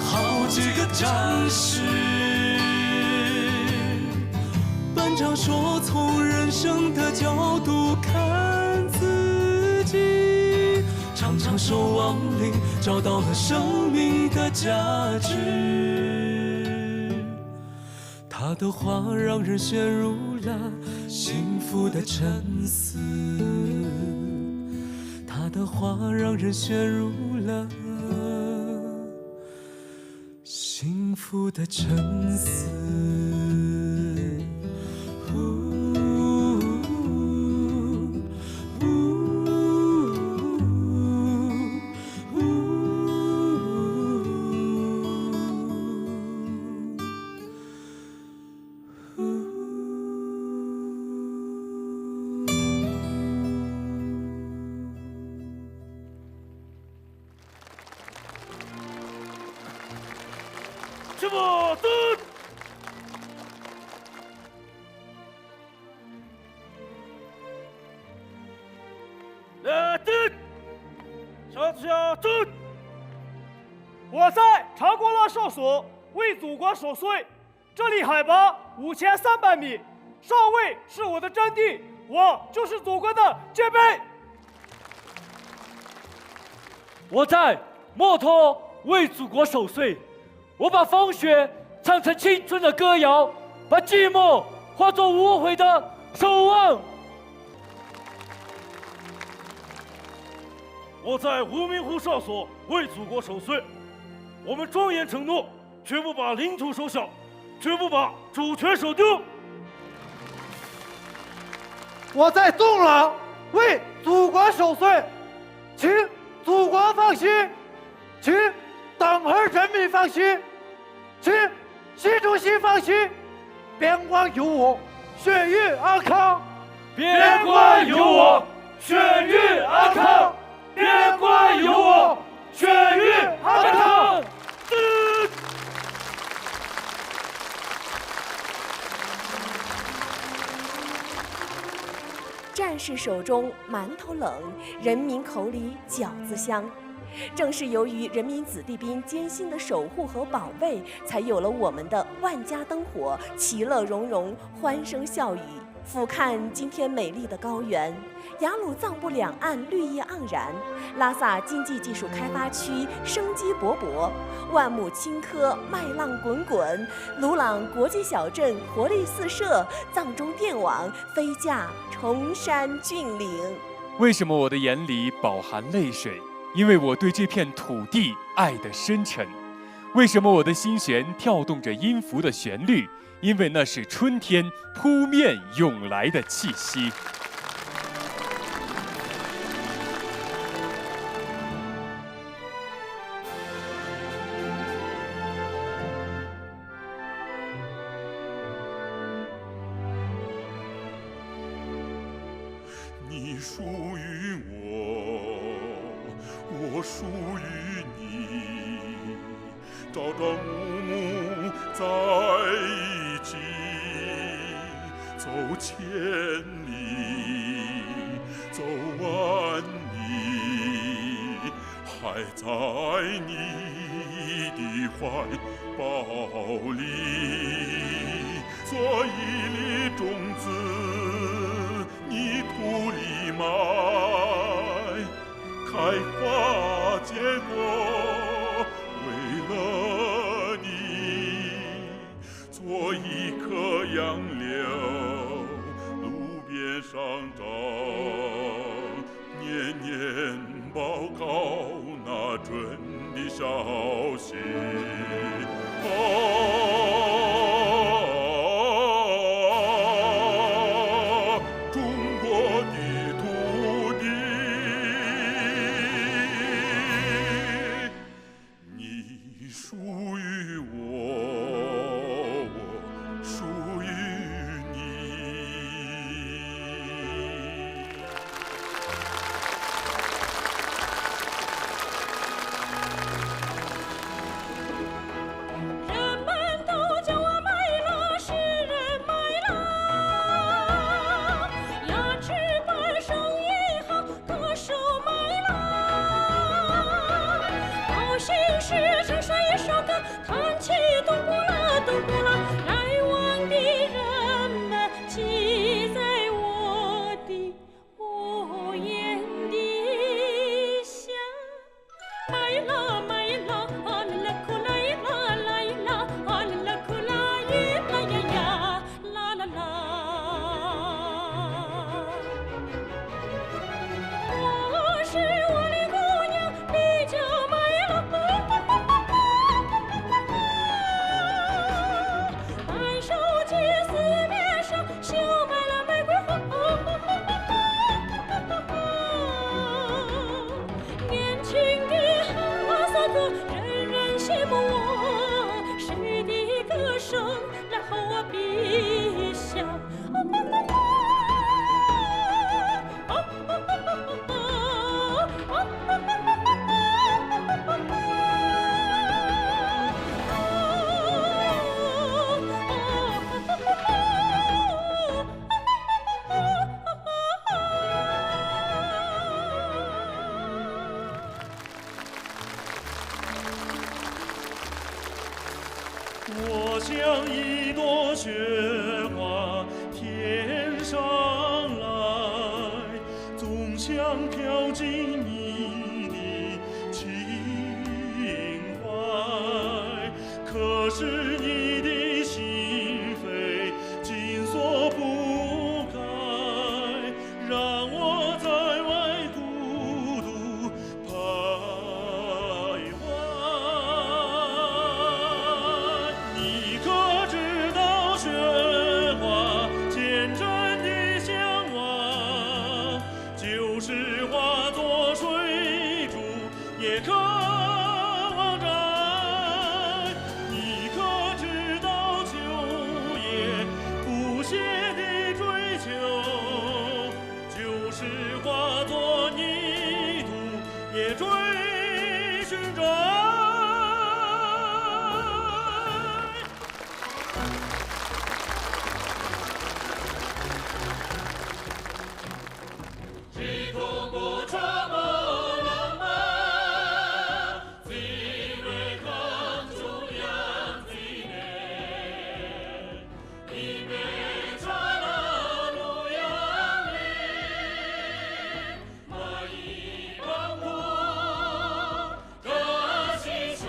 好几个战士。班长说，从人生的角度看自己，常常守望里找到了生命的价值。他的话让人陷入了幸福的沉思，他的话让人陷入了幸福的沉思。师傅，蹲！蹲！小蹲！我在长国拉哨所为祖国守岁，这里海拔5300米，哨位是我的阵地，我就是祖国的戒备。我在墨脱为祖国守岁，我把风雪唱成青春的歌谣，把寂寞化作无悔的守望。我在无名湖哨所为祖国守岁，我们庄严承诺，绝不把领土收小，绝不把主权守丢。我在纵朗为祖国守岁，请祖国放心，请党和人民放心，请习主席放心，边关有我，血域安康。边关有我，血域安康。边关有我，血域安康。战士手中馒头冷，人民口里饺子香。正是由于人民子弟兵艰辛的守护和保卫，才有了我们的万家灯火，其乐融融，欢声笑语。俯瞰今天美丽的高原，雅鲁藏布两岸绿意盎然，拉萨经济技术开发区生机勃勃，万亩青稞麦浪滚滚，鲁朗国际小镇活力四射，藏中电网飞架崇山峻岭。为什么我的眼里饱含泪水？因为我对这片土地爱得深沉。为什么我的心弦跳动着音符的旋律？因为那是春天扑面涌来的气息。你属于我，我属于你，朝朝暮暮在一起，走千里，走万里，还在你的怀抱里，做一粒种子，泥土里埋，开花结果，为了你，做一棵杨柳，路边上长。年年报告那准的消息。中国的土地，你属于我，我属于你。人们都叫我麦拉，诗人麦拉，牙齿板声音好，歌手麦拉。高兴时唱上一首歌，弹起咚鼓啦咚鼓啦，来往的人们记在我的眼底下。麦拉麦拉，啊啦啦库啦伊啦啦伊啦，啊啦啦库啦伊啦呀呀，啦啦啦。我是我的姑娘，你叫麦拉。白手巾四面上，绣满了玫瑰花。年轻的哈萨克，人人羡慕我，谁的歌声来和我比下？我像一朵雪花天上来，总想飘进你的情怀。可是你的心扉紧锁不开，让我在外孤独徘徊。你可知道雪花虔诚的向往，就是化作水珠也渴望摘。你可知道秋叶不懈的追求，就是化作泥土也追寻着。只通过这么浪漫，最为看中央的人，因为查拉路亚里，马伊邦布，这西雄，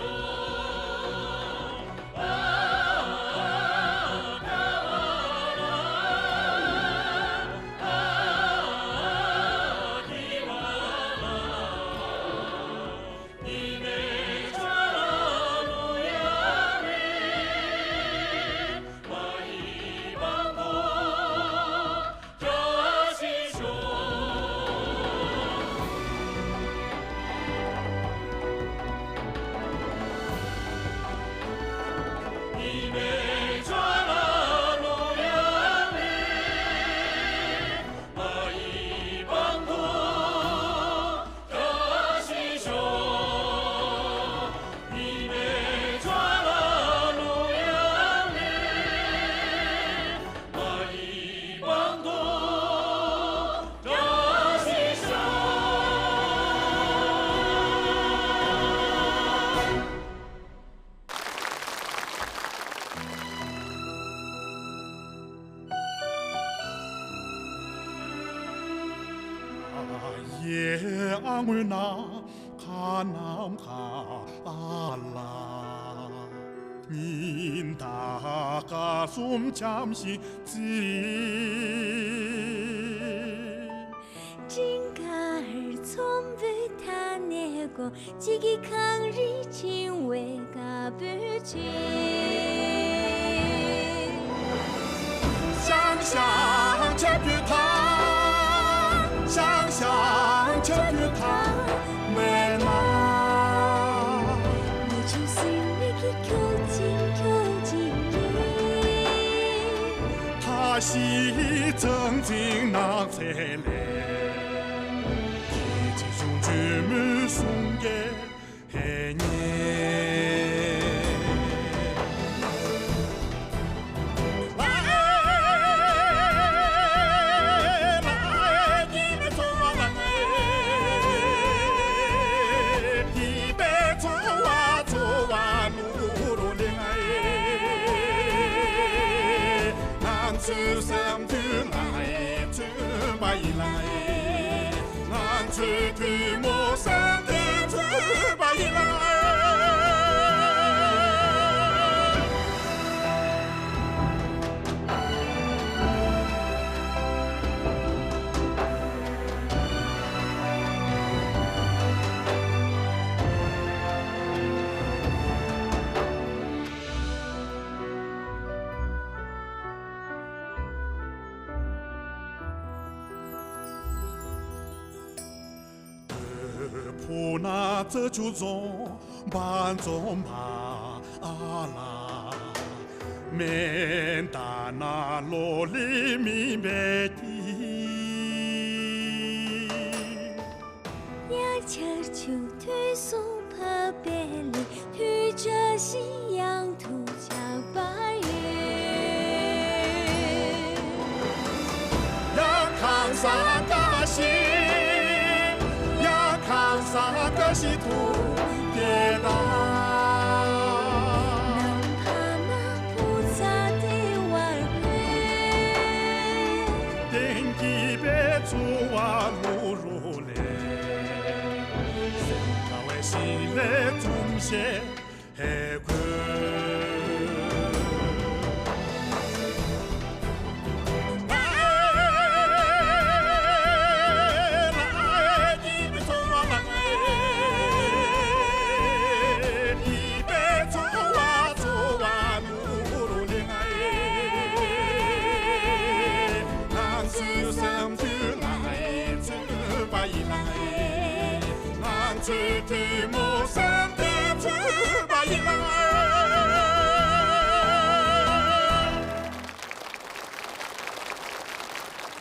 夜앙을 나 가남 가라 닌다 가숨 잠시 지金嘎儿多，几个抗日情为噶不尽。想想这片他，想想这片他，美吗？我就是那个靠近你。他是曾经那才来。专门送给孩儿。来，你们走啊来！一边走啊路路的哎，俺走上头来，走吧一来。俺吹吹莫山的吹吧一来。普那这就从班中马阿拉，面打那罗里明白的，呀切就推送怕别离，推着夕阳涂加白云，呀看啥个西。啥个是土跌倒？哪怕那菩萨的晚会，天气别出啊路路嘞，人家为心来中些海阔。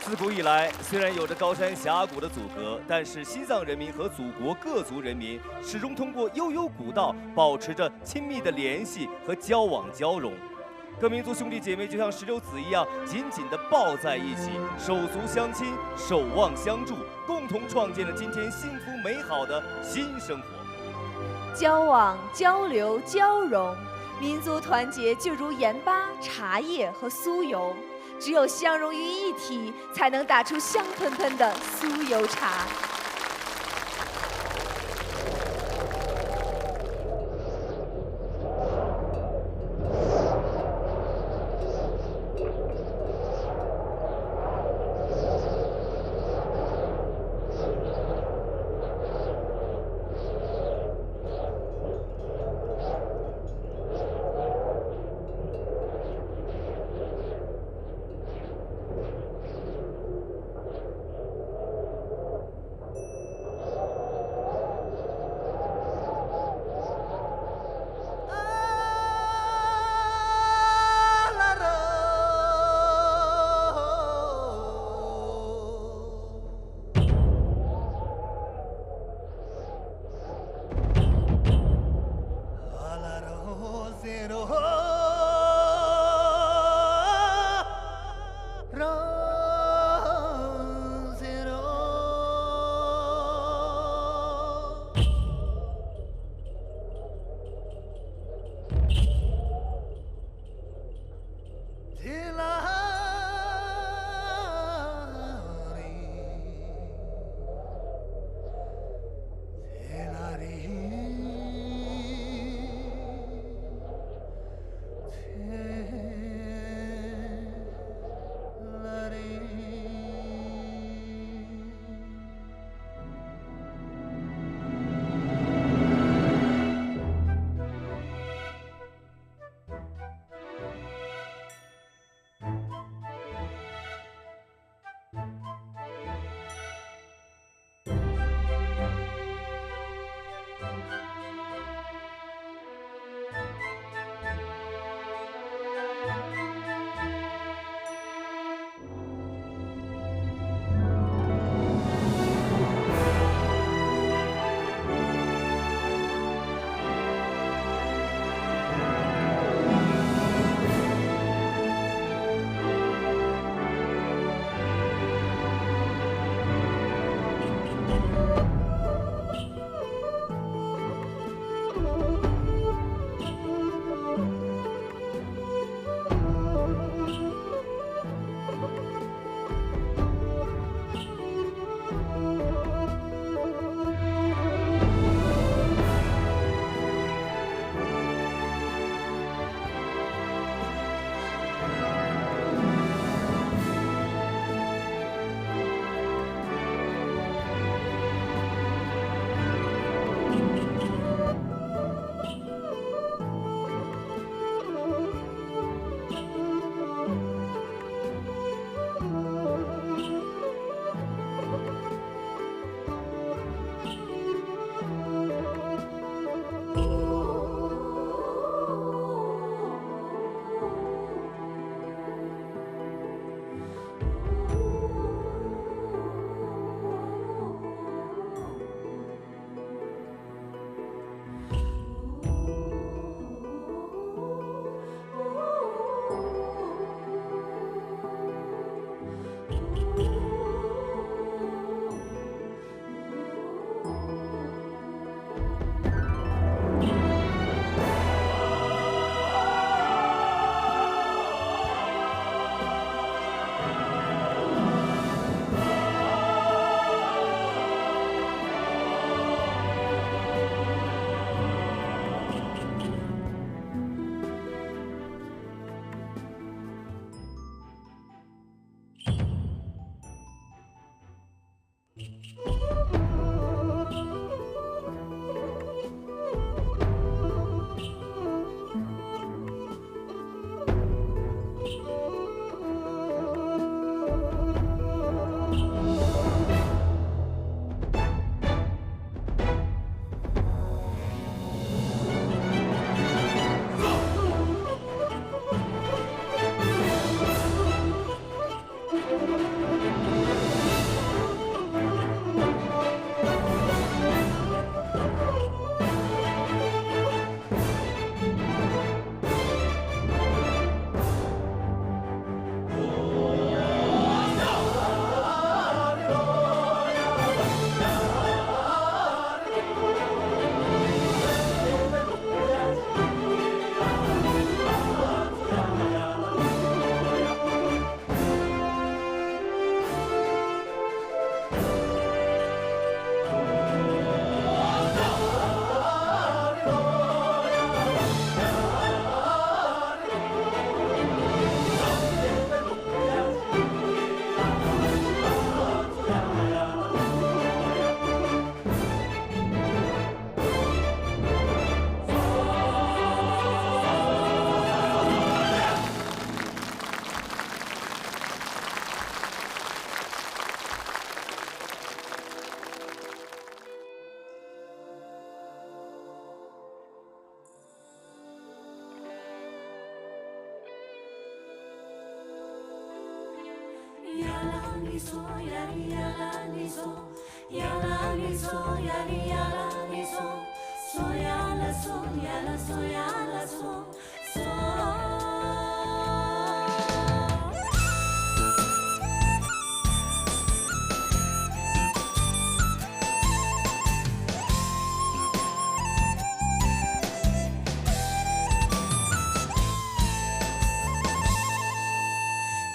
自古以来，虽然有着高山峡谷的阻隔，但是西藏人民和祖国各族人民始终通过悠悠古道，保持着亲密的联系和交往交融。各民族兄弟姐妹就像石榴籽一样，紧紧地抱在一起，手足相亲，守望相助，共同创建了今天幸福美好的新生活。交往、交流、交融，民族团结就如盐巴、茶叶和酥油，只有相融于一体，才能打出香喷喷的酥油茶。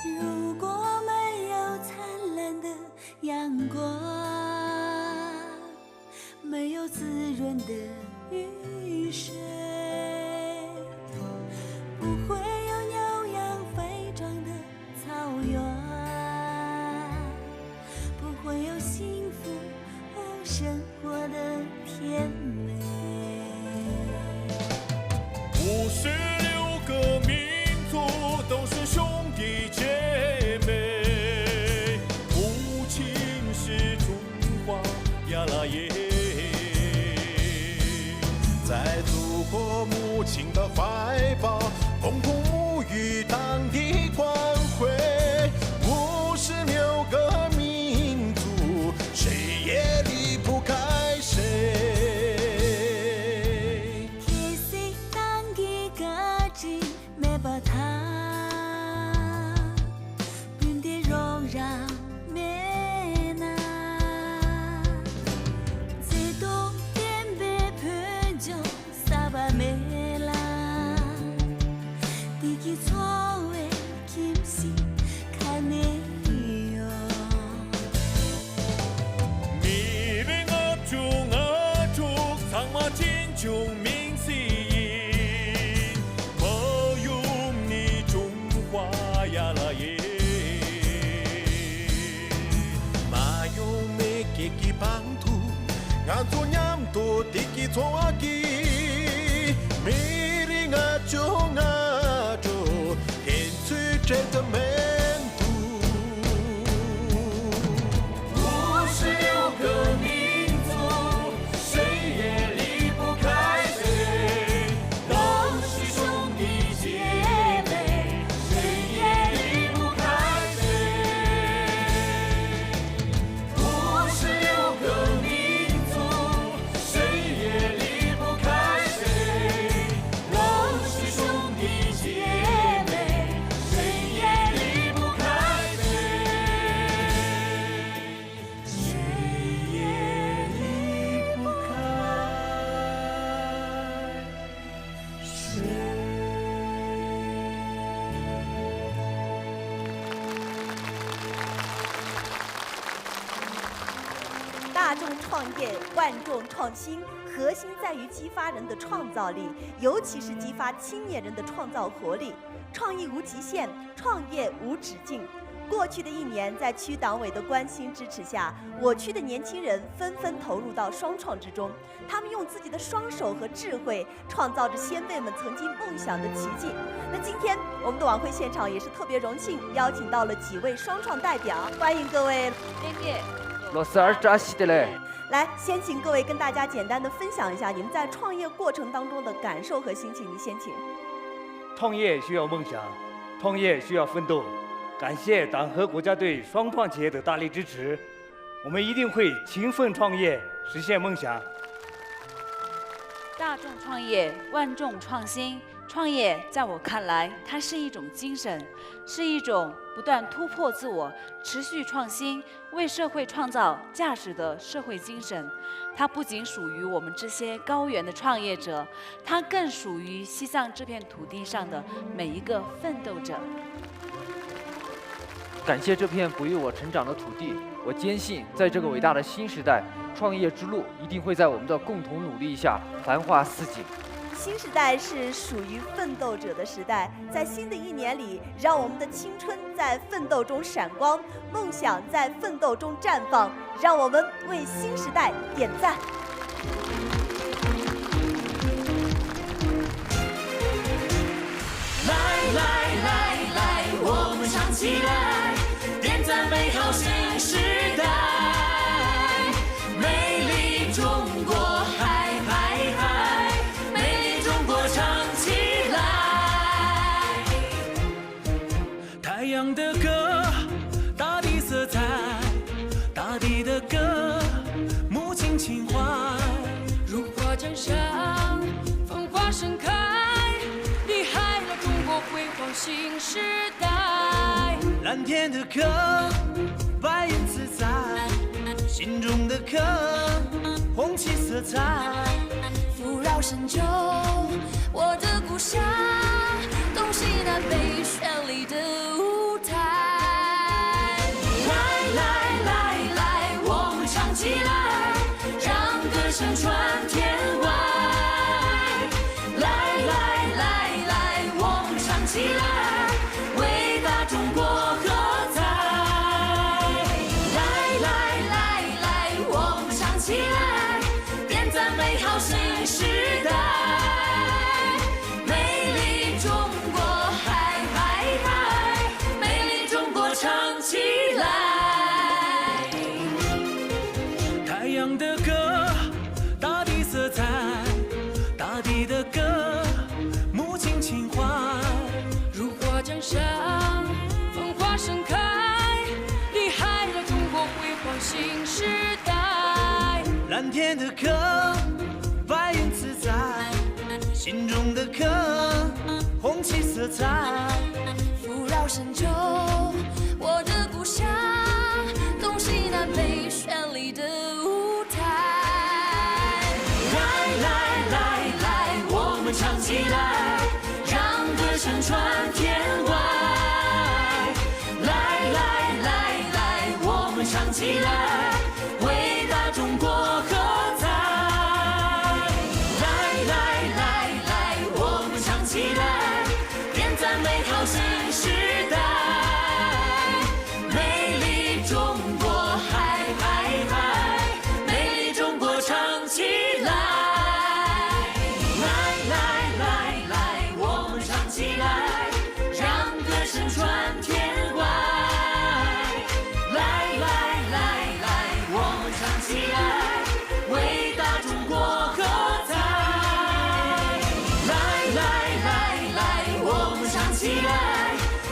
如果没有灿烂的阳光，没有滋润的雨水，不会有牛羊肥壮的草原，不会有幸福生活的甜美。56个民族都是兄弟姐妹，母亲是中华亚拉耶，在祖国母亲的怀抱，共同沐浴当地光辉。56个民族，谁也离不开谁。Anzonyamto tiki toaki Miri ngacho ngacho Kensu tretamento 56个民族，谁也离不开谁，都是兄弟姐妹，谁也离不开谁。56个民族。大众创业，万众创新，核心在于激发人的创造力，尤其是激发青年人的创造活力。创意无极限，创业无止境。过去的1年，在区党委的关心支持下，我区的年轻人纷纷投入到双创之中。他们用自己的双手和智慧，创造着先辈们曾经梦想的奇迹。那今天我们的晚会现场也是特别荣幸，邀请到了几位双创代表，欢迎各位。老师儿扎西的嘞。来，先请各位跟大家简单的分享一下你们在创业过程当中的感受和心情。你先请。创业需要梦想，创业需要奋斗。感谢党和国家对双创企业的大力支持，我们一定会勤奋创业，实现梦想。大众创业，万众创新。创业在我看来，它是一种精神，是一种不断突破自我、持续创新、为社会创造价值的社会精神。它不仅属于我们这些高原的创业者，它更属于西藏这片土地上的每一个奋斗者。感谢这片哺育我成长的土地，我坚信，在这个伟大的新时代，创业之路一定会在我们的共同努力下繁花似锦。新时代是属于奋斗者的时代，在新的1年里，让我们的青春在奋斗中闪光，梦想在奋斗中绽放，让我们为新时代点赞。来来来来，我们唱起来，点赞美好新时代，美丽中国，嗨嗨嗨，美丽中国唱起来。太阳的歌，大地色彩。情怀，如花江上，繁花盛开，厉害了中国辉煌新时代。蓝天的歌，白云自在，心中的歌，红旗色彩，扶绕神州，我的故乡，东西南北绚丽的舞台。来来来来，我们唱起来，让歌声传天外。来来来来，我们唱起来，伟大中国喝彩。来来来来，我们唱起来，点赞美好新时代。美丽中国，嗨嗨嗨！美丽中国唱起来。太阳的歌，大地色彩，大地的歌，母亲情怀，如花江上，繁花盛开，厉害了中国辉煌新时代。蓝天的歌，白云自在，心中的歌，红旗色彩，扶绕神州，我的故乡，东西南北绚丽的舞台。来来来来，我们唱起来，让歌声传天外。来来来来，我们唱起来，伟大中国喝彩。来来来来，我们唱起来，点赞美好新时代。美丽中国，嗨嗨嗨！美丽中国唱起来。来来来来，我们唱起来，让歌声传天外。来来来来，我们唱起来，伟大中国喝彩。来来来来，我们唱起来，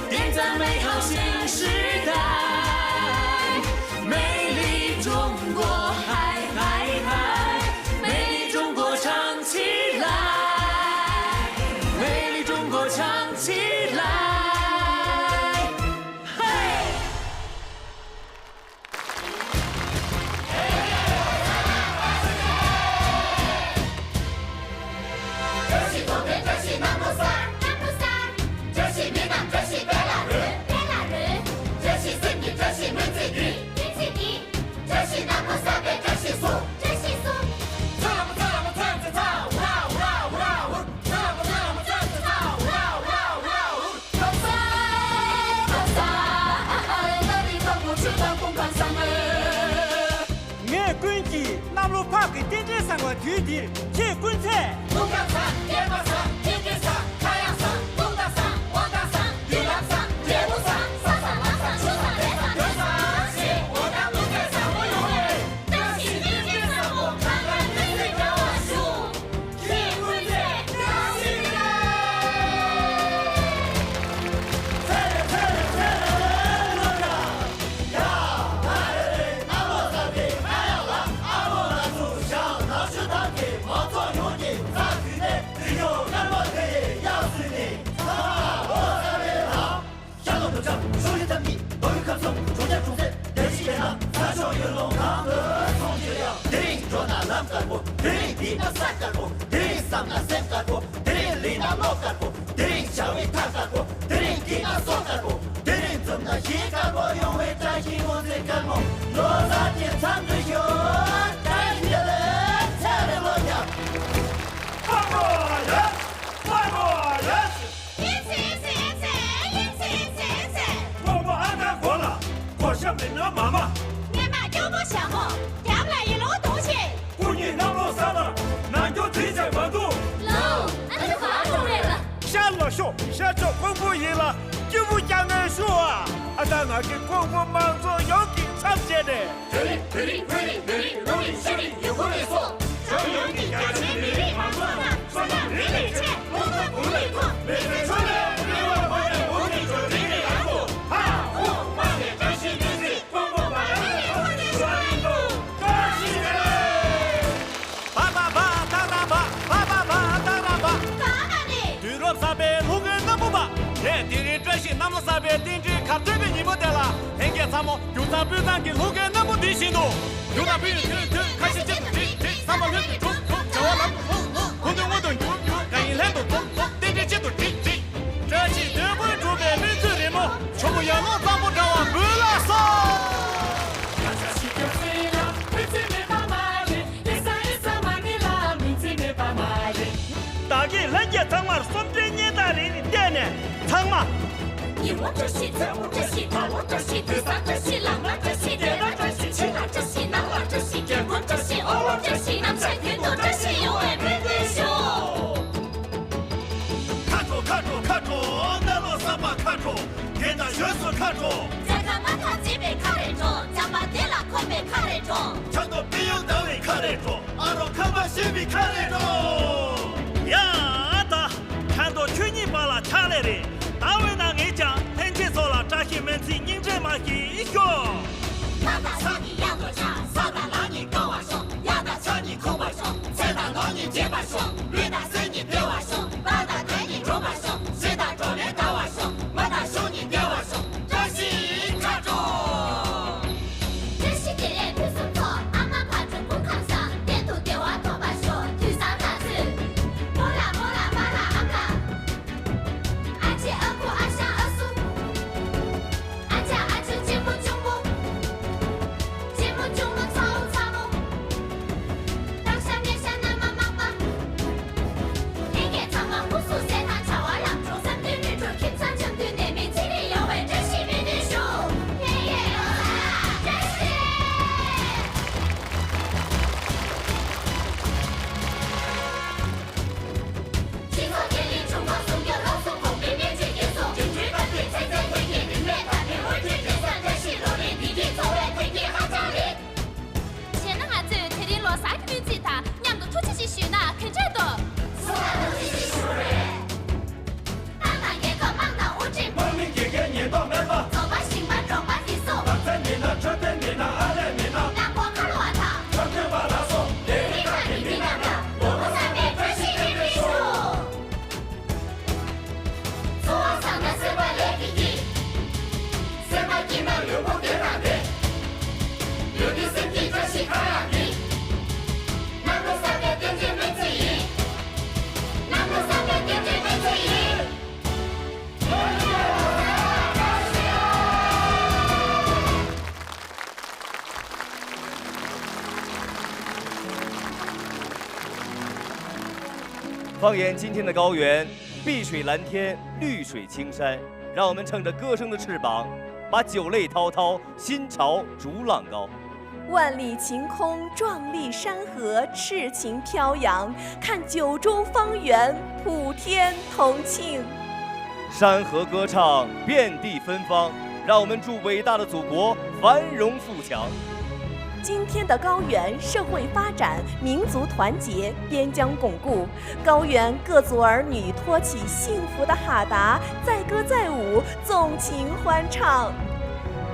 点赞美好新时代。美丽中国，嗨嗨嗨！美丽中国唱起来，美丽中国唱起来。嘿！这是左边，这是南部山，南部山；这是闽南，这是北南人，北南人；这是新地，这是闽子地，闽子地；这是南部山北，这是苏，这是苏。唱不唱不唱着唱，哇哇哇哇！唱不唱不唱着唱，哇哇哇哇！高山高山，那里放不去的公款上面。我管地，南路跑给点点上个土地，去滚菜。龙岗山、天马山、天津山、太阳山、东大山、王大山、玉兰山、铁木山、沙山、狼山、秋山、连山、牛山，是我当不在山我有味。当起天津山我看看对对着我数，去滚菜，当起来。菜了菜了菜了，龙岗呀，来来阿罗山的还要来，阿罗那树上那是他的毛作用的。只有那么可以要死你！啊，我在这好，下楼头上，手写真笔，都有可送，中间中间，联系别人，三手一龙堂的从结了，顶着那两杆木，顶比那三杆木，顶上那三杆木，顶里那六杆木，顶小一摊杆木，顶底那双杆木，顶中那一杆木，用为展现我这杆木，罗刹天长追求，展现的才能落脚。外国人，外国人，一次一次一次一次一次一次，我不安排过了，我想没那妈妈，你们就不项目，调不来一路东西。姑娘那么傻了，那就推荐房东。喽，那就房主任了。下了学，下着公布赢了，就不讲俺说啊，但俺给公布忙着要给长些的。这里这里这里这里，容易手里有会说，所有你家钱比例忙说呢，说让人理解，我们不理错，每次出来，另外朋友我给准备的安抚，好，我万年真心真心，公公把人给我的说一步，恭喜人。咱们三边定制看对面你们的了，很给咱们有咱不咱给路给那么的行动，有咱不有开始接咱们人中叫我们空中我都有感应来都定制接都这期德国主办民族的梦，全部要弄咱们这我不拉骚。大概人家咱们说这年代人的爹呢，唱嘛。你我这戏，这我这戏，他我这戏，第三这戏，郎我这戏，第二这戏，亲我这戏，男我这戏，结婚这戏，偶我这戏，咱们全天都这戏，有爱没对手。看住看住看住，那罗三把看住，给那元素看住。再看俺他几杯看得中，将把地拉快没看得中。全都必有单位看得中，俺都看把心比看得中。呀的，看到去年把那查来的，单位那俺讲，很清楚了，这些问题您这么一说。那大像你样多长，上大拿你高瓦熊，亚大像你空瓦熊，再大脑你肩膀熊，绿大随你别瓦熊，八大对你中瓦熊，西大中连大瓦熊，我大熊你别瓦熊，这是看中。这是给人推送错，俺们怕中不看上，点头给我多把手，推上大字。放眼今天的高原，碧水蓝天，绿水青山，让我们乘着歌声的翅膀，把酒泪滔滔，心潮逐浪高。万里晴空，壮丽山河，赤情飘扬，看九州方圆，普天同庆。山河歌唱，遍地芬芳，让我们祝伟大的祖国繁荣富强。今天的高原，社会发展，民族团结，边疆巩固。高原各族儿女托起幸福的哈达，载歌载舞，纵情欢唱。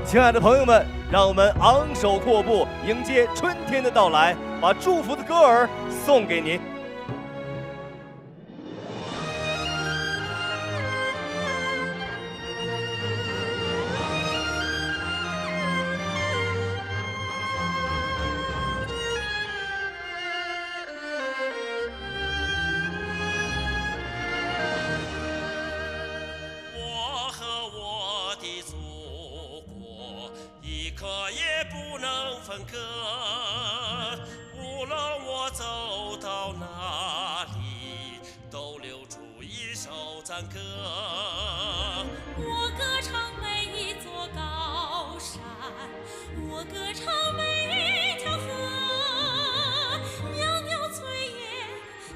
亲爱的朋友们，让我们昂首阔步，迎接春天的到来，把祝福的歌儿送给您。无论我走到哪里，都留出一首赞歌。我歌唱每一座高山，我歌唱每一条河，袅袅炊烟，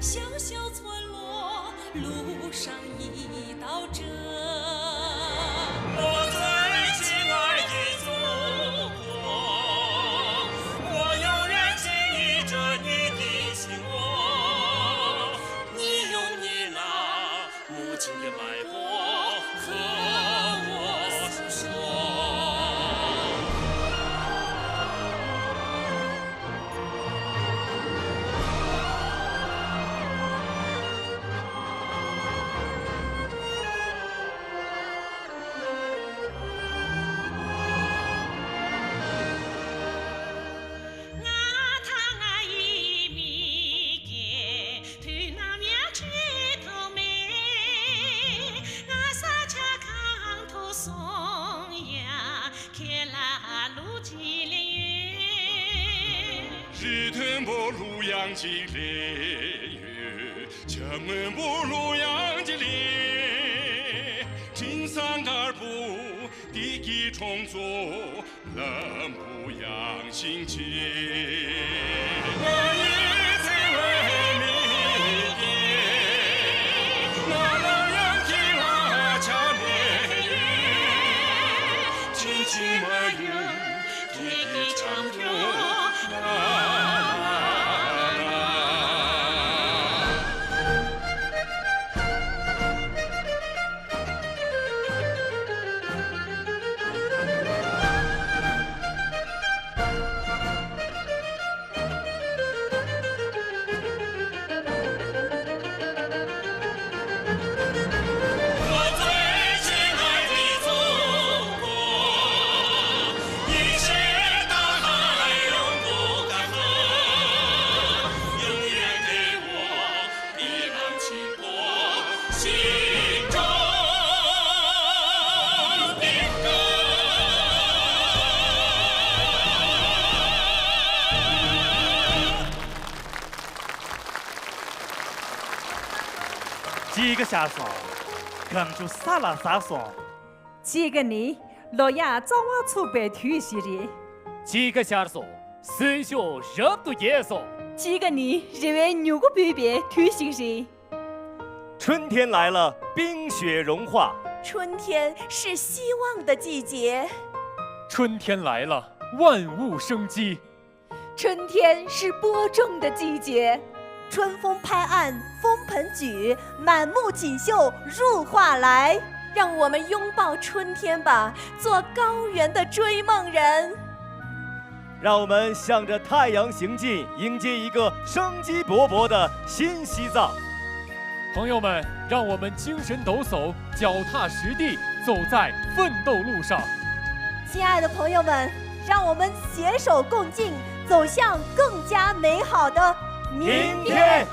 小小村落，路上一道辙。我最亲爱的祖国，我永远记忆着你的心窝。你用你那母亲的脉搏和我日屯不路阳吉烈月，江门不路阳吉烈，金三杆不地基重做，冷不阳心结。我也在为民也，那老阳气瓦cha面也，轻轻迈入地地长途。几个下爽，刚就撒了撒爽。几个你老爷早晚出白腿系列。几个下爽，生肖热度严肃。几个你认为牛个北边腿系列。春天来了，冰雪融化。春天是希望的季节。春天来了，万物生机。春天是播种的季节。春风拍岸，风盆举，满目锦绣入画来。让我们拥抱春天吧，做高原的追梦人。让我们向着太阳行进，迎接一个生机勃勃的新西藏。朋友们，让我们精神抖擞，脚踏实地，走在奋斗路上。亲爱的朋友们，让我们携手共进，走向更加美好的明天。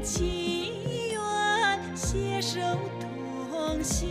情缘携手同行，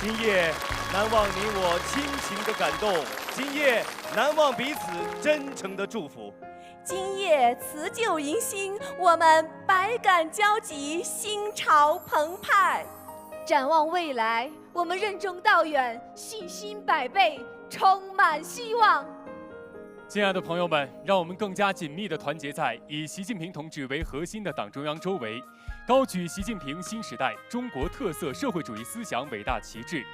今夜难忘你我亲情的感动，今夜难忘彼此真诚的祝福。今夜辞旧迎新，我们百感交集，心潮澎湃。展望未来，我们任重道远，信心百倍，充满希望。亲爱的朋友们，让我们更加紧密地团结在以习近平同志为核心的党中央周围，高举习近平新时代中国特色社会主义思想伟大旗帜，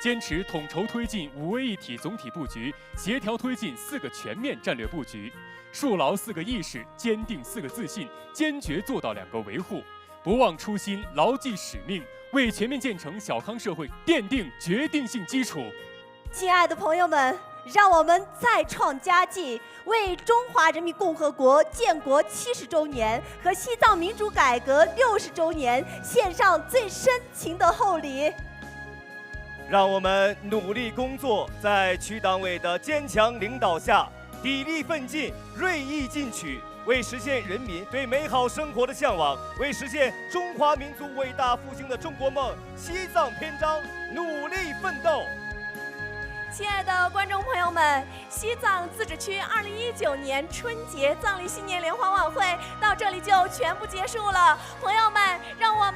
坚持统筹推进5位一体总体布局，协调推进4个全面战略布局，树牢4个意识，坚定4个自信，坚决做到2个维护，不忘初心，牢记使命，为全面建成小康社会奠定决定性基础。亲爱的朋友们，让我们再创佳绩，为中华人民共和国建国70周年和西藏民主改革60周年献上最深情的厚礼。让我们努力工作，在区党委的坚强领导下，砥砺奋进，锐意进取，为实现人民对美好生活的向往，为实现中华民族伟大复兴的中国梦西藏篇章努力奋斗。亲爱的观众朋友们，西藏自治区2019年春节藏历新年联欢晚会到这里就全部结束了。朋友们，让我们